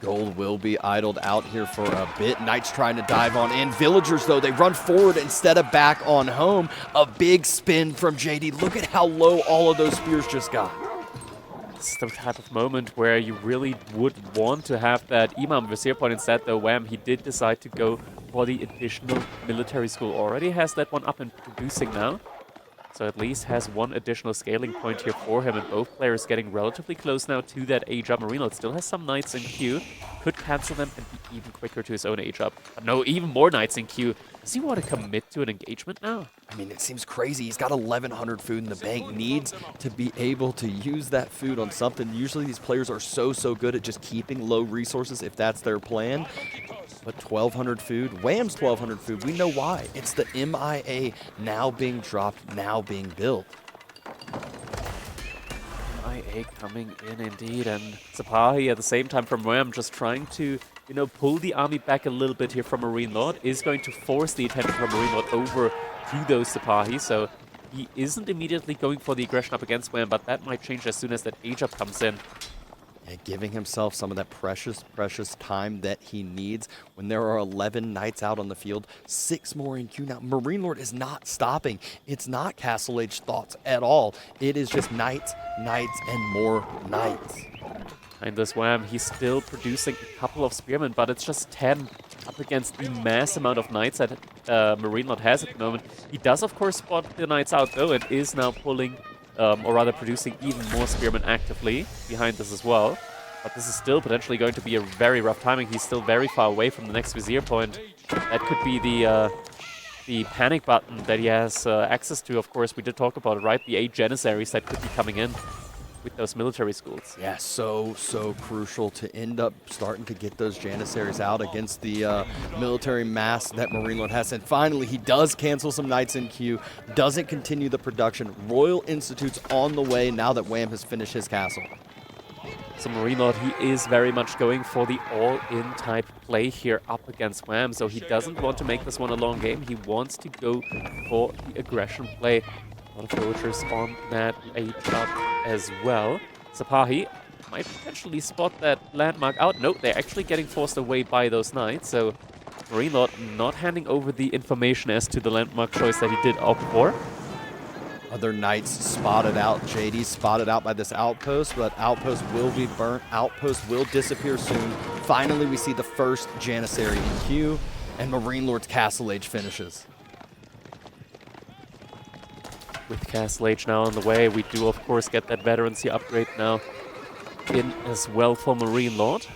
Gold will be idled out here for a bit. Knights trying to dive on in. Villagers, though, they run forward instead of back on home. A big spin from JD. Look at how low all of those spears just got. This is the type of moment where you really would want to have that Imam Vizier point instead, though. Wam, he did decide to go for the additional military school. Already has that one up and producing now. So at least has 1 additional scaling point here for him, and both players getting relatively close now to that age up. MarineLorD still has some knights in queue, could cancel them and be even quicker to his own age up. But no, even more knights in queue. Does he want to commit to an engagement now? I mean, it seems crazy. He's got 1,100 food in the bank, needs to be able to use that food on something. Usually these players are so good at just keeping low resources if that's their plan. But 1,200 food, Wam's 1,200 food, we know why. It's the MIA now being dropped, now being built. MIA coming in indeed, and Sipahi at the same time from Wam just trying to, you know, pull the army back a little bit here from MarineLorD, is going to force the attention from MarineLorD over to those Sipahi, so he isn't immediately going for the aggression up against Wam, but that might change as soon as that age up comes in. And giving himself some of that precious time that he needs when there are 11 knights out on the field, 6 more in queue now. MarineLorD is not stopping. It's not Castle Age thoughts at all. It is just knights, and more knights. And this Wam, he's still producing a couple of spearmen, but it's just 10 up against the mass amount of knights that MarineLorD has at the moment. He does, of course, spot the knights out, though, and is now pulling... or rather producing even more spearmen actively behind this as well. But this is still potentially going to be a very rough timing. He's still very far away from the next Vizier point. That could be the panic button that he has access to, of course. We did talk about it, right? The 8 Janissaries that could be coming in. with those military schools. Yeah, so crucial to end up starting to get those Janissaries out against the military mass that MarineLorD has. And finally, he does cancel some knights in queue, doesn't continue the production. Royal Institute's on the way now that Wam has finished his castle. So MarineLorD, he is very much going for the all-in type play here up against Wam. So he doesn't want to make this one a long game. He wants to go for the aggression play. A lot of villagers on that age up as well. Sapahi might potentially spot that landmark out. Nope, they're actually getting forced away by those knights. So MarineLorD not handing over the information as to the landmark choice that he did opt for. Other knights spotted out. JD spotted out by this outpost, but outpost will be burnt. Outpost will disappear soon. Finally, we see the first Janissary in queue, and MarineLorD's Castle Age finishes. With Castle Age now on the way, we do of course get that veterancy upgrade now in as well for MarineLorD.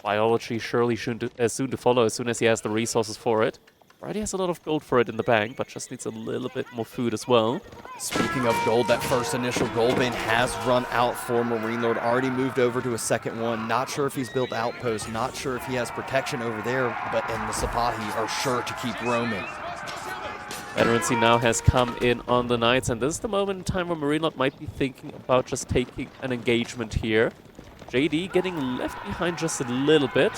Biology surely soon to follow as soon as he has the resources for it. Already has a lot of gold for it in the bank, but just needs a little bit more food as well. Speaking of gold, that first initial gold bin has run out for MarineLorD. Already moved over to a second one. Not sure if he's built outposts. Not sure if he has protection over there, but and the Sapahi are sure to keep roaming. Veterancy now has come in on the Knights, and this is the moment in time where MarineLorD might be thinking about just taking an engagement here. JD getting left behind just a little bit.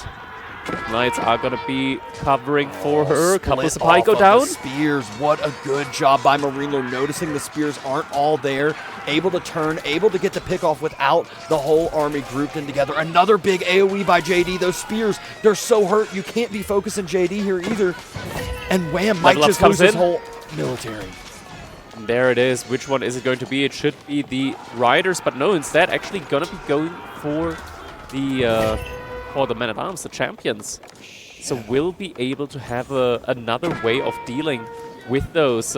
Knights are going to be covering for her. Couple of Sapahi go down. The spears, what a good job by MarineLorD, noticing the spears aren't all there. Able to turn, able to get the pick off without the whole army grouped in together. Another big AoE by JD. Those spears, they're so hurt. You can't be focusing JD here either. And Wam might just lose his whole military. And there it is. Which one is it going to be? It should be the Riders, but no, instead actually going to be going for the men-at-arms, the champions. So we'll be able to have another way of dealing with those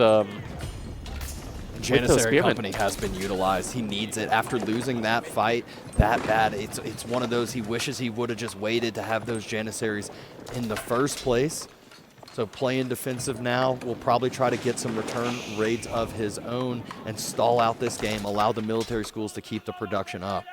Janissary Company has been utilized. He needs it after losing that fight that bad. It's one of those he wishes he would have just waited to have those Janissaries in the first place. So playing defensive now, will probably try to get some return raids of his own and stall out this game, allow the military schools to keep the production up.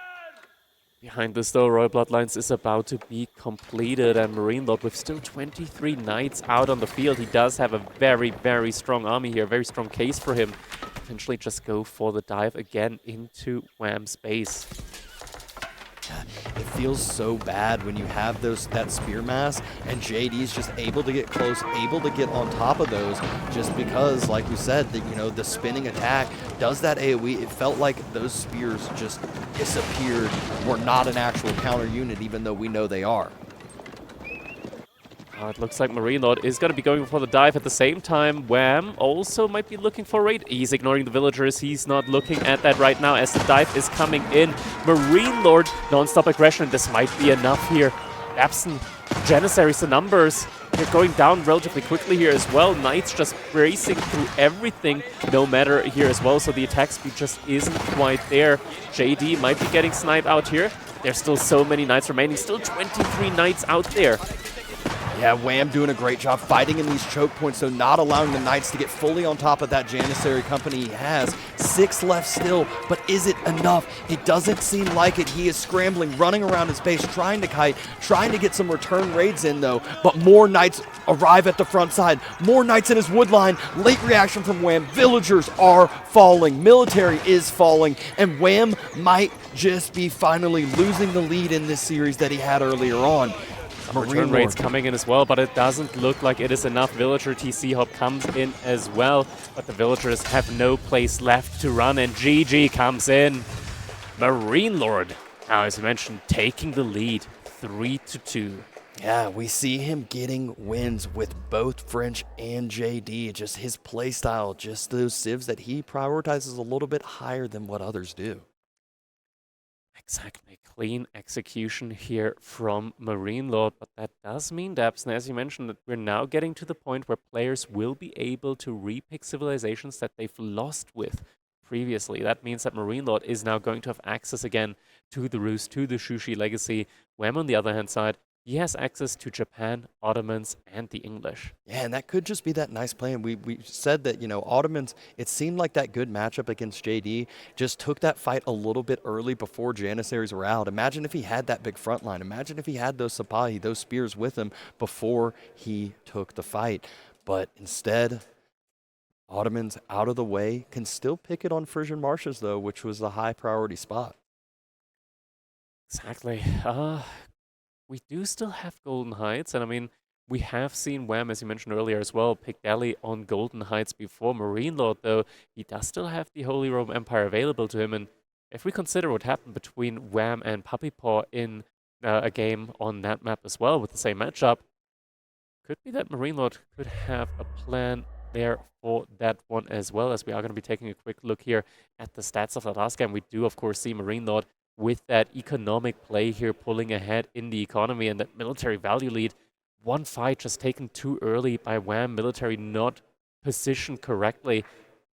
Behind this though, Royal Bloodlines is about to be completed, and MarineLorD with still 23 knights out on the field. He does have a very, very strong army here, very strong case for him. Potentially just go for the dive again into Wam's base. It feels so bad when you have that spear mass and JD's just able to get close, able to get on top of those, just because, like we said, the spinning attack does that AoE. It felt like those spears just disappeared, were not an actual counter unit, even though we know they are. It looks like MarineLorD is going to be going for the dive at the same time. Wam also might be looking for a raid. He's ignoring the villagers. He's not looking at that right now as the dive is coming in. MarineLorD, non-stop aggression. This might be enough here. Absent Janissaries, the numbers. They're going down relatively quickly here as well. Knights just racing through everything, no matter here as well. So the attack speed just isn't quite there. JD might be getting sniped out here. There's still so many knights remaining. Still 23 knights out there. Yeah, Wam doing a great job fighting in these choke points, so not allowing the Knights to get fully on top of that Janissary Company he has. 6 left still, but is it enough? It doesn't seem like it. He is scrambling, running around his base, trying to kite, trying to get some return raids in, though. But more Knights arrive at the front side. More Knights in his wood line. Late reaction from Wam. Villagers are falling. Military is falling. And Wam might just be finally losing the lead in this series that he had earlier on. Return rates coming in as well, but it doesn't look like it is enough. Villager TC hop comes in as well, but the villagers have no place left to run, and GG comes in. MarineLorD, now as I mentioned, taking the lead 3-2. Yeah, we see him getting wins with both French and JD. Just his playstyle, just those civs that he prioritizes a little bit higher than what others do. Exactly. Clean execution here from MarineLorD, but that does mean, Dabson, as you mentioned, that we're now getting to the point where players will be able to repick civilizations that they've lost with previously. That means that MarineLorD is now going to have access again to the Roost, to the Shushi legacy. Wam, on the other hand side, he has access to Japan, Ottomans, and the English. Yeah, and that could just be that nice plan. We said that, Ottomans, it seemed like that good matchup against JD just took that fight a little bit early before Janissaries were out. Imagine if he had that big front line. Imagine if he had those Sapahi, those spears with him before he took the fight. But instead, Ottomans out of the way, can still pick it on Frisian Marshes, though, which was the high priority spot. Exactly. We do still have Golden Heights, and I mean, we have seen Wham, as you mentioned earlier as well, pick Delhi on Golden Heights before. MarineLorD, though, he does still have the Holy Roman Empire available to him, and if we consider what happened between Wham and Puppy Paw in a game on that map as well with the same matchup, could be that MarineLorD could have a plan there for that one as well, as we are going to be taking a quick look here at the stats of the last game. We do, of course, see MarineLorD with that economic play here pulling ahead in the economy and that military value lead. One fight just taken too early by Wham, military not positioned correctly.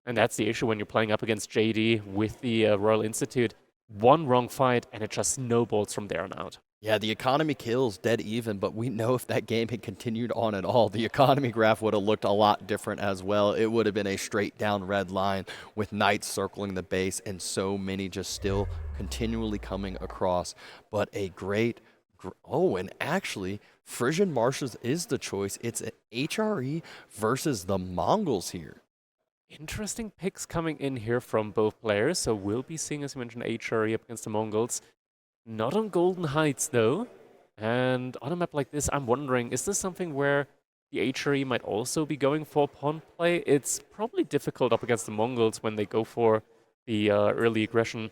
And that's the issue when you're playing up against JD with the Royal Institute. One wrong fight and it just snowballs from there on out. Yeah, the economy kills dead even, but we know if that game had continued on at all, the economy graph would have looked a lot different as well. It would have been a straight down red line with knights circling the base and so many just still continually coming across. But a great, and actually, Frisian Marshes is the choice. It's an HRE versus the Mongols here. Interesting picks coming in here from both players. So we'll be seeing, as you mentioned, HRE up against the Mongols. Not on Golden Heights, though. And on a map like this, I'm wondering, is this something where the HRE might also be going for pawn play? It's probably difficult up against the Mongols when they go for the early aggression.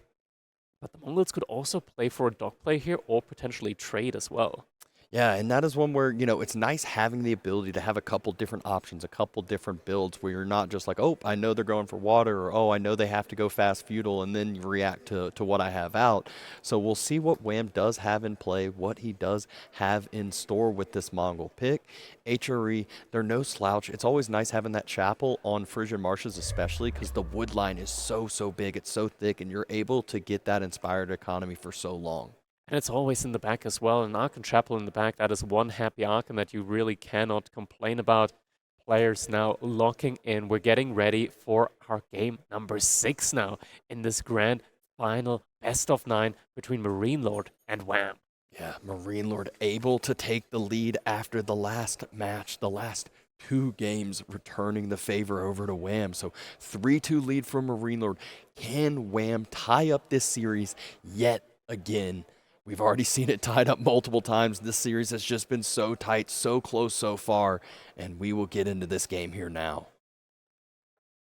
But the Mongols could also play for a dog play here or potentially trade as well. Yeah, and that is one where, it's nice having the ability to have a couple different options, a couple different builds where you're not just like, oh, I know they're going for water, or oh, I know they have to go fast feudal, and then you react to what I have out. So we'll see what Wham does have in play, what he does have in store with this Mongol pick. HRE, they're no slouch. It's always nice having that chapel on Frisian Marshes, especially because the wood line is so big, it's so thick, and you're able to get that inspired economy for so long. And it's always in the back as well. An Archon Chapel in the back, that is one happy Archon that you really cannot complain about. Players now locking in. We're getting ready for our game number 6 now in this grand final best of 9 between MarineLorD and Wham. Yeah, MarineLorD able to take the lead after the last match, the last 2 games, returning the favor over to Wham. So 3-2 lead for MarineLorD. Can Wham tie up this series yet again? We've already seen it tied up multiple times. This series has just been so tight, so close so far, and we will get into this game here now.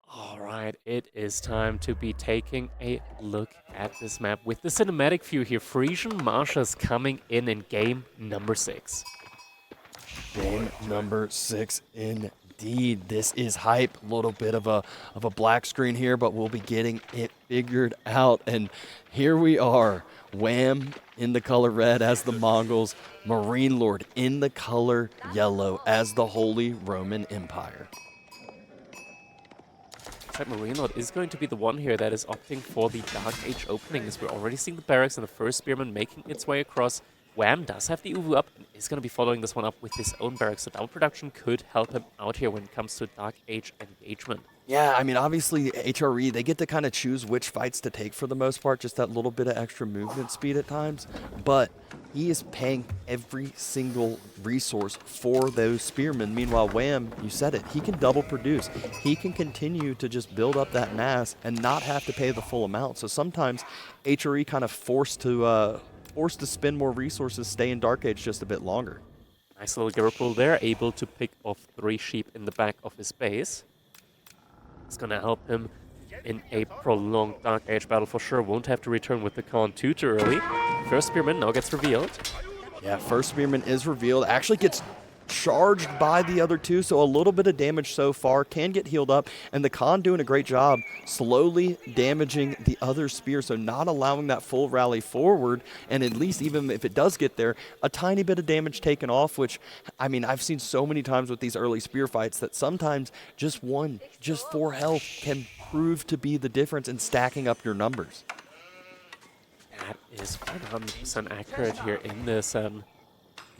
All right, it is time to be taking a look at this map with the cinematic view here. Frisian Marshes coming in game number 6. Game number 6 indeed. This is hype. A little bit of a black screen here, but we'll be getting it figured out. And here we are. Wham in the color red as the Mongols. MarineLorD in the color yellow as the Holy Roman Empire. MarineLorD is going to be the one here that is opting for the Dark Age opening, as we're already seeing the barracks and the first spearman making its way across. Wham does have the Uwu up and is going to be following this one up with his own barracks, so double production could help him out here when it comes to Dark Age engagement. Yeah, I mean, obviously, HRE, they get to kind of choose which fights to take for the most part, just that little bit of extra movement speed at times, but he is paying every single resource for those spearmen. Meanwhile, Wham, you said it, he can double produce. He can continue to just build up that mass and not have to pay the full amount. So sometimes HRE kind of forced to spend more resources, stay in Dark Age just a bit longer. Nice little Gero pool there, able to pick off 3 sheep in the back of his base. It's going to help him in a prolonged Dark Age battle for sure. Won't have to return with the Khan too early. First Spearman now gets revealed. Yeah, first Spearman is revealed. Actually gets charged by the other 2, so a little bit of damage so far. Can get healed up, and the Khan doing a great job slowly damaging the other spear, so not allowing that full rally forward, and at least even if it does get there, a tiny bit of damage taken off, which, I mean, I've seen so many times with these early spear fights that sometimes just 4 health can prove to be the difference in stacking up your numbers. That is 100% accurate here in this,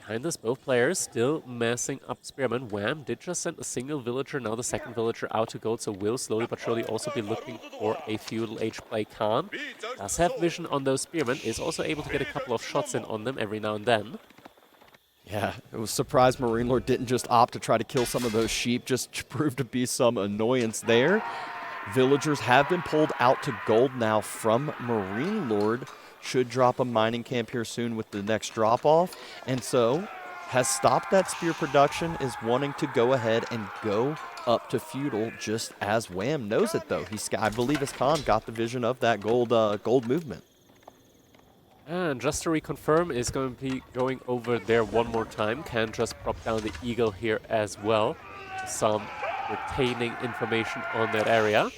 behind us, both players still massing up spearmen. Wam did just send a single villager, now the second villager out to gold, so will slowly but surely also be looking for a feudal age play. Khan does have vision on those spearmen, is also able to get a couple of shots in on them every now and then. Yeah, it was surprised MarineLorD didn't just opt to try to kill some of those sheep, just proved to be some annoyance there. Villagers have been pulled out to gold now from MarineLorD. Should drop a mining camp here soon with the next drop-off. And so has stopped that spear production, is wanting to go ahead and go up to feudal just as Wam knows it, though. I believe his Khan got the vision of that gold movement. And just to reconfirm, is going to be going over there one more time. Can just prop down the eagle here as well. Some retaining information on that area.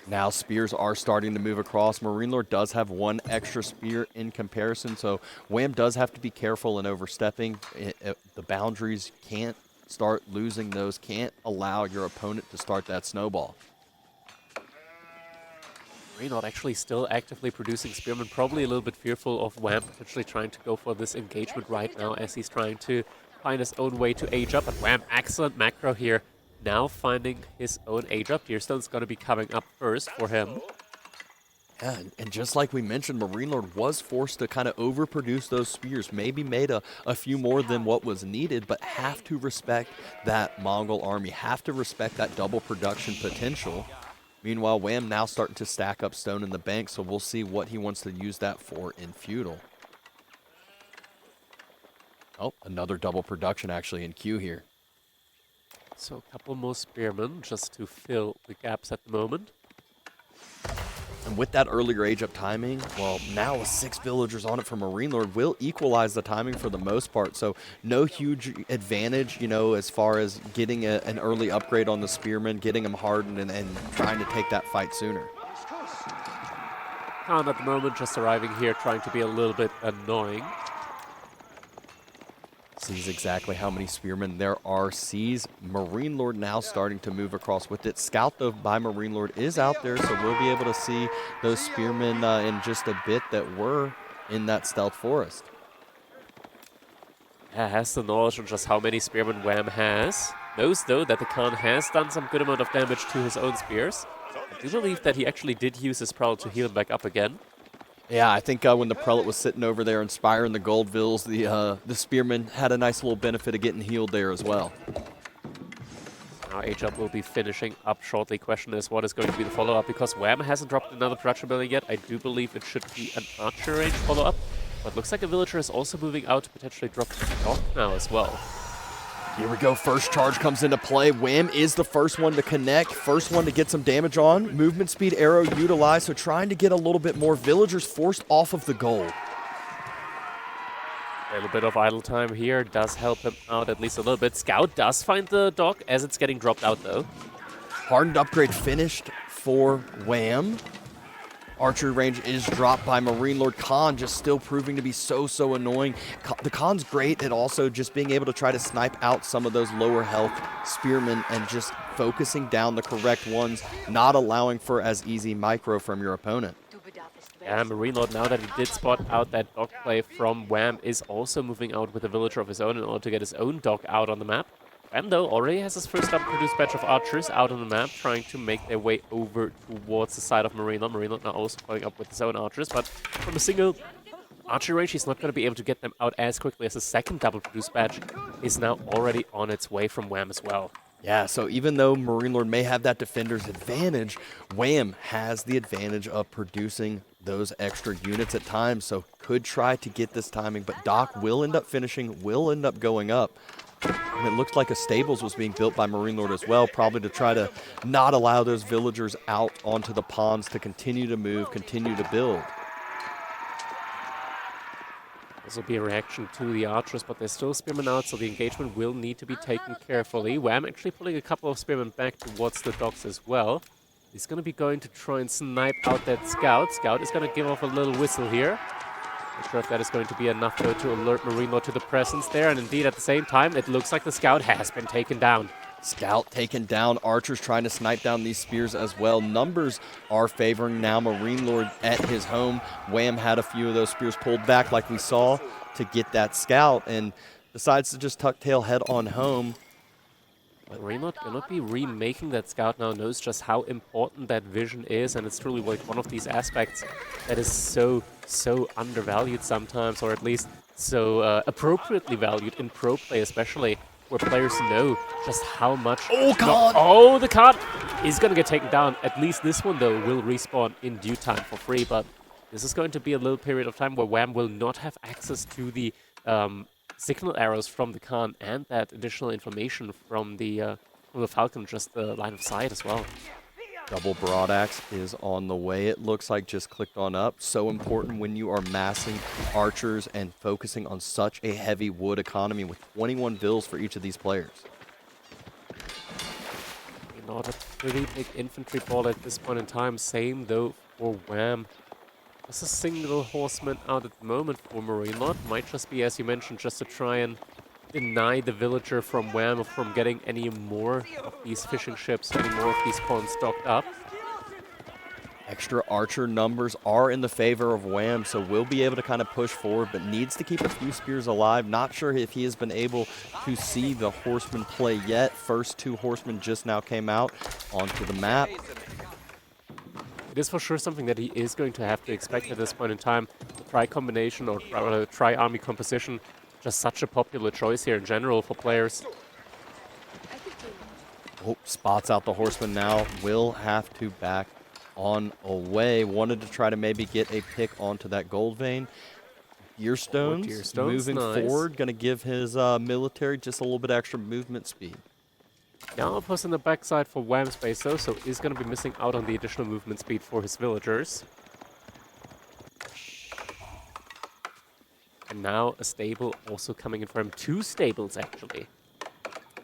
Now spears are starting to move across. MarineLorD does have one extra spear in comparison, so Wam does have to be careful in overstepping. The boundaries, can't start losing those, can't allow your opponent to start that snowball. MarineLorD actually still actively producing spearmen, probably a little bit fearful of Wam potentially trying to go for this engagement right now as he's trying to find his own way to age up. But Wam, excellent macro here. Now finding his own age up. Deerstone's going to be coming up first for him. Yeah, and just like we mentioned, MarineLorD was forced to kind of overproduce those spears, maybe made a few more than what was needed, but have to respect that Mongol army, have to respect that double production potential. Meanwhile, Wam now starting to stack up stone in the bank, so we'll see what he wants to use that for in feudal. Oh, another double production actually in queue here. So a couple more spearmen just to fill the gaps at the moment. And with that earlier age up timing, well, now with 6 villagers on it for MarineLorD will equalize the timing for the most part. So no huge advantage, you know, as far as getting an early upgrade on the spearmen, getting them hardened and trying to take that fight sooner. Khan at the moment just arriving here, trying to be a little bit annoying. Sees exactly how many spearmen there are. Sees MarineLorD now starting to move across with it. Scout, though, by MarineLorD is out there, so we'll be able to see those spearmen in just a bit that were in that stealth forest. Yeah, has the knowledge on just how many spearmen Wam has. Knows, though, that the Khan has done some good amount of damage to his own spears. I do believe that he actually did use his prowl to heal him back up again. Yeah, I think when the prelate was sitting over there inspiring the Goldvilles, the spearmen had a nice little benefit of getting healed there as well. Now H-Up will be finishing up shortly. Question is, what is going to be the follow-up? Because Wam hasn't dropped another production building yet. I do believe it should be an archer range follow-up. But looks like a villager is also moving out to potentially drop the dock now as well. Here we go. First charge comes into play. Wam is the first one to connect. First one to get some damage on. Movement speed arrow utilized. So trying to get a little bit more. Villagers forced off of the gold. A little bit of idle time here does help him out at least a little bit. Scout does find the dock as it's getting dropped out though. Hardened upgrade finished for Wam. Archery range is dropped by MarineLorD. Khan just still proving to be so annoying. The Khan's great at also just being able to try to snipe out some of those lower health spearmen and just focusing down the correct ones, not allowing for as easy micro from your opponent. Yeah, MarineLorD, now that he did spot out that dock play from Wam, is also moving out with a villager of his own in order to get his own dock out on the map. Wam, though, already has his first produced batch of archers out on the map, trying to make their way over towards the side of MarineLorD. MarineLorD now also following up with his own archers, but from a single archer range, he's not going to be able to get them out as quickly as the second double produced batch is now already on its way from Wam as well. Yeah, so even though MarineLorD may have that defender's advantage, Wam has the advantage of producing those extra units at times, so could try to get this timing, but Doc will end up finishing, will end up going up. And it looked like a stables was being built by MarineLorD as well, probably to try to not allow those villagers out onto the ponds to continue to move, continue to build. This will be a reaction to the archers, but there's still spearmen out, so the engagement will need to be taken carefully. Wam actually pulling a couple of spearmen back towards the docks as well. He's going to be going to try and snipe out that scout. Scout is going to give off a little whistle here. Not sure if that is going to be enough, though, to alert MarineLorD to the presence there. And indeed, at the same time, it looks like the scout has been taken down. Scout taken down. Archers trying to snipe down these spears as well. Numbers are favoring now MarineLorD at his home. Wam had a few of those spears pulled back like we saw to get that scout and decides to just tuck tail head on home. MarineLorD gonna be remaking that scout now, knows just how important that vision is, and it's truly like one of these aspects that is so undervalued sometimes, or at least so appropriately valued in pro play especially, where players know just how much... Oh, God! Oh, the card is gonna get taken down. At least this one, though, will respawn in due time for free, but this is going to be a little period of time where Wam will not have access to the signal arrows from the Khan and that additional information from the Falcon, just the line of sight as well. Double broad axe is on the way, it looks like, just clicked on up. So important when you are massing archers and focusing on such a heavy wood economy with 21 vills for each of these players. Not a pretty big infantry ball at this point in time. Same though for Wam. Just a single horseman out at the moment for MarineLorD. Might just be, as you mentioned, just to try and deny the villager from Wam from getting any more of these fishing ships, any more of these pawns stocked up. Extra archer numbers are in the favor of Wam, so will be able to kind of push forward, but needs to keep a few spears alive. Not sure if he has been able to see the horseman play yet. First two horsemen just now came out onto the map. It is for sure something that he is going to have to expect at this point in time. The tri-combination, or tri-army composition, just such a popular choice here in general for players. Oh, spots out the horseman now. Will have to back on away. Wanted to try to maybe get a pick onto that gold vein. Deerstones moving forward, going to give his military just a little bit extra movement speed. Now post in the backside for Wam's base though, so is going to be missing out on the additional movement speed for his villagers. And now a stable also coming in for him. Two stables actually.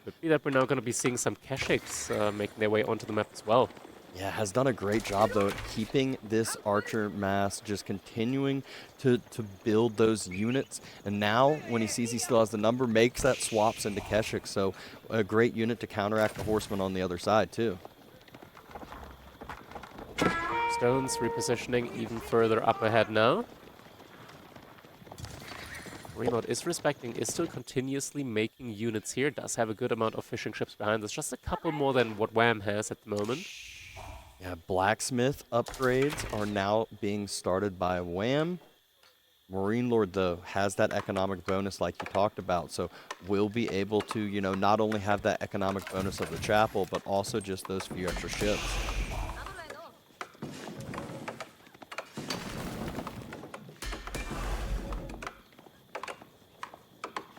Could be that we're now going to be seeing some Keshiks making their way onto the map as well. Yeah, has done a great job, though, at keeping this archer mass, just continuing to build those units. And now, when he sees he still has the number, makes that swaps into Keshik. So a great unit to counteract the horseman on the other side, too. Stones repositioning even further up ahead now. MarineLorD is respecting, is still continuously making units here. Does have a good amount of fishing ships behind us. Just a couple more than what Wam has at the moment. Yeah, blacksmith upgrades are now being started by Wam. MarineLorD, though, has that economic bonus like you talked about, so will be able to, you know, not only have that economic bonus of the chapel, but also just those few extra ships.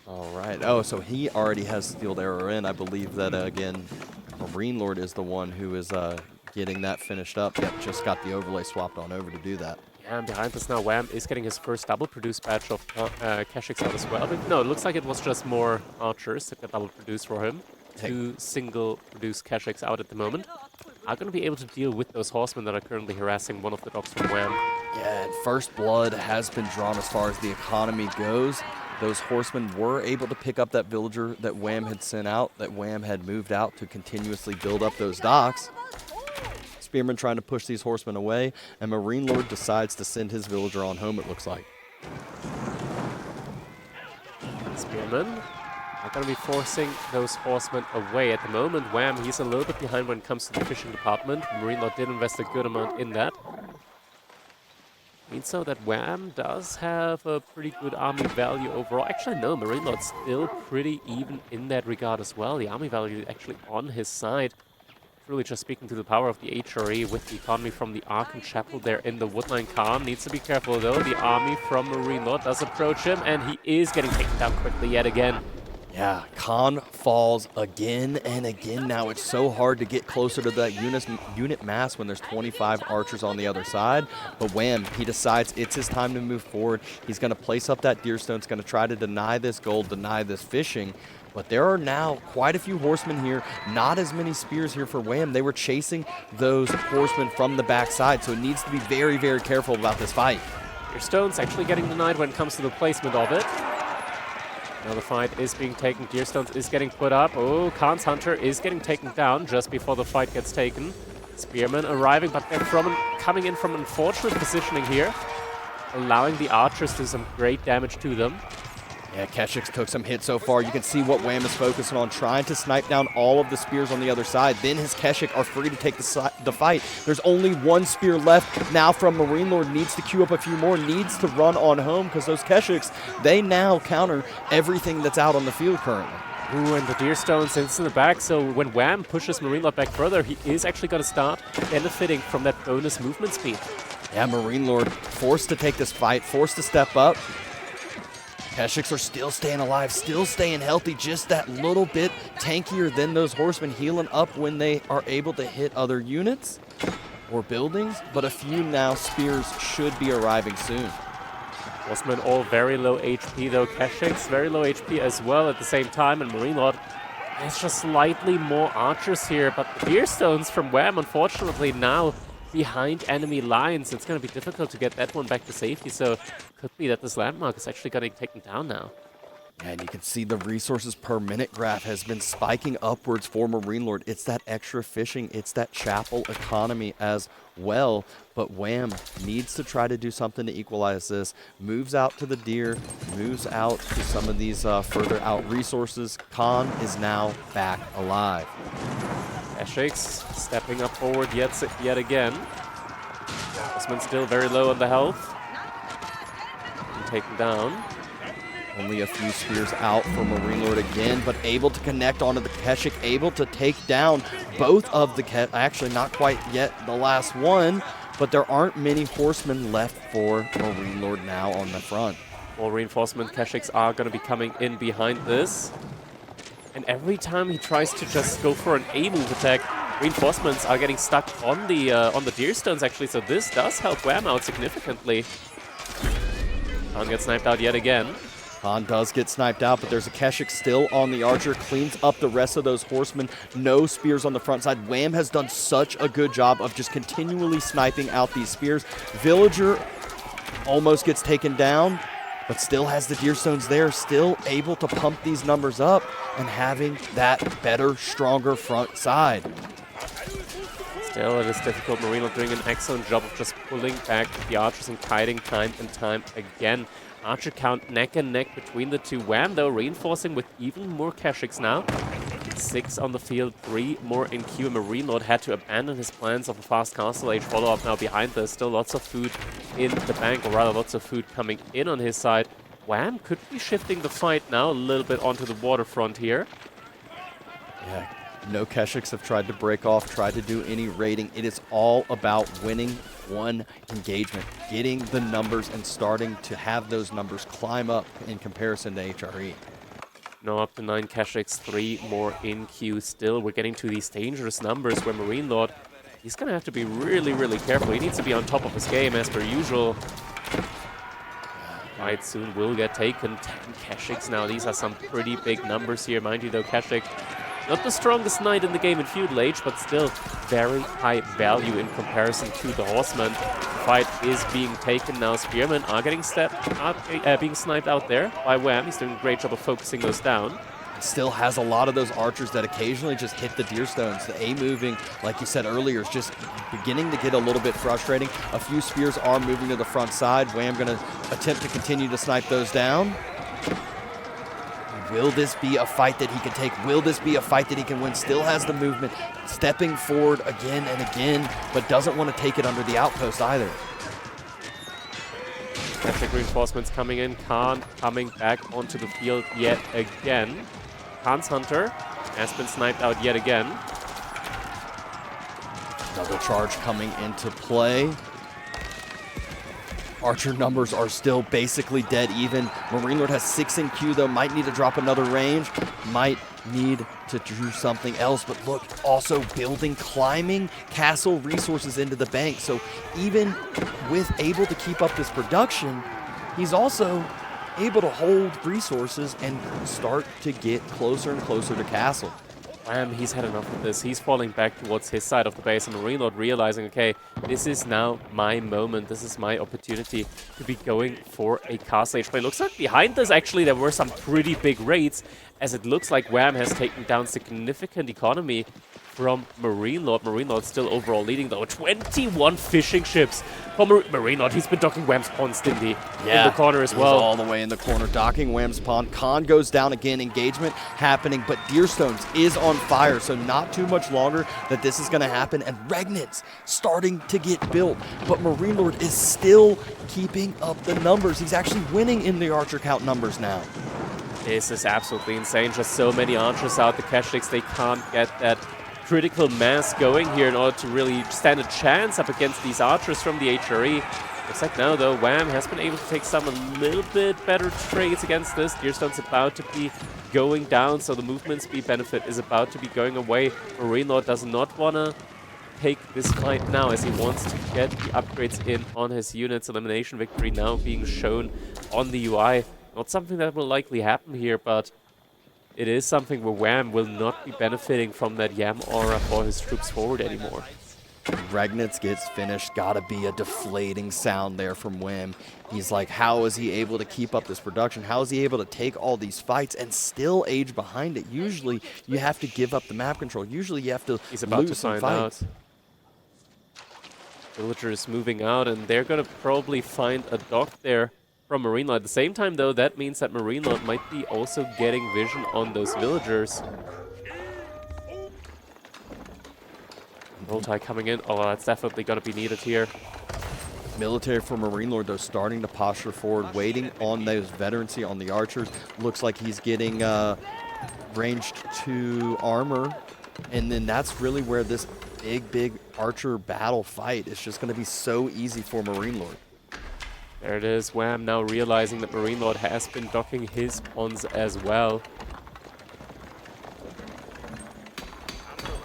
All right. Oh, so he already has Steeled Arrow in. I believe that, again, MarineLorD is the one who is getting that finished up. Yep, just got the overlay swapped on over to do that. Yeah, and behind us now, Wam is getting his first double produced batch of Keshiks out as well. But no, it looks like it was just more archers that got double produced for him. Two single produced Keshiks out at the moment. Are going to be able to deal with those horsemen that are currently harassing one of the docks from Wam. Yeah, and first blood has been drawn as far as the economy goes. Those horsemen were able to pick up that villager that Wam had sent out, that Wam had moved out to continuously build up those docks. Spearman trying to push these horsemen away, and MarineLorD decides to send his villager on home, it looks like. Spearman are going to be forcing those horsemen away at the moment. Wam, he's a little bit behind when it comes to the fishing department. MarineLorD did invest a good amount in that. Means so that Wam does have a pretty good army value overall. Actually, no, MarineLorD's still pretty even in that regard as well. The army value is actually on his side. Really just speaking to the power of the HRE with the economy from the Ark and Chapel there in the Woodline Khan. Needs to be careful though. The army from MarineLorD does approach him, and he is getting taken down quickly yet again. Yeah, Khan falls again and again now. It's so hard to get closer to that unit mass when there's 25 archers on the other side. But Wam, he decides it's his time to move forward. He's going to place up that deerstone. He's going to try to deny this gold, deny this fishing. But there are now quite a few horsemen here. Not as many spears here for Wam. They were chasing those horsemen from the backside, so he needs to be very, very careful about this fight. Your stone's actually getting denied when it comes to the placement of it. Now the fight is being taken. Deerstones is getting put up. Oh, Khan's Hunter is getting taken down just before the fight gets taken. Spearmen arriving, but they're coming in from unfortunate positioning here, allowing the archers to do some great damage to them. Yeah, Keshik's took some hits so far. You can see what Wam is focusing on, trying to snipe down all of the spears on the other side. Then his Keshik are free to take the fight. There's only one spear left now from MarineLorD. Needs to queue up a few more, needs to run on home because those Keshiks, they now counter everything that's out on the field currently. Ooh, and the Deerstones in the back, so when Wam pushes MarineLorD back further, he is actually going to start benefiting from that bonus movement speed. Yeah, MarineLorD forced to take this fight, forced to step up. Keshiks are still staying alive, still staying healthy, just that little bit tankier than those horsemen, healing up when they are able to hit other units or buildings. But a few now spears should be arriving soon. Horsemen all very low HP though. Keshiks very low HP as well at the same time, and MarineLorD has just slightly more archers here. But the Deerstones from Wam, unfortunately, now behind enemy lines. It's going to be difficult to get that one back to safety, so it could be that this landmark is actually getting taken down now. And you can see the resources per minute graph has been spiking upwards for MarineLorD. It's that extra fishing, it's that chapel economy as well. But Wam needs to try to do something to equalize this. Moves out to the deer, moves out to some of these further out resources. Khan is now back alive. Keshiks stepping up forward yet again. Horseman still very low on the health. And taken down. Only a few spears out for MarineLorD again, but able to connect onto the Keshik, able to take down both of the actually not quite yet the last one, but there aren't many horsemen left for MarineLorD now on the front. More reinforcement Keshiks are going to be coming in behind this. And every time he tries to just go for an A-move attack, reinforcements are getting stuck on the Deerstones actually, so this does help Wam out significantly. Khan gets sniped out yet again. Khan does get sniped out, but there's a Keshik still on the archer, cleans up the rest of those horsemen. No spears on the front side. Wam has done such a good job of just continually sniping out these spears. Villager almost gets taken down, but still has the Deerstones there, still able to pump these numbers up and having that better, stronger front side. Still, it is difficult. MarineLorD doing an excellent job of just pulling back the archers and kiting time and time again. Archer count neck and neck between the two. Wam, though, reinforcing with even more Keshiks now. 6 on the field, 3 more in queue. MarineLorD had to abandon his plans of a fast Castle Age follow-up now behind this. Still lots of food in the bank, or rather lots of food coming in on his side. Wam could be shifting the fight now a little bit onto the waterfront here. Yeah, no Keshiks have tried to break off, tried to do any raiding. It is all about winning one engagement, getting the numbers and starting to have those numbers climb up in comparison to HRE. No, up to 9 Keshiks, 3 more in queue still. We're getting to these dangerous numbers where MarineLorD, he's going to have to be really, really careful. He needs to be on top of his game as per usual. Fight soon will get taken. 10 Keshiks now. These are some pretty big numbers here. Mind you though, Keshik, not the strongest knight in the game in Feudal Age, but still very high value in comparison to the horsemen. The fight is being taken now. Spearmen are getting being sniped out there by Wam. He's doing a great job of focusing those down. Still has a lot of those archers that occasionally just hit the Deerstones. The A-moving, like you said earlier, is just beginning to get a little bit frustrating. A few spears are moving to the front side. Wam going to attempt to continue to snipe those down. Will this be a fight that he can take? Will this be a fight that he can win? Still has the movement, stepping forward again and again, but doesn't want to take it under the outpost either. Keshik reinforcements coming in. Khan coming back onto the field yet again. Khan's Hunter has been sniped out yet again. Another charge coming into play. Archer numbers are still basically dead even. MarineLorD has 6 in queue though, might need to drop another range, might need to do something else, but look, also building, climbing castle resources into the bank. So even with able to keep up this production, he's also able to hold resources and start to get closer and closer to castle. He's had enough of this. He's falling back towards his side of the base, and MarineLorD realizing, okay, this is now my moment. This is my opportunity to be going for a Castle Age play. Looks like behind this, actually, there were some pretty big raids, as it looks like Wam has taken down significant economy from MarineLorD. MarineLorD still overall leading, though. 21 fishing ships for MarineLorD. He's been docking Wam's pawns, didn't he? Yeah, in the corner as well. All the way in the corner, docking Wam's pawn. Khan goes down again, engagement happening, but Deerstones is on fire, so not too much longer that this is going to happen. And Regnant's starting to get built, but MarineLorD is still keeping up the numbers. He's actually winning in the archer count numbers now. This is absolutely insane. Just so many archers out. The Keshiks, they can't get that critical mass going here in order to really stand a chance up against these archers from the HRE. Looks like now, though, Wam has been able to take some a little bit better trades against this. Deerstone's about to be going down, so the movement speed benefit is about to be going away. MarineLorD does not want to take this fight now, as he wants to get the upgrades in on his units. Elimination victory now being shown on the UI. Not something that will likely happen here, but it is something where Wam will not be benefiting from that Yam aura for his troops forward anymore. Regnitz gets finished. Gotta be a deflating sound there from Wam. He's like, how is he able to keep up this production? How is he able to take all these fights and still age behind it? Usually, you have to give up the map control. Usually, you have to He's about lose to some find fights. out. Villagers moving out, and they're gonna probably find a dock there from MarineLorD. At the same time, though, that means that MarineLorD might be also getting vision on those villagers. Rolltie coming in. Oh, that's definitely going to be needed here. Military for MarineLorD, though, starting to posture forward, waiting on those veterancy on the archers. Looks like he's getting ranged 2 armor, and then that's really where this big archer battle fight is just going to be so easy for MarineLorD. There it is. Wam now realizing that MarineLorD has been docking his pawns as well.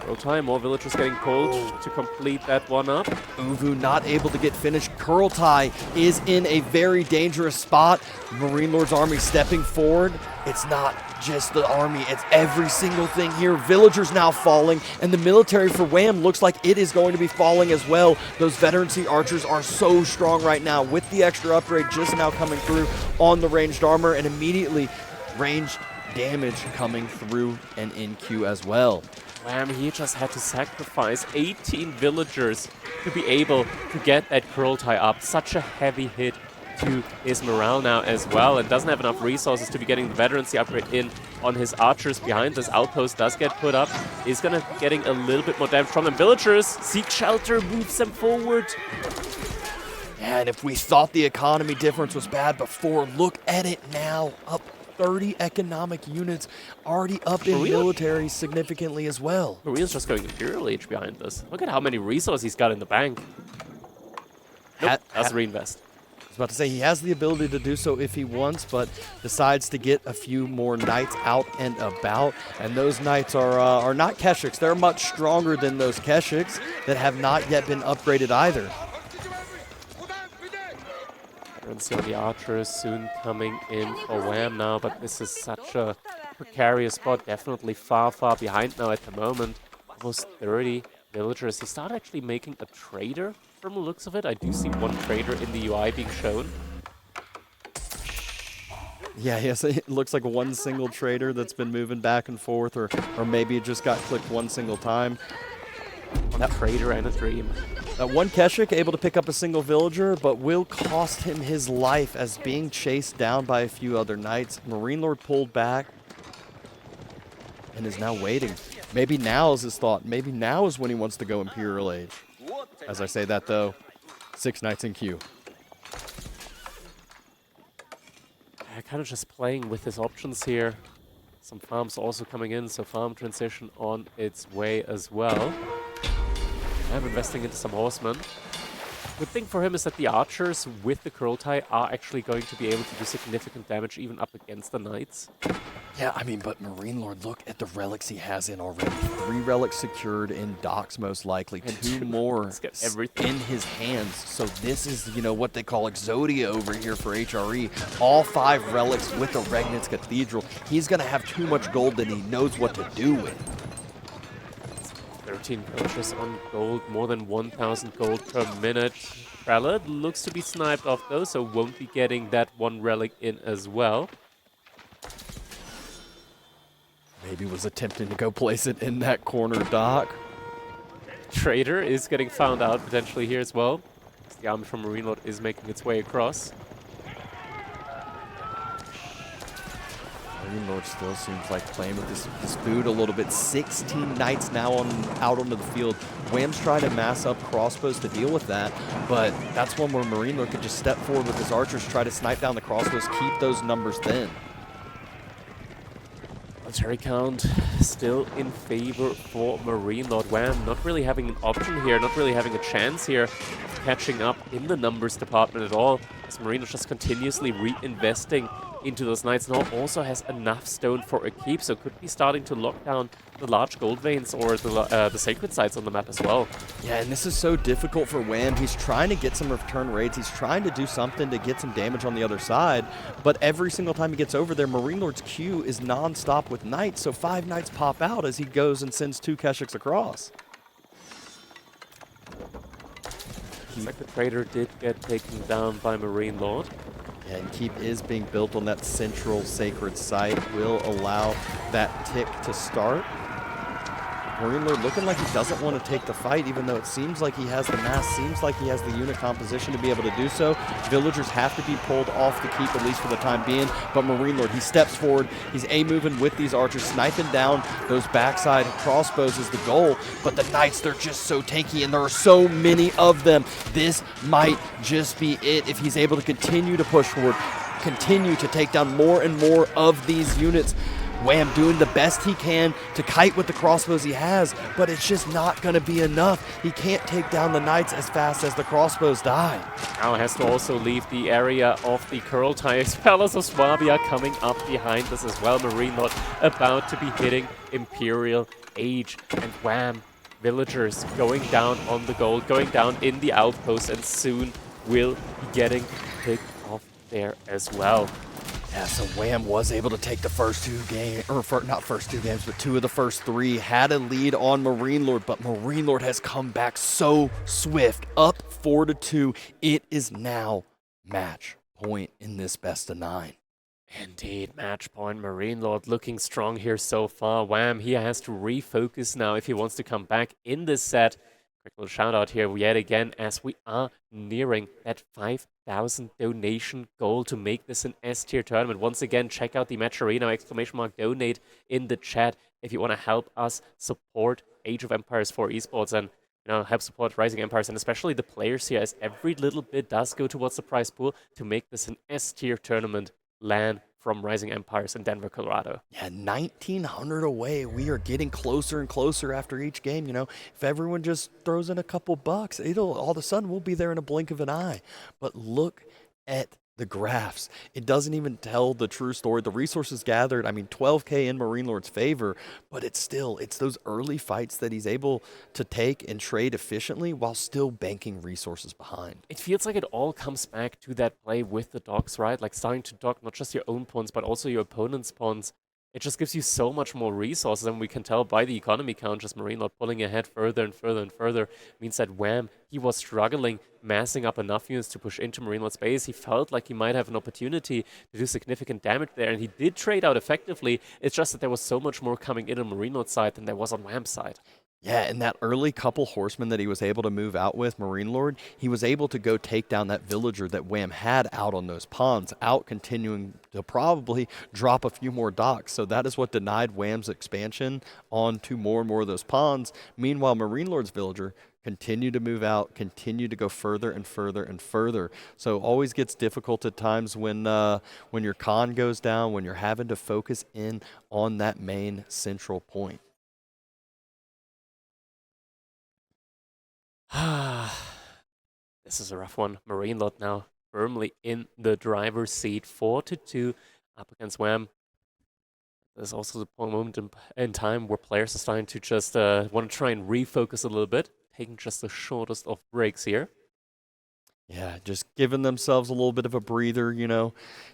Rolltie, more villagers getting pulled to complete that one up. Uvu not able to get finished. Kurultai is in a very dangerous spot. MarineLorD's army stepping forward. It's not just the army, it's every single thing here. Villagers now falling, and the military for Wam looks like it is going to be falling as well. Those veterancy archers are so strong right now with the extra upgrade just now coming through on the ranged armor, and immediately ranged damage coming through and in queue as well. Wam, he just had to sacrifice 18 villagers to be able to get that Kurultai up. Such a heavy hit to his morale now as well, and doesn't have enough resources to be getting the veterancy upgrade in on his archers behind. This outpost does get put up. Is gonna getting a little bit more damage from them. Villagers seek shelter, moves them forward. And if we thought the economy difference was bad before, look at it now. Up 30 economic units, already up in military significantly as well. Marine's just going Imperial Age behind this. Look at how many resources he's got in the bank. Nope, that's reinvest. I was about to say he has the ability to do so if he wants, but decides to get a few more knights out and about. And those knights are not Keshiks. They're much stronger than those Keshiks that have not yet been upgraded either. On the archers soon coming in for Wam now, but this is such a precarious spot. Definitely far behind now at the moment. Almost 30 villagers. He started actually making a trader from the looks of it. I do see one trader in the UI being shown. Yeah, yes, it looks like one single trader that's been moving back and forth, or maybe it just got clicked one single time. That trader and a dream. That one Keshik able to pick up a single villager, but will cost him his life as being chased down by a few other knights. MarineLorD pulled back and is now waiting. Maybe now is his thought. Maybe now is when he wants to go Imperial Age. As I say that, though, 6 knights in queue. Kind of just playing with his options here. Some farms also coming in, so farm transition on its way as well. I'm investing into some horsemen. Good thing for him is that the archers with the Kurultai are actually going to be able to do significant damage even up against the knights. Yeah, I mean, but MarineLorD, look at the relics he has in already. 3 relics secured in docks, most likely. And 2 more in his hands. So this is, you know, what they call Exodia over here for HRE. All 5 relics with the Regnitz Cathedral. He's going to have too much gold that he knows what to do with. 13 villagers on gold, more than 1,000 gold per minute. Prelate looks to be sniped off though, so won't be getting that one relic in as well. Maybe was attempting to go place it in that corner dock. Trader is getting found out potentially here as well. The army from MarineLorD is making its way across. MarineLorD still seems like playing with this food a little bit. 16 knights now out onto the field. Wham's trying to mass up crossbows to deal with that, but that's one where MarineLorD could just step forward with his archers, try to snipe down the crossbows, keep those numbers thin. Military count still in favor for MarineLorD. Wam not really having an option here, not really having a chance here of catching up in the numbers department at all, as MarineLorD just continuously reinvesting into those knights. Now also has enough stone for a keep, so could be starting to lock down the large gold veins or the sacred sites on the map as well. Yeah, and this is so difficult for Wam. He's trying to get some return raids. He's trying to do something to get some damage on the other side, but every single time he gets over there, MarineLorD's queue is non-stop with knights, so 5 knights pop out as he goes and sends 2 Keshiks across. Looks like the trader did get taken down by MarineLorD. Yeah, and keep is being built on that central sacred site. Will allow that tick to start. MarineLorD looking like he doesn't want to take the fight, even though it seems like he has the mass, seems like he has the unit composition to be able to do so. Villagers have to be pulled off the keep, at least for the time being. But MarineLorD, he steps forward. He's A-moving with these archers, sniping down those backside crossbows is the goal. But the knights, they're just so tanky, and there are so many of them. This might just be it if he's able to continue to push forward, continue to take down more and more of these units. Wam doing the best he can to kite with the crossbows he has, but it's just not going to be enough. He can't take down the knights as fast as the crossbows die. Now has to also leave the area of the curl tires. Palace of Swabia coming up behind us as well. MarineLorD about to be hitting Imperial Age, and Wam, villagers going down on the gold, going down in the outpost, and soon will be getting picked off there as well. Yeah, so Wam was able to take the first 2 games, or not first 2 games, but 2 of the first 3. Had a lead on MarineLorD, but MarineLorD has come back so swift, up 4-2. It is now match point in this best of 9. Indeed, match point. MarineLorD looking strong here so far. Wam, he has to refocus now if he wants to come back in this set. Quick little shout out here yet again, as we are nearing that 5,000 donation goal to make this an S-tier tournament. Once again, check out the Match Arena !donate in the chat if you want to help us support Age of Empires 4 esports and help support Rising Empires, and especially the players here, as every little bit does go towards the prize pool to make this an S-tier tournament. LAN from Rising Empires in Denver, Colorado. Yeah, 1,900 away. We are getting closer and closer after each game. If everyone just throws in a couple bucks, all of a sudden we'll be there in a blink of an eye. But look at the graphs. It doesn't even tell the true story. The resources gathered, 12K in MarineLorD's favor, but it's those early fights that he's able to take and trade efficiently while still banking resources behind. It feels like it all comes back to that play with the docks, right? Like starting to dock not just your own pawns, but also your opponent's pawns. It just gives you so much more resources, and we can tell by the economy count, just MarineLorD pulling ahead further and further and further, means that Wam, he was struggling, massing up enough units to push into MarineLorD's base. He felt like he might have an opportunity to do significant damage there, and he did trade out effectively. It's just that there was so much more coming in on MarineLorD's side than there was on Wam's side. Yeah, and that early couple horsemen that he was able to move out with, MarineLorD, he was able to go take down that villager that Wam had out on those ponds, continuing to probably drop a few more docks. So that is what denied Wam's expansion onto more and more of those ponds. Meanwhile, MarineLorD's villager continued to move out, continued to go further and further and further. So always gets difficult at times when your con goes down, when you're having to focus in on that main central point. This is a rough one. MarineLorD now firmly in the driver's seat, 4-2 up against Wam. There's also the moment in time where players are starting to just want to try and refocus a little bit, taking just the shortest of breaks here. Yeah, just giving themselves a little bit of a breather,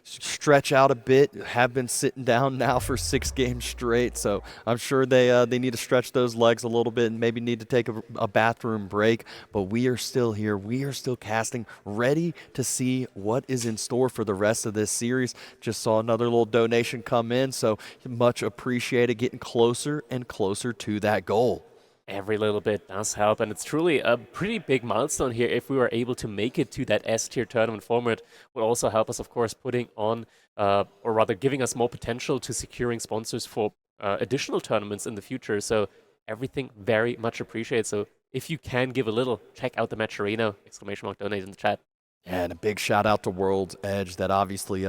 stretch out a bit. Have been sitting down now for 6 games straight, so I'm sure they need to stretch those legs a little bit and maybe need to take a bathroom break. But we are still here. We are still casting, ready to see what is in store for the rest of this series. Just saw another little donation come in, so much appreciated. Getting closer and closer to that goal. Every little bit does help, and it's truly a pretty big milestone here. If we were able to make it to that S-tier tournament format, would also help us, of course, putting on, or rather giving us more potential to securing sponsors for additional tournaments in the future. So everything very much appreciated. So if you can give a little, check out the match arena, ! Donate in the chat. And a big shout out to World's Edge that obviously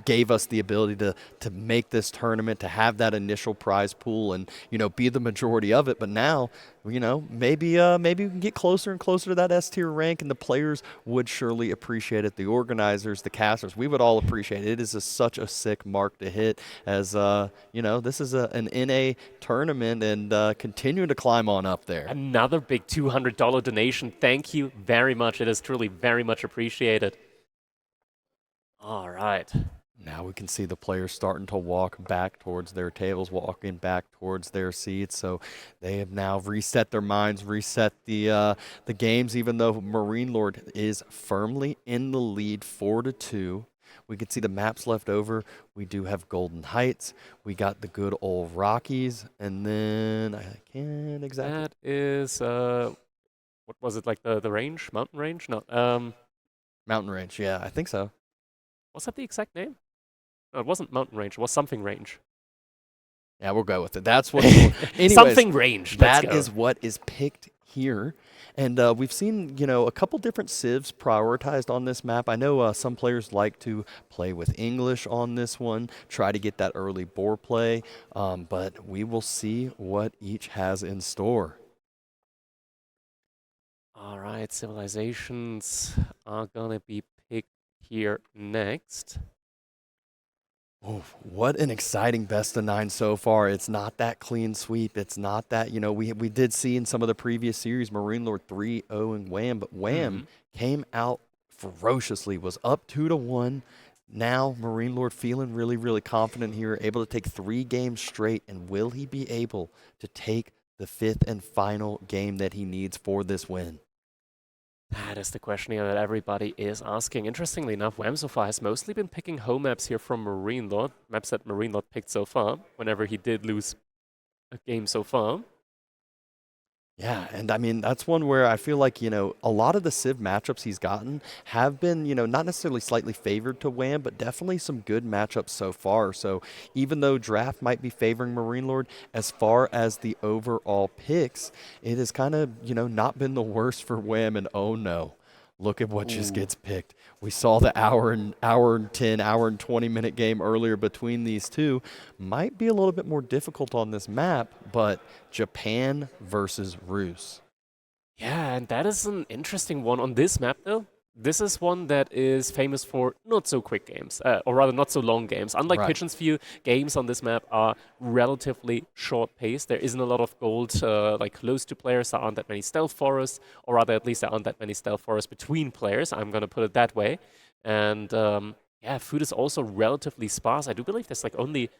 gave us the ability to make this tournament, to have that initial prize pool and, be the majority of it. But now, maybe we can get closer and closer to that S-tier rank, and the players would surely appreciate it. The organizers, the casters, we would all appreciate it. It is such a sick mark to hit as, this is an NA tournament and continue to climb on up there. Another big $200 donation. Thank you very much. It is truly very much appreciated. All right. Now we can see the players starting to walk back towards their tables, walking back towards their seats. So they have now reset their minds, reset the games, even though MarineLorD is firmly in the lead 4-2. We can see the maps left over. We do have Golden Heights. We got the good old Rockies. And then I can't exactly. That is, what was it, like the range? Mountain range? No. Mountain range, yeah, I think so. Was that the exact name? No, it wasn't mountain range. It was something range. Yeah, we'll go with it. That's what. Anyways, something range. That is what is picked here. And we've seen, a couple different civs prioritized on this map. I know some players like to play with English on this one, try to get that early boar play, but we will see what each has in store. All right, civilizations are going to be picked here next. Oh, what an exciting best of 9 so far. It's not that clean sweep. It's not that, we did see in some of the previous series, MarineLorD 3-0 and Wam, but Wam came out ferociously, was up 2-1. Now MarineLorD feeling really, really confident here, able to take 3 games straight, and will he be able to take the 5th and final game that he needs for this win? That is the question here that everybody is asking. Interestingly enough, Wam so far has mostly been picking home maps here from MarineLorD, maps that MarineLorD picked so far, whenever he did lose a game so far. Yeah, and I mean, that's one where I feel like, a lot of the Civ matchups he's gotten have been, not necessarily slightly favored to Wam, but definitely some good matchups so far. So even though draft might be favoring MarineLorD, as far as the overall picks, it has kind of, not been the worst for Wam. And oh no, look at what just gets picked. We saw the hour and 20-minute game earlier between these two. Might be a little bit more difficult on this map, but Japan versus Rus. Yeah, and that is an interesting one on this map, though. This is one that is famous for not so quick games, or rather not so long games. Unlike Pigeon's View, games on this map are relatively short-paced. There isn't a lot of gold like close to players. There aren't that many stealth forests, or rather at least there aren't that many stealth forests between players. I'm going to put it that way. And yeah, food is also relatively sparse. I do believe there's like only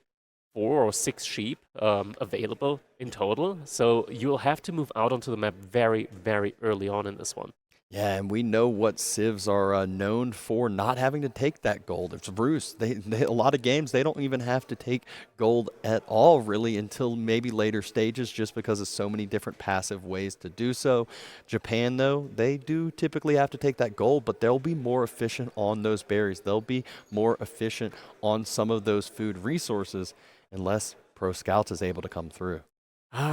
4 or 6 sheep available in total. So you'll have to move out onto the map very, very early on in this one. Yeah, and we know what civs are known for not having to take that gold. It's Rus. They a lot of games, they don't even have to take gold at all, really, until maybe later stages, just because of so many different passive ways to do so. Japan, though, they do typically have to take that gold, but they'll be more efficient on those berries. They'll be more efficient on some of those food resources, unless Pro Scouts is able to come through.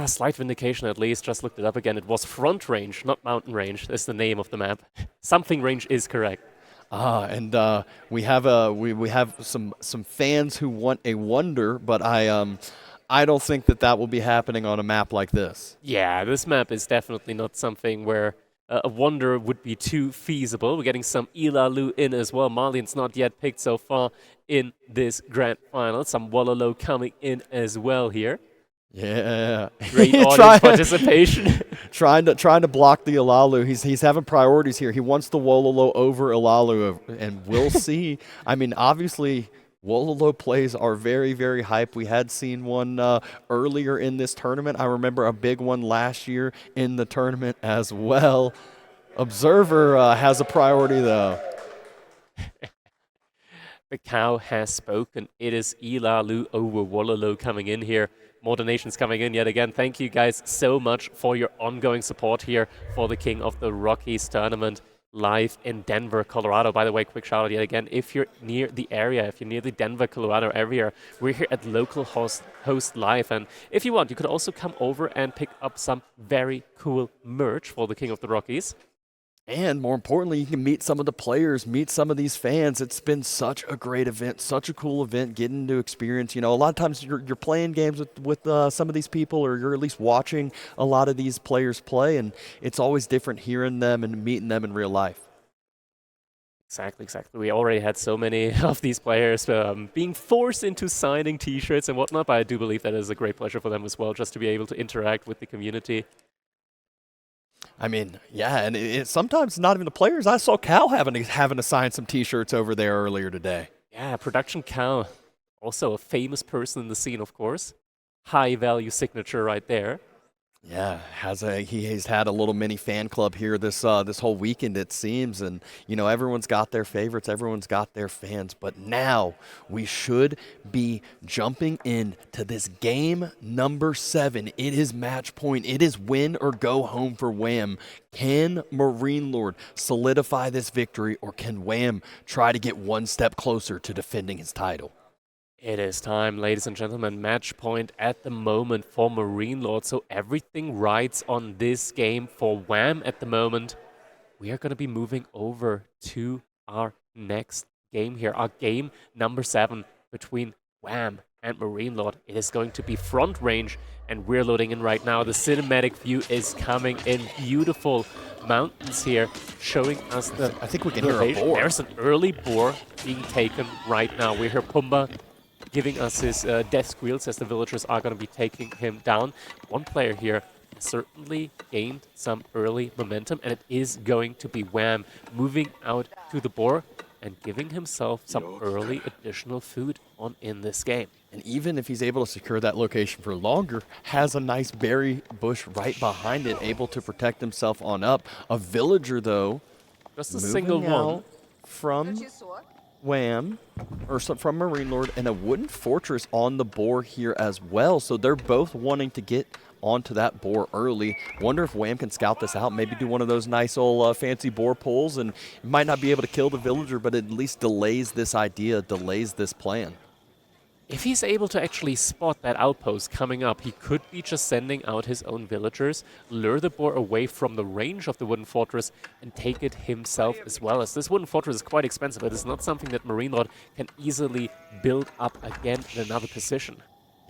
Slight vindication at least. Just looked it up again. It was front range, not mountain range. That's the name of the map. Something range is correct. And we have some fans who want a wonder, but I don't think that will be happening on a map like this. Yeah, this map is definitely not something where a wonder would be too feasible. We're getting some Ilalu in as well. Malian's not yet picked so far in this grand final. Some Wololo coming in as well here. Yeah. Great audience participation. trying to block the Ilalu. He's having priorities here. He wants the Wololo over Ilalu, and we'll see. I mean, obviously, Wololo plays are very, very hype. We had seen one earlier in this tournament. I remember a big one last year in the tournament as well. Observer has a priority, though. The cow has spoken. It is Ilalu over Wololo coming in here. More donations coming in yet again. Thank you guys so much for your ongoing support here for the King of the Rockies tournament live in Denver, Colorado. By the way, quick shout out yet again. If you're near the area, if you're near the Denver, Colorado area, we're here at Local Host Live. And if you want, you could also come over and pick up some very cool merch for the King of the Rockies. And more importantly, you can meet some of the players, meet some of these fans. It's been such a great event, such a cool event, getting to experience. You know, a lot of times you're playing games with some of these people, or you're at least watching a lot of these players play, and it's always different hearing them and meeting them in real life. Exactly. We already had so many of these players being forced into signing T-shirts and whatnot, but I do believe that is a great pleasure for them as well, just to be able to interact with the community. I mean, yeah, and it's sometimes not even the players. I saw Cal having to sign some T-shirts over there earlier today. Yeah, Production Cal, also a famous person in the scene, of course. High-value signature right there. Yeah, he's had a little mini fan club here this whole weekend, it seems, and you know, everyone's got their favorites, everyone's got their fans, but now we should be jumping into this game number 7. It is match point. It is win or go home for Wam. Can MarineLorD solidify this victory, or can Wam try to get one step closer to defending his title? It is time, ladies and gentlemen. Match point at the moment for MarineLorD. So everything rides on this game for Wam at the moment. We are going to be moving over to our next game here. Our game number 7 between Wam and MarineLorD. It is going to be front range, and we're loading in right now. The cinematic view is coming in. Beautiful mountains here showing us the I think we can hear a boar. There's an early boar being taken right now. We hear Pumba giving us his death squeals as the villagers are going to be taking him down. One player here certainly gained some early momentum, and it is going to be Wam moving out to the boar and giving himself some early additional food on in this game. And even if he's able to secure that location for longer, has a nice berry bush right behind it, able to protect himself on up. A villager, though, just a single one from Wam, or from MarineLorD, and a wooden fortress on the boar here as well. So they're both wanting to get onto that boar early. Wonder if Wam can scout this out, maybe do one of those nice old fancy boar pulls, and might not be able to kill the villager, but at least delays this idea, delays this plan. If he's able to actually spot that outpost coming up, he could be just sending out his own villagers, lure the boar away from the range of the wooden fortress, and take it himself as well. As this wooden fortress is quite expensive, it is not something that MarineLorD can easily build up again in another position.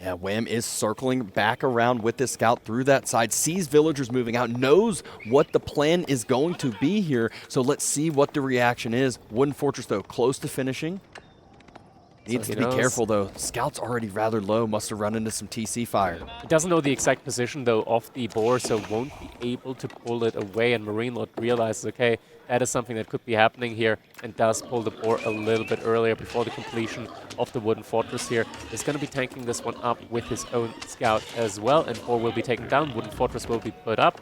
Yeah, Wam is circling back around with this scout through that side, sees villagers moving out, knows what the plan is going to be here. So let's see what the reaction is. Wooden fortress, though, close to finishing. Needs to be careful, though. Scout's already rather low. Must have run into some TC fire. He doesn't know the exact position, though, of the boar, so won't be able to pull it away. And MarineLorD realizes, okay, that is something that could be happening here, and does pull the boar a little bit earlier before the completion of the wooden fortress here. He's going to be tanking this one up with his own scout as well, and boar will be taken down. Wooden fortress will be put up.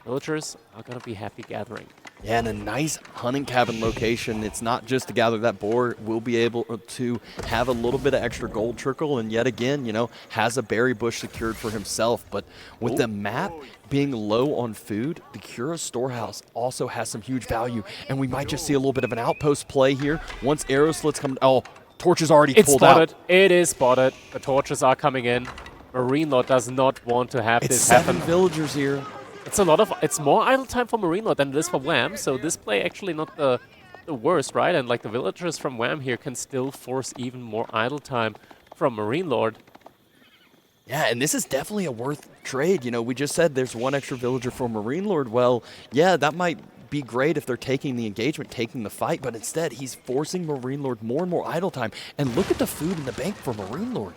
Villagers are going to be happy gathering. Yeah, and a nice hunting cabin location. It's not just to gather that boar. We'll be able to have a little bit of extra gold trickle, and yet again, you know, has a berry bush secured for himself. But with the map being low on food, the Cura storehouse also has some huge value, and we might just see a little bit of an outpost play here. Once arrow slits come, oh, torches already pulled out. It is spotted. The torches are coming in. MarineLorD does not want to have this happen. 7 villagers here. It's more idle time for MarineLorD than it is for Wam, so this play actually not the worst, right? And like the villagers from Wam here can still force even more idle time from MarineLorD. Yeah, and this is definitely a worth trade. You know, we just said there's one extra villager for MarineLorD. Well, yeah, that might be great if they're taking the engagement, taking the fight, but instead he's forcing MarineLorD more and more idle time. And look at the food in the bank for MarineLorD.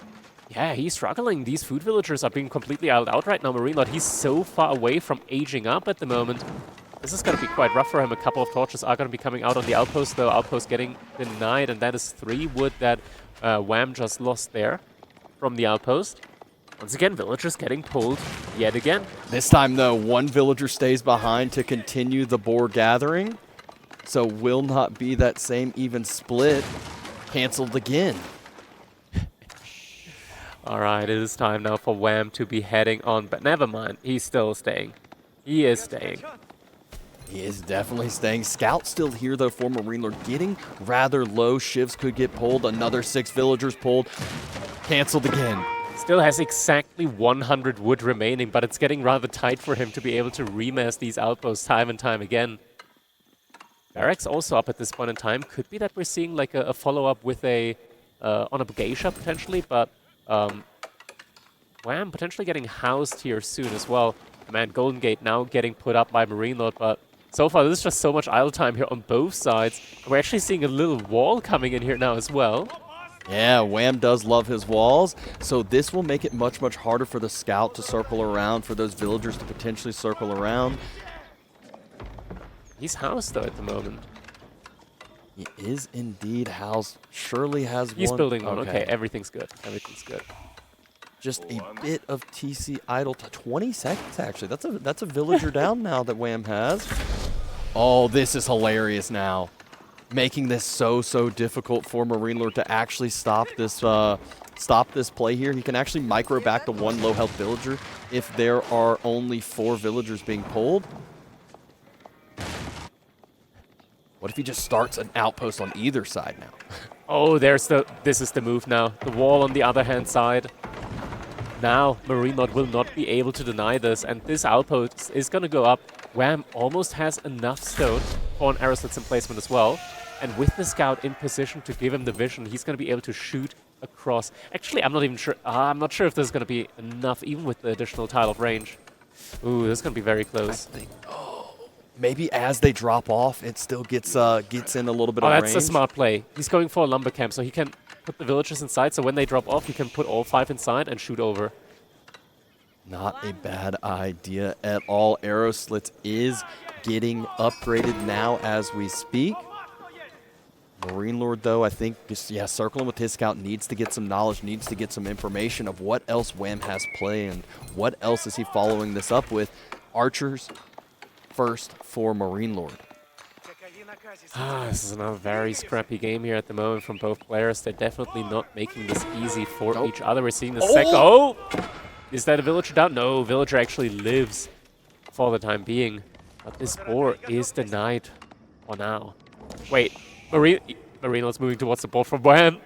Yeah, he's struggling. These food villagers are being completely idled out right now. MarineLorD, he's so far away from aging up at the moment. This is going to be quite rough for him. A couple of torches are going to be coming out on the outpost, though. Outpost getting denied, and that is 3 wood that Wam just lost there from the outpost. Once again, villagers getting pulled yet again. This time, though, 1 villager stays behind to continue the boar gathering. So will not be that same even split. Cancelled again. All right, it is time now for Wam to be heading on, but never mind. He's still staying. He is staying. He is definitely staying. Scout still here, though, for MarineLorD. Getting rather low. Shivs could get pulled. Another 6 villagers pulled. Cancelled again. Still has exactly 100 wood remaining, but it's getting rather tight for him to be able to remass these outposts time and time again. Barracks also up at this point in time. Could be that we're seeing like a follow-up with a on a geisha potentially, but Wam potentially getting housed here soon as well. Man, Golden Gate now getting put up by MarineLorD, but so far there's just so much idle time here on both sides. We're actually seeing a little wall coming in here now as well. Yeah, Wam does love his walls, so this will make it much, much harder for the scout to circle around, for those villagers to potentially circle around. He's housed, though, at the moment. He is indeed housed. Surely has He's one. building one. Okay, everything's good. Everything's good. Just a bit of TC idle. 20 seconds, actually. That's a villager down now that Wam has. Oh, this is hilarious now. Making this so difficult for MarineLorD to actually stop this play here. He can actually micro back to 1 low health villager if there are only 4 villagers being pulled. What if he just starts an outpost on either side now? Oh, this is the move now. The wall on the other hand side. Now, MarineLorD will not be able to deny this, and this outpost is going to go up. Wam almost has enough stone for an arrow slits emplacement as well. And with the scout in position to give him the vision, he's going to be able to shoot across. Actually, I'm not even sure. I'm not sure if this is going to be enough, even with the additional tile of range. Ooh, this is going to be very close. Maybe as they drop off, it still gets in a little bit of range. Oh, that's a smart play. He's going for a lumber camp, so he can put the villagers inside. So when they drop off, he can put all 5 inside and shoot over. Not a bad idea at all. Arrow slits is getting upgraded now as we speak. MarineLorD, though, I think just, circling with his scout needs to get some knowledge, needs to get some information of what else Wam has planned. What else is he following this up with? Archers first for MarineLorD. This is another very scrappy game here at the moment from both players. They're definitely not making this easy for each other. We're seeing the second. Oh! Is that a villager down? No, villager actually lives for the time being. But this boar is denied for now. Wait. MarineLorD's moving towards the board from Wam.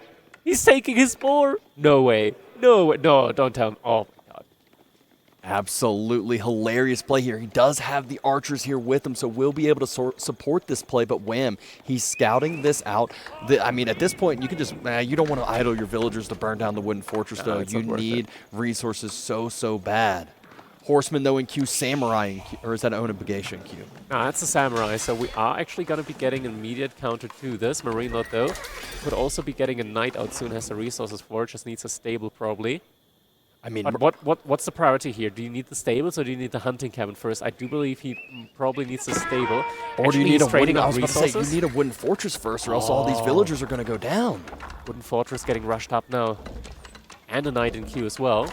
He's taking his boar. No way. No way. No, don't tell him. Oh, my God. Absolutely hilarious play here. He does have the archers here with him, so we'll be able to support this play. But Wam, he's scouting this out. I mean, at this point, you can just, you don't want to idle your villagers to burn down the wooden fortress, though. You need resources so bad. Horseman, though, in queue, Samurai in queue, or is that Ayyubids in queue? No, that's a Samurai, so we are actually going to be getting an immediate counter to this. MarineLorD, though, could also be getting a knight out soon, has the resources for it, just needs a stable, probably. I mean, but what's the priority here? Do you need the stables or do you need the hunting cabin first? I do believe he probably needs a stable. Or do you need a wooden, I was about to say, you need a wooden fortress first, or else all these villagers are going to go down. Wooden fortress getting rushed up now. And a knight in queue as well.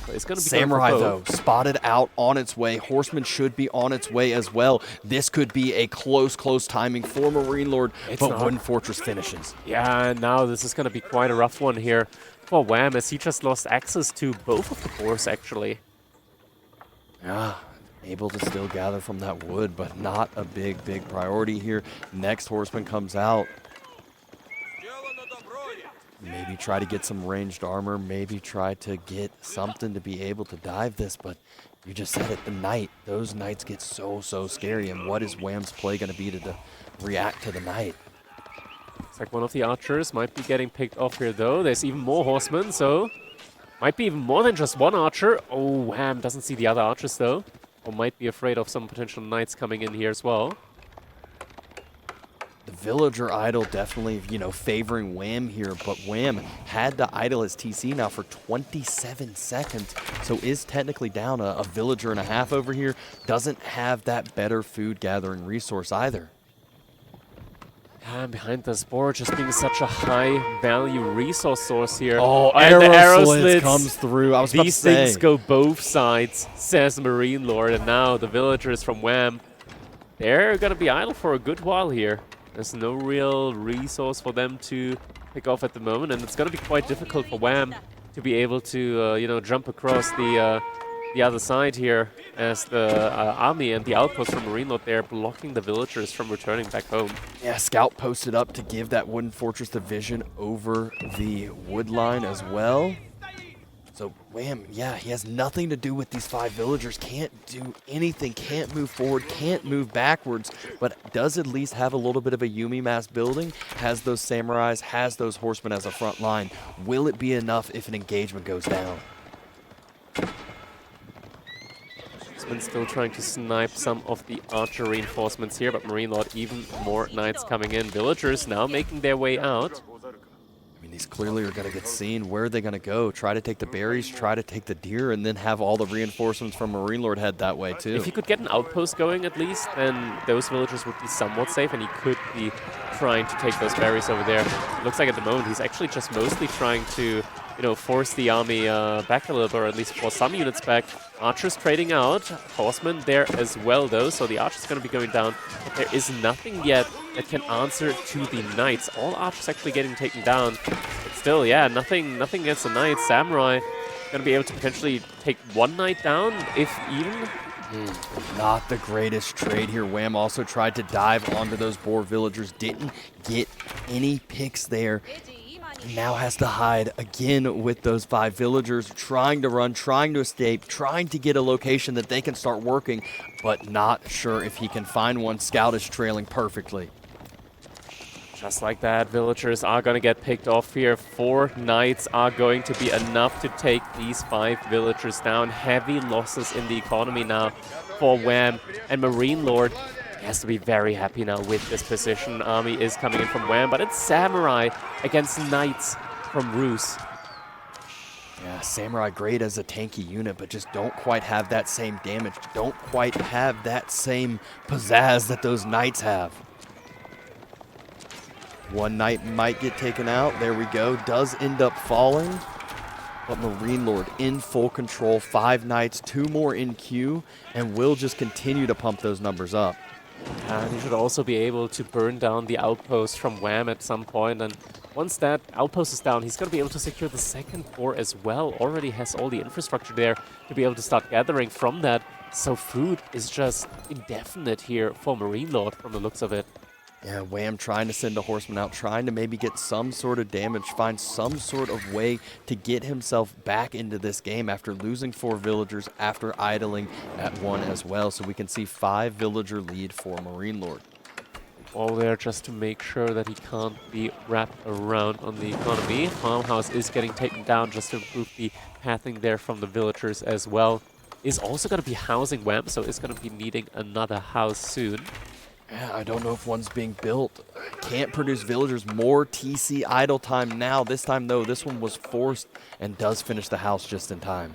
It's going to be Samurai, though, spotted out on its way. Horseman should be on its way as well. This could be a close timing for MarineLorD, but Wooden Fortress finishes. Yeah, and now this is going to be quite a rough one here for Wam, as he just lost access to both of the boars, actually. Yeah, able to still gather from that wood, but not a big priority here. Next Horseman comes out. Maybe try to get some ranged armor, maybe try to get something to be able to dive this, but you just said it, the knight. Those knights get so scary, and what is Wam's play going to be to react to the knight? It's like one of the archers might be getting picked off here, though. There's even more horsemen, so might be even more than just one archer. Oh, Wam doesn't see the other archers, though, or might be afraid of some potential knights coming in here as well. The villager idle definitely, you know, favoring Wam here, but Wam had to idle his TC now for 27 seconds, so is technically down a villager and a half over here. Doesn't have that better food gathering resource either. And behind this board just being such a high value resource source here. Oh, and the arrow slits slits comes through. I was about to These say. things go both sides, says MarineLorD, and now the villagers from Wam, they're gonna be idle for a good while here. There's no real resource for them to pick off at the moment, and it's gonna be quite difficult for Wam to be able to, you know, jump across the other side here, as the army and the outpost from MarineLorD there blocking the villagers from returning back home. Yeah, Scout posted up to give that wooden fortress the vision over the wood line as well. So Wam, yeah, he has nothing to do with these 5 villagers. Can't do anything, can't move forward, can't move backwards, but does at least have a little bit of a Yumi mass building, has those samurais, has those horsemen as a front line. Will it be enough if an engagement goes down? Been still trying to snipe some of the archer reinforcements here, but MarineLorD, even more knights coming in. Villagers now making their way out. I mean, these clearly are going to get seen. Where are they going to go? Try to take the berries, try to take the deer, and then have all the reinforcements from MarineLorD head that way too. If he could get an outpost going at least, then those villagers would be somewhat safe, and he could be trying to take those berries over there. It looks like at the moment he's actually just mostly trying to, you know, force the army back a little bit, or at least force some units back. Archers trading out, horsemen there as well though, so the archer's going to be going down. But there is nothing yet that can answer to the knights. All archers actually getting taken down. But still, yeah, nothing against the knights. Samurai going to be able to potentially take one knight down, if even. Not the greatest trade here. Wam also tried to dive onto those boar villagers, didn't get any picks there. Now has to hide again with those 5 villagers, trying to run, trying to escape, trying to get a location that they can start working, but not sure if he can find one. Scout is trailing perfectly. Just like that, villagers are going to get picked off here. 4 knights are going to be enough to take these 5 villagers down. Heavy losses in the economy now for Wam, and MarineLorD has to be very happy now with this position. Army is coming in from Wam, but it's Samurai against Knights from Rus. Yeah, Samurai great as a tanky unit, but just don't quite have that same damage. Don't quite have that same pizzazz that those Knights have. One Knight might get taken out. There we go. Does end up falling. But MarineLorD in full control. 5 Knights, 2 more in queue, and will just continue to pump those numbers up. And he should also be able to burn down the outpost from Wam at some point. And once that outpost is down, he's going to be able to secure the second core as well. Already has all the infrastructure there to be able to start gathering from that. So food is just indefinite here for MarineLorD from the looks of it. Yeah, Wam trying to send a horseman out, trying to maybe get some sort of damage, find some sort of way to get himself back into this game after losing 4 villagers, after idling at 1 as well. So we can see 5 villager lead for MarineLorD. All there just to make sure that he can't be wrapped around on the economy. Farmhouse is getting taken down just to improve the pathing there from the villagers as well. Is also going to be housing Wam, so is going to be needing another house soon. Yeah, I don't know if one's being built. Can't produce villagers. More TC idle time now. This time, though, this one was forced and does finish the house just in time.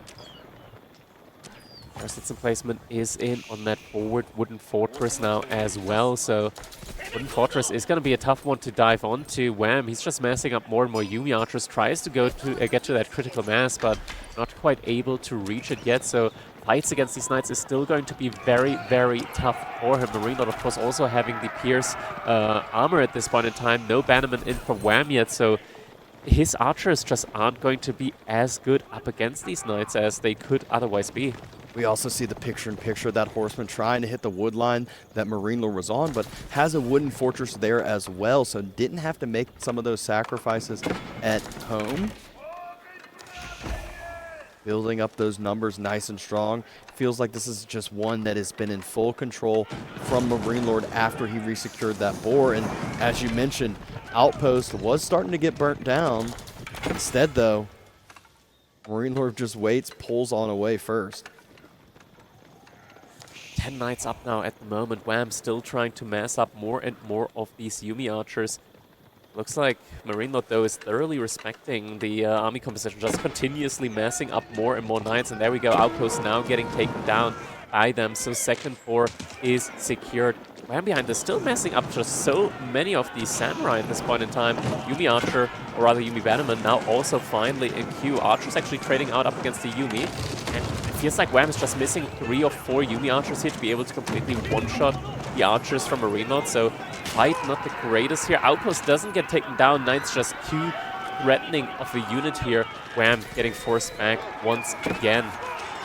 First placement is in on that forward wooden fortress now as well. So wooden fortress is going to be a tough one to dive onto. Wam, he's just massing up more and more Yumi archers. Tries to go to get to that critical mass, but not quite able to reach it yet. So fights against these knights is still going to be very, very tough for him. MarineLorD, of course, also having the Pierce armor at this point in time. No bannerman in from Wam yet, so his archers just aren't going to be as good up against these knights as they could otherwise be. We also see the picture-in-picture of that horseman trying to hit the wood line that MarineLorD was on, but has a wooden fortress there as well, so didn't have to make some of those sacrifices at home. Building up those numbers nice and strong. Feels like this is just one that has been in full control from MarineLorD after he resecured that boar. And as you mentioned, Outpost was starting to get burnt down. Instead, though, MarineLorD just waits, pulls on away first. 10 knights up now at the moment. Wam still trying to mass up more and more of these Yumi archers. Looks like MarineLorD, though, is thoroughly respecting the army composition, just continuously massing up more and more knights. And there we go, Outpost now getting taken down by them. So second floor is secured. Wham behind this, still massing up just so many of these samurai at this point in time. Yumi Archer, or rather Yumi Bannerman, now also finally in queue. Archer's actually trading out up against the Yumi. And it feels like Wham is just missing 3 or 4 Yumi Archers here to be able to completely one-shot the archers from MarineLorD. So fight not the greatest here. Outpost doesn't get taken down. Knights just too threatening of a unit here. Wham getting forced back once again.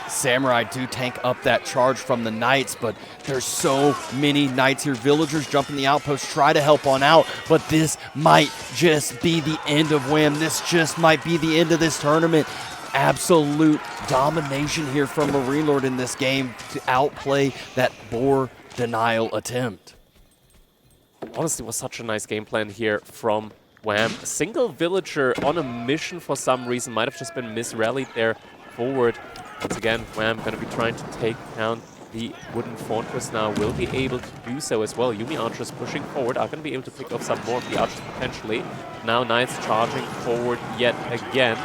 Samurai do tank up that charge from the knights, but there's so many knights here. Villagers jump in the outpost, try to help on out, but this might just be the end of Wham. This just might be the end of this tournament. Absolute domination here from MarineLorD in this game to outplay that boar denial attempt. Honestly, it was such a nice game plan here from Wham. A single villager on a mission for some reason might have just been misrallied there forward. Once again, Wham going to be trying to take down the wooden fortress now. Will be able to do so as well. Yumi archers pushing forward are going to be able to pick off some more of the archers potentially. Now knights charging forward yet again.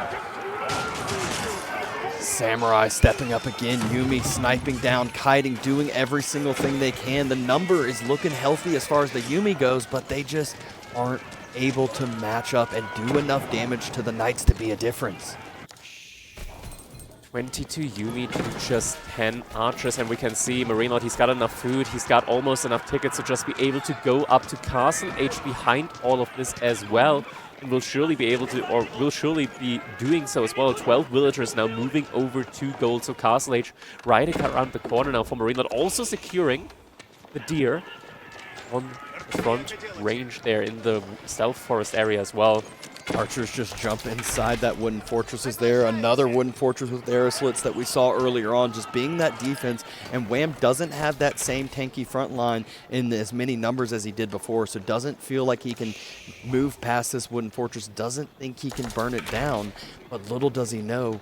Samurai stepping up again. Yumi sniping down, kiting, doing every single thing they can. The number is looking healthy as far as the Yumi goes, but they just aren't able to match up and do enough damage to the knights to be a difference. 22 Yumi to just 10 archers, and we can see MarineLorD, he's got enough food, he's got almost enough tickets to just be able to go up to Castle Age behind all of this as well. And will surely be able to, or will surely be doing so as well. 12 villagers now moving over to gold, so Castle Age right around the corner now for MarineLorD, also securing the deer on the front range there in the stealth forest area as well. Archers just jump inside that wooden fortress is there. Another wooden fortress with arrow slits that we saw earlier on, just being that defense. And Wham doesn't have that same tanky front line in as many numbers as he did before, so doesn't feel like he can move past this wooden fortress, doesn't think he can burn it down. But little does he know,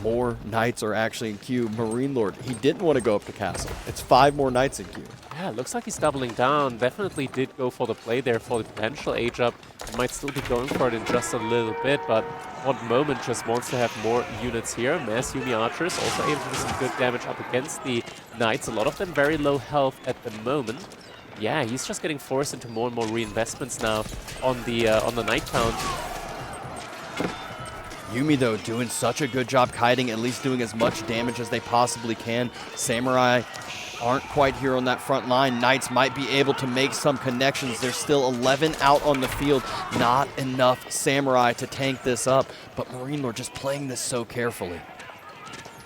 more knights are actually in queue. MarineLorD, he didn't want to go up to castle. It's 5 more knights in queue. Yeah, looks like he's doubling down. Definitely did go for the play there for the potential age up. He might still be going for it in just a little bit, but at the moment just wants to have more units here. Mass Yumi archers also able to do some good damage up against the knights. A lot of them very low health at the moment. Yeah, he's just getting forced into more and more reinvestments now on the knight count. Yumi, though, doing such a good job kiting, at least doing as much damage as they possibly can. Samurai aren't quite here on that front line. Knights might be able to make some connections. There's still 11 out on the field. Not enough Samurai to tank this up, but MarineLorD just playing this so carefully.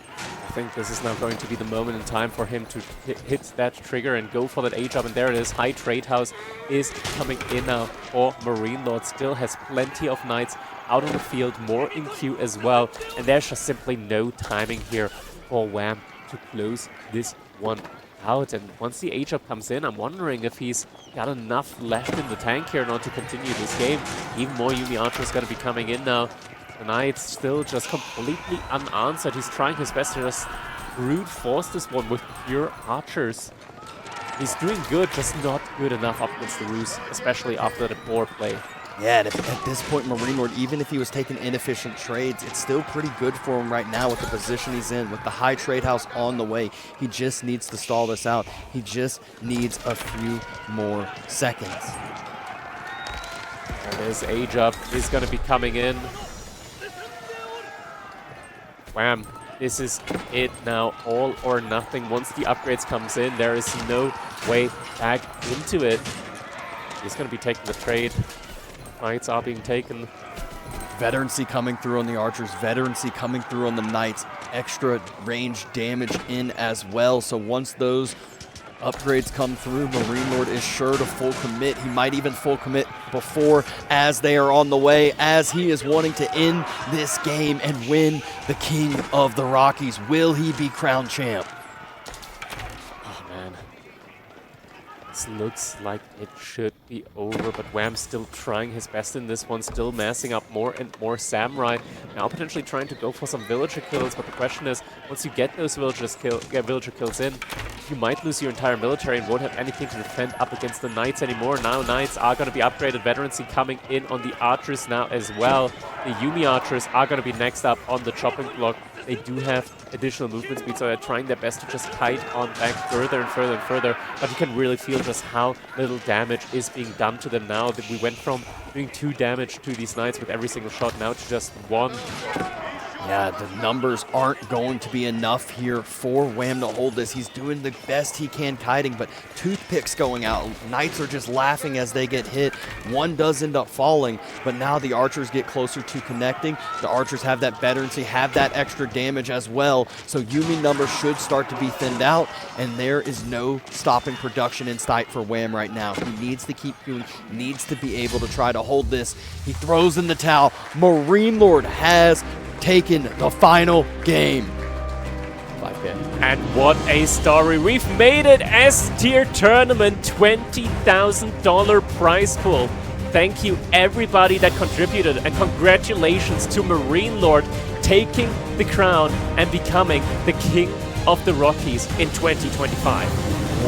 I think this is now going to be the moment in time for him to hit that trigger and go for that age up, and there it is. High Trade House is coming in now for MarineLorD. Still has plenty of knights out on the field, more in queue as well, and there's just simply no timing here for Wham to close this one out. And once the age up comes in, I'm wondering if he's got enough left in the tank here in order to continue this game. Even more Yumi archers going to be coming in now. The Knight's still just completely unanswered. He's trying his best to just brute force this one with pure archers. He's doing good, just not good enough up against the Roos, especially after the board play. Yeah, and at this point, MarineLorD, even if he was taking inefficient trades, it's still pretty good for him right now with the position he's in, with the high trade house on the way. He just needs to stall this out. He just needs a few more seconds. There it is. Age up is going to be coming in. Wham. This is it now, all or nothing. Once the upgrades comes in, there is no way back into it. He's going to be taking the trade. Knights are being taken. Veterancy coming through on the archers, veterancy coming through on the knights, extra range damage in as well. So once those upgrades come through, MarineLorD is sure to full commit. He might even full commit before, as they are on the way, as he is wanting to end this game and win the King of the Rockies. Will he be crowned champ? Oh man, this looks like it should be over, but Wham's still trying his best in this one, still massing up more and more samurai. Now potentially trying to go for some villager kills, but the question is, once you get those villager kills in, you might lose your entire military and won't have anything to defend up against the knights anymore. Now knights are going to be upgraded. Veterancy coming in on the archers now as well. The Yumi archers are going to be next up on the chopping block. They do have additional movement speed, so they're trying their best to just kite on back further and further and further. But you can really feel just how little damage is being done to them now. That we went from doing 2 damage to these knights with every single shot now to just 1. Yeah, the numbers aren't going to be enough here for Wham to hold this. He's doing the best he can kiting, but toothpicks going out. Knights are just laughing as they get hit. One does end up falling, but now the archers get closer to connecting. The archers have that veterancy, have that extra damage as well, so Yumi numbers should start to be thinned out, and there is no stopping production in sight for Wham right now. He needs to keep doing, needs to be able to try to hold this. He throws in the towel. MarineLorD has taken the final game. 5K. And what a story. We've made it S-tier tournament, $20,000 prize pool. Thank you everybody that contributed, and congratulations to MarineLorD taking the crown and becoming the king of the Rockies in 2025.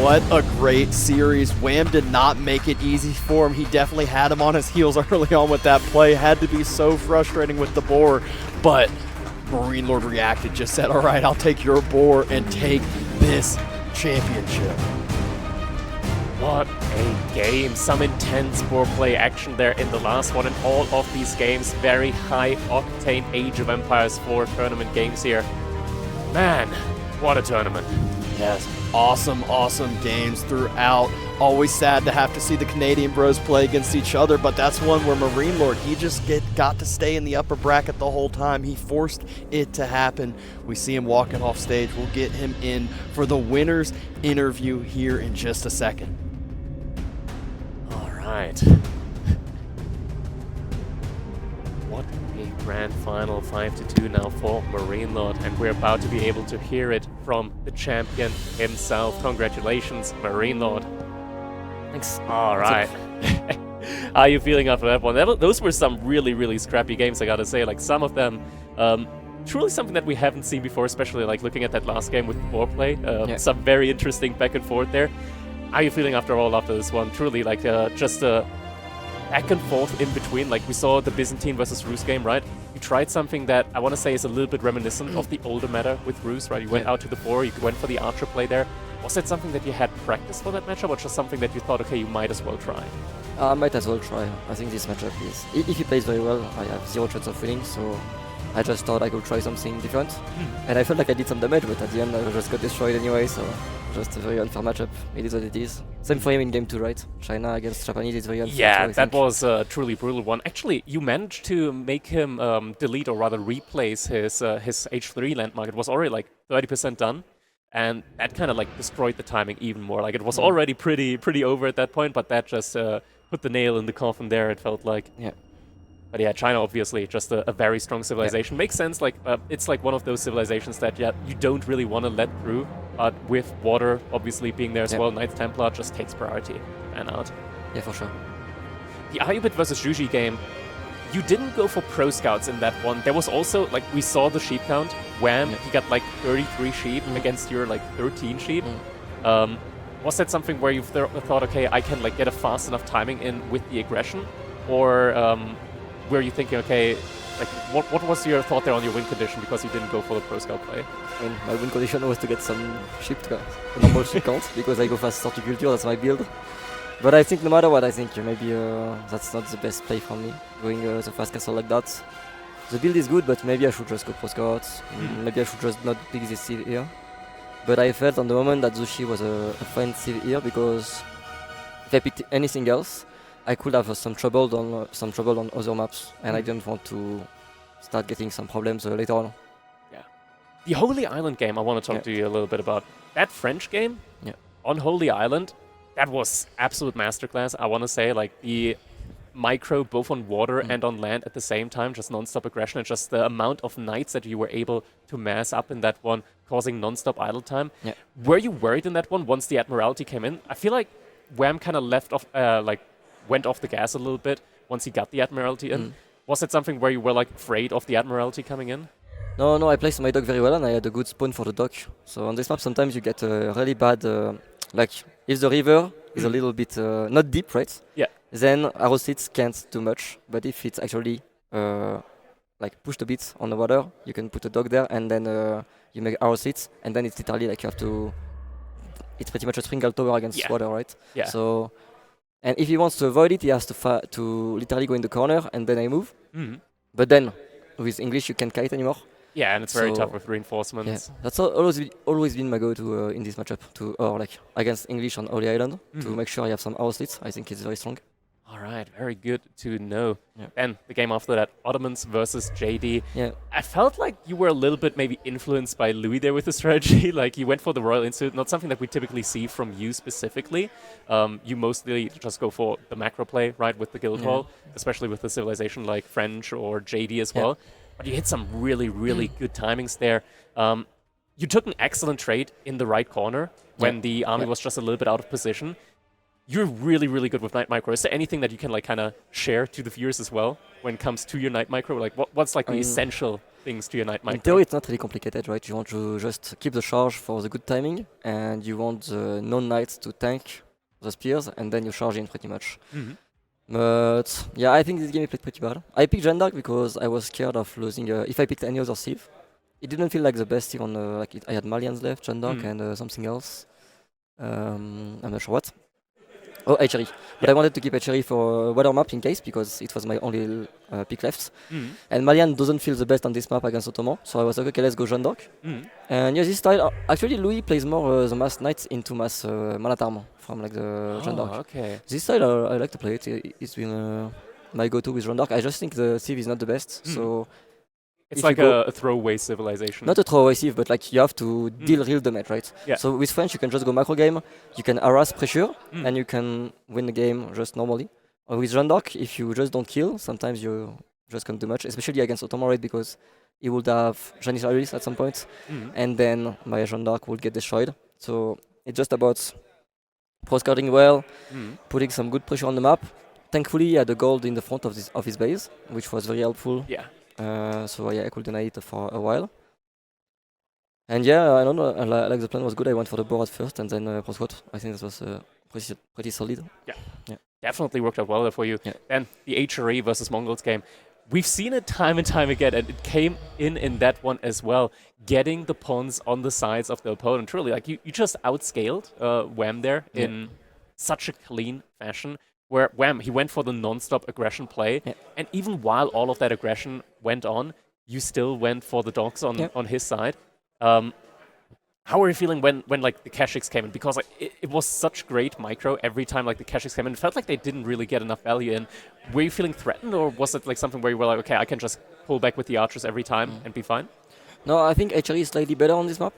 What a great series. Wham did not make it easy for him. He definitely had him on his heels early on with that play. Had to be so frustrating with the boar, but MarineLorD reacted, just said, all right, I'll take your boar and take this championship. What a game. Some intense board play action there in the last one, and all of these games, very high octane Age of Empires 4 tournament games here. Man, what a tournament. Yes, awesome, awesome games throughout. Always sad to have to see the Canadian bros play against each other, but that's one where MarineLorD, he just got to stay in the upper bracket the whole time. He forced it to happen. We see him walking off stage. We'll get him in for the winner's interview here in just a second. All right. What a grand final, 5-2 now for MarineLorD, and we're about to be able to hear it from the champion himself. Congratulations, MarineLorD. Thanks. All right. How are you feeling after that one? Those were some really, really scrappy games, I gotta say. Like, some of them, truly something that we haven't seen before, especially like looking at that last game with the board play. Some very interesting back and forth there. How are you feeling after this one? Truly, like, just a back and forth in between. Like, we saw the Byzantine versus Rus game, right? You tried something that I want to say is a little bit reminiscent of the older meta with Rus, right? You went out to the boar, you went for the archer play there. Was that something that you had practiced for that matchup, or just something that you thought, okay, you might as well try? I might as well try. I think this matchup is... If he plays very well, I have 0 chance of winning, so I just thought I could try something different. And I felt like I did some damage, but at the end I just got destroyed anyway, so just a very unfair matchup. It is what it is. Same for him in game 2, right? China against Japanese is very unfair. Yeah, that was a truly brutal one. Actually, you managed to make him delete, or rather replace his H3 landmark. It was already like 30% done. And that kind of like destroyed the timing even more. Like, it was already pretty over at that point, but that just put the nail in the coffin there, it felt like. Yeah. But yeah, China obviously just a very strong civilization. Makes sense, like it's like one of those civilizations that you don't really want to let through, but with water obviously being there as well, Knights Templar just takes priority and out. Yeah, for sure. The Ayyubid versus Juji game, you didn't go for pro scouts in that one. There was also, like, we saw the sheep count. Wham, he got like 33 sheep against your like 13 sheep. Was that something where you thought, okay, I can like get a fast enough timing in with the aggression? Or were you thinking, okay, like what was your thought there on your win condition because you didn't go for the pro scout play? I mean, my win condition was to get some sheep, a normal sheep count, because I go fast horticulture, that's my build. But I think no matter what, I think maybe that's not the best play for me, going the fast castle like that. The build is good, but maybe I should just go pro scouts. Maybe I should just not pick this civ here. But I felt on the moment that Zushi was a fine civ here, because if I picked anything else, I could have some trouble on other maps, and I didn't want to start getting some problems later on. Yeah. The Holy Island game, I want to talk to you a little bit about. That French game on Holy Island, that was absolute masterclass. I want to say, like, the micro both on water and on land at the same time, just non-stop aggression, and just the amount of knights that you were able to mass up in that one, causing non-stop idle time. Were you worried in that one once the Admiralty came in? I feel like Wham kind of left off, went off the gas a little bit once he got the Admiralty in. Was it something where you were like afraid of the Admiralty coming in? No, I placed my dog very well and I had a good spawn for the dog. So on this map, sometimes you get really bad, like if the river is a little bit not deep, right? Yeah. Then arrow seeds can't do much. But if it's actually like pushed a bit on the water, you can put a dog there and then you make arrow seeds and then it's literally like you have to. It's pretty much a Stringal tower against water, right? Yeah. So, and if he wants to avoid it, he has to literally go in the corner and then I move. But then with English you can't kite anymore. Yeah, and it's very So- tough with reinforcements. Yeah, that's always been my go-to in this matchup, or like against English on Holy Island, to make sure I have some arrow slits. I think it's very strong. All right, very good to know. Yeah. And the game after that, Ottomans versus JD. Yeah, I felt like you were a little bit maybe influenced by Louis there with the strategy. Like you went for the Royal Institute, not something that we typically see from you specifically. You mostly just go for the macro play, right, with the guild hall, especially with the civilization like French or JD as well. But you hit some really, really good timings there. You took an excellent trade in the right corner when the army was just a little bit out of position. You're really, really good with Night Micro. Is there anything that you can like kind of share to the viewers as well when it comes to your Night Micro? Like what's like the essential things to your Night Micro? in theory it's not really complicated, right? You want to just keep the charge for the good timing, and you want the non-knights to tank the spears, and then you charge in pretty much. But yeah, I think this game I played pretty bad. I picked Jeanne because I was scared of losing. If I picked any other Civ, it didn't feel like the best Civ on I had Malians left, Jeanne and something else. I'm not sure what. Oh, Hatchery. But I wanted to keep Hatchery for weather map in case, because it was my only pick left. And Malian doesn't feel the best on this map against Ottoman, so I was like, okay, let's go Jeanne d'Arc. And yeah, this style, actually Louis plays more the mass knights into mass Malatarm from like the Jeanne d'Arc. Okay. This style, I like to play it. It's been my go-to with Jeanne d'Arc. I just think the Civ is not the best, so It's if like you go- a throwaway civilization. not a throwaway Civ, but like you have to deal real damage, right? Yeah. So with French, you can just go macro game, you can harass pressure, and you can win the game just normally. Or with Jeanne d'Arc, if you just don't kill, sometimes you just can't do much, especially against Ottoman, right? Because he would have Janis Aris at some point, and then my Jeanne d'Arc would get destroyed. So it's just about pro-scouting well, putting some good pressure on the map. Thankfully, he had the gold in the front of his base, which was very helpful. Yeah. So yeah, I could deny it for a while. And yeah, I don't know, like the plan was good. I went for the board at first and then pro-scout. I think that was pretty solid. Definitely worked out well there for you. Yeah. And the HRE versus Mongols game. We've seen it time and time again, and it came in that one as well. Getting the pawns on the sides of the opponent. Truly, like you just outscaled Wam there in such a clean fashion. Where Wam, he went for the non-stop aggression play, and even while all of that aggression went on, you still went for the dogs on his side. How were you feeling when like the Keshiks came in? Because like it was such great micro every time like the Keshiks came in. It felt like they didn't really get enough value in. Were you feeling threatened, or was it like something where you were like, okay, I can just pull back with the archers every time and be fine? No, I think HRE is slightly better on this map,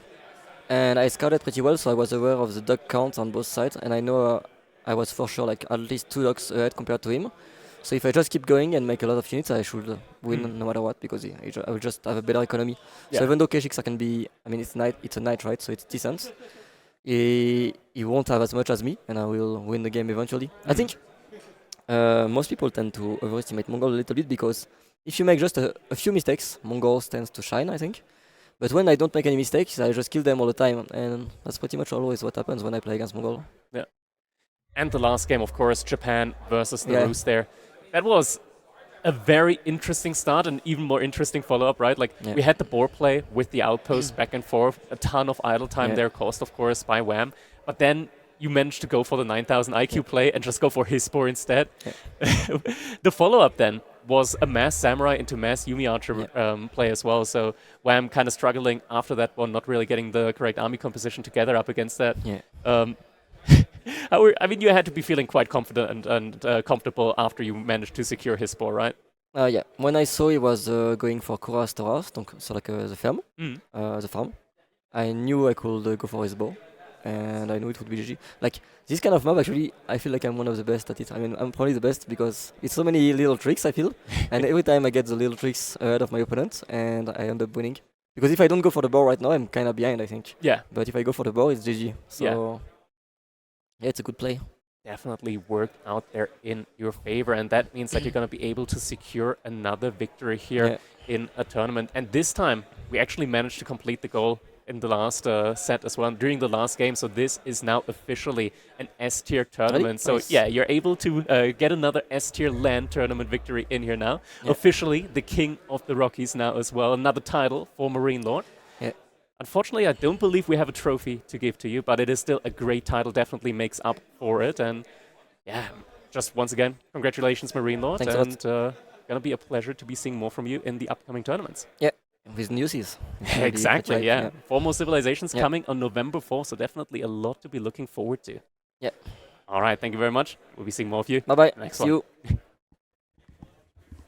and I scouted pretty well, so I was aware of the dog count on both sides, and I know I was for sure like at least 2 dogs ahead compared to him. So if I just keep going and make a lot of units, I should win no matter what, because I will just have a better economy. So even though Keshiks can be, I mean it's a knight, right? So it's decent. He won't have as much as me, and I will win the game eventually. I think most people tend to overestimate Mongols a little bit, because if you make just a few mistakes, Mongols tends to shine, I think. But when I don't make any mistakes, I just kill them all the time, and that's pretty much always what happens when I play against Mongol. Yeah. And the last game, of course, Japan versus the Rus there. That was a very interesting start and even more interesting follow-up, right? Like, we had the board play with the outpost back and forth, a ton of idle time there caused, of course, by Wam. But then you managed to go for the 9,000 IQ play and just go for his spore instead. The follow-up then was a mass Samurai into mass Yumi Archer play as well. So Wam kind of struggling after that one, not really getting the correct army composition together up against that. I mean, you had to be feeling quite confident and comfortable after you managed to secure his spore, right? Yeah. When I saw he was going for Koras Toras, so like the farm, I knew I could go for his bow, and I knew it would be GG. Like this kind of map, actually, I feel like I'm one of the best at it. I mean, I'm probably the best because it's so many little tricks, I feel, and every time I get the little tricks ahead of my opponent, and I end up winning. Because if I don't go for the bow right now, I'm kind of behind, I think. Yeah. But if I go for the bow, it's GG. So yeah, it's a good play. definitely worked out there in your favor, and that means that you're going to be able to secure another victory here Yeah. in a tournament. And this time, we actually managed to complete the goal in the last set as well, during the last game. So this is now officially an S-tier tournament. So nice. yeah, you're able to get another S-tier LAN tournament victory in here now. Yeah. Officially the king of the Rockies now as well. Another title for MarineLorD. Yeah. Unfortunately, I don't believe we have a trophy to give to you, but it is still a great title, definitely makes up for it. And yeah, just once again, congratulations, MarineLorD. Thanks a lot. And gonna be a pleasure to be seeing more from you in the upcoming tournaments. Yeah, with newsies. Exactly, yeah. Foremost Civilizations Yeah. coming on November 4th, so definitely a lot to be looking forward to. Yeah. All right, thank you very much. We'll be seeing more of you. Bye-bye. Next See one. you.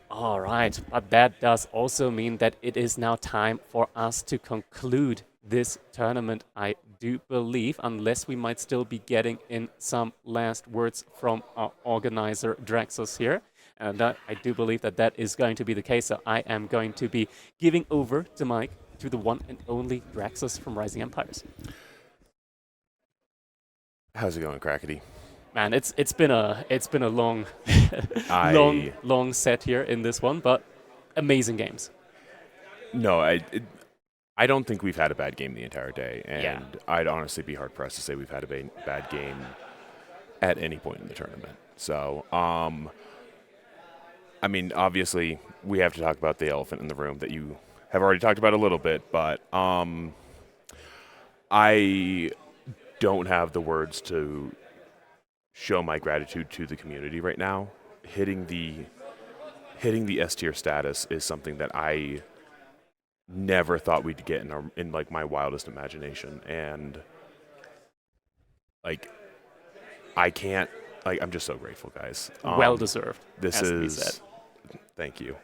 All right, but that does also mean that it is now time for us to conclude this tournament, I do believe, unless we might still be getting in some last words from our organizer, Draxus, here. And I do believe that that is going to be the case, so I am going to be giving over the mic to the one and only Draxus from Rising Empires. How's it going, Crackety? Man, it's been a long long set here in this one, but amazing games. No, I don't think we've had a bad game the entire day, and Yeah. I'd honestly be hard pressed to say we've had a bad game at any point in the tournament. So, I mean, obviously, we have to talk about the elephant in the room that you have already talked about a little bit, but I don't have the words to show my gratitude to the community right now. Hitting the S tier status is something that I never thought we'd get in like my wildest imagination, and like I can't, like, I'm just so grateful, guys. Well deserved. This has to be is said. Thank you.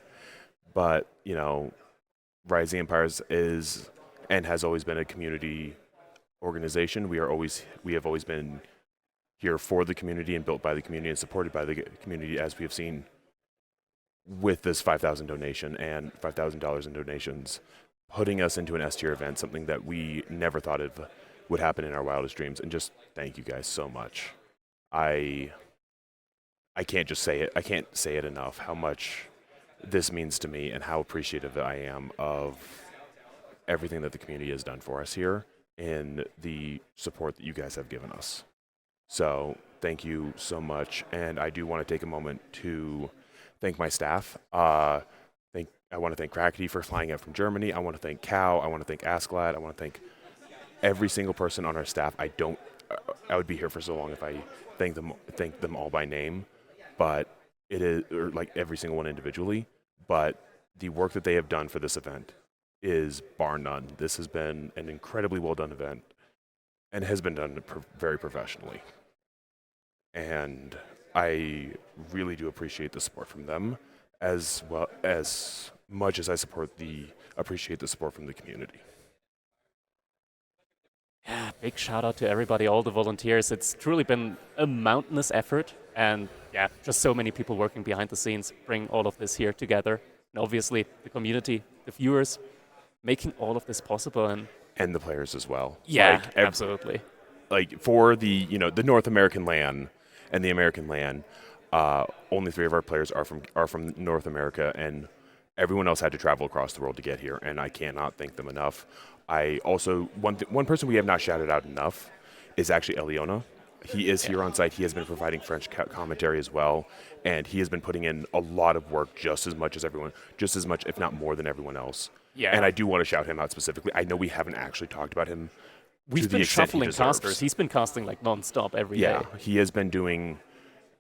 But you know, Rising Empires is and has always been a community organization. We have always been here for the community and built by the community and supported by the community, as we have seen with this $5,000 donation and $5,000 in donations, putting us into an S tier event, something that we never thought would happen in our wildest dreams. And just thank you guys so much. I can't just say it. I can't say it enough how much this means to me and how appreciative I am of everything that the community has done for us here and the support that you guys have given us. So thank you so much. And I do want to take a moment to thank my staff. I want to thank Crackety for flying out from Germany. I want to thank Cow. I want to thank Asklad. I want to thank every single person on our staff. I would be here for so long if I thank them all by name, but it is, or like every single one individually. But the work that they have done for this event is bar none. This has been an incredibly well done event and has been done very professionally. And I really do appreciate the support from them, as well as much as I appreciate the support from the community. Yeah, big shout out to everybody, all the volunteers. It's truly been a mountainous effort, and yeah, just so many people working behind the scenes, bring all of this here together. And obviously, the community, the viewers, making all of this possible, and the players as well. Yeah, absolutely. Like for the North American LAN and the American LAN, only 3 of our players are from North America, and everyone else had to travel across the world to get here, and I cannot thank them enough. I also, one person we have not shouted out enough is actually Eliona. He is here on site. He has been providing French commentary as well, and he has been putting in a lot of work just as much, if not more than everyone else. Yeah. And I do want to shout him out specifically. I know we haven't actually talked about him. We've been shuffling casters. He's been casting like non-stop every day. Yeah, he has been doing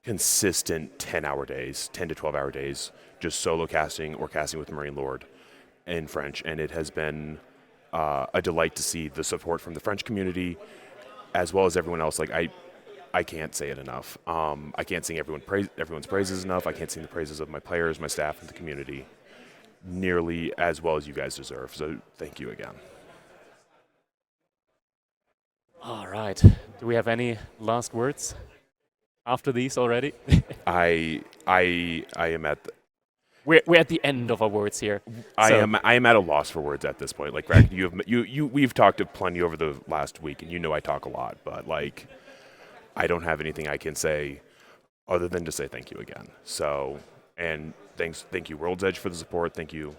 consistent 10-hour days, 10 to 12-hour days, just solo casting or casting with MarineLorD in French, and it has been a delight to see the support from the French community as well as everyone else. Like I can't say it enough. I can't sing everyone's praises enough. I can't sing the praises of my players, my staff, and the community nearly as well as you guys deserve. So thank you again. All right. Do we have any last words after these already? I am at we're at the end of our words here. I am at a loss for words at this point. Like, Rack, we've talked plenty over the last week, and I talk a lot, but like I don't have anything I can say other than to say thank you again. So, and thank you World's Edge for the support. Thank you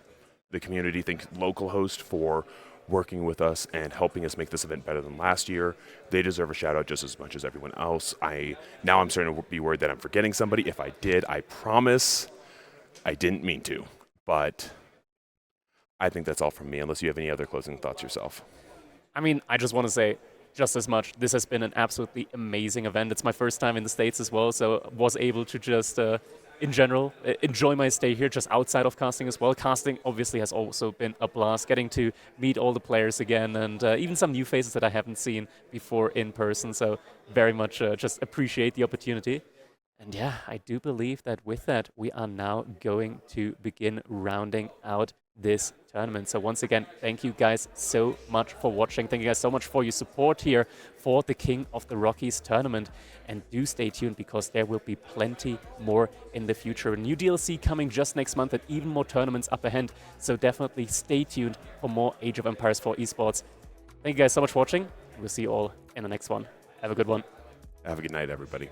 the community. Thank localhost for working with us and helping us make this event better than last year. They deserve a shout out just as much as everyone else. Now I'm starting to be worried that I'm forgetting somebody. If I did, I promise I didn't mean to. But I think that's all from me, unless you have any other closing thoughts yourself. I mean, I just want to say just as much. This has been an absolutely amazing event. It's my first time in the States as well, so was able to just, in general, enjoy my stay here just outside of casting as well. Casting obviously has also been a blast, getting to meet all the players again and even some new faces that I haven't seen before in person, so very much just appreciate the opportunity. And yeah, I do believe that with that, we are now going to begin rounding out this tournament. So once again, thank you guys so much for watching. Thank you guys so much for your support here for the King of the Rockies tournament. And do stay tuned because there will be plenty more in the future. A new DLC coming just next month and even more tournaments up ahead. So definitely stay tuned for more Age of Empires 4 esports. Thank you guys so much for watching. We'll see you all in the next one. Have a good one. Have a good night, everybody.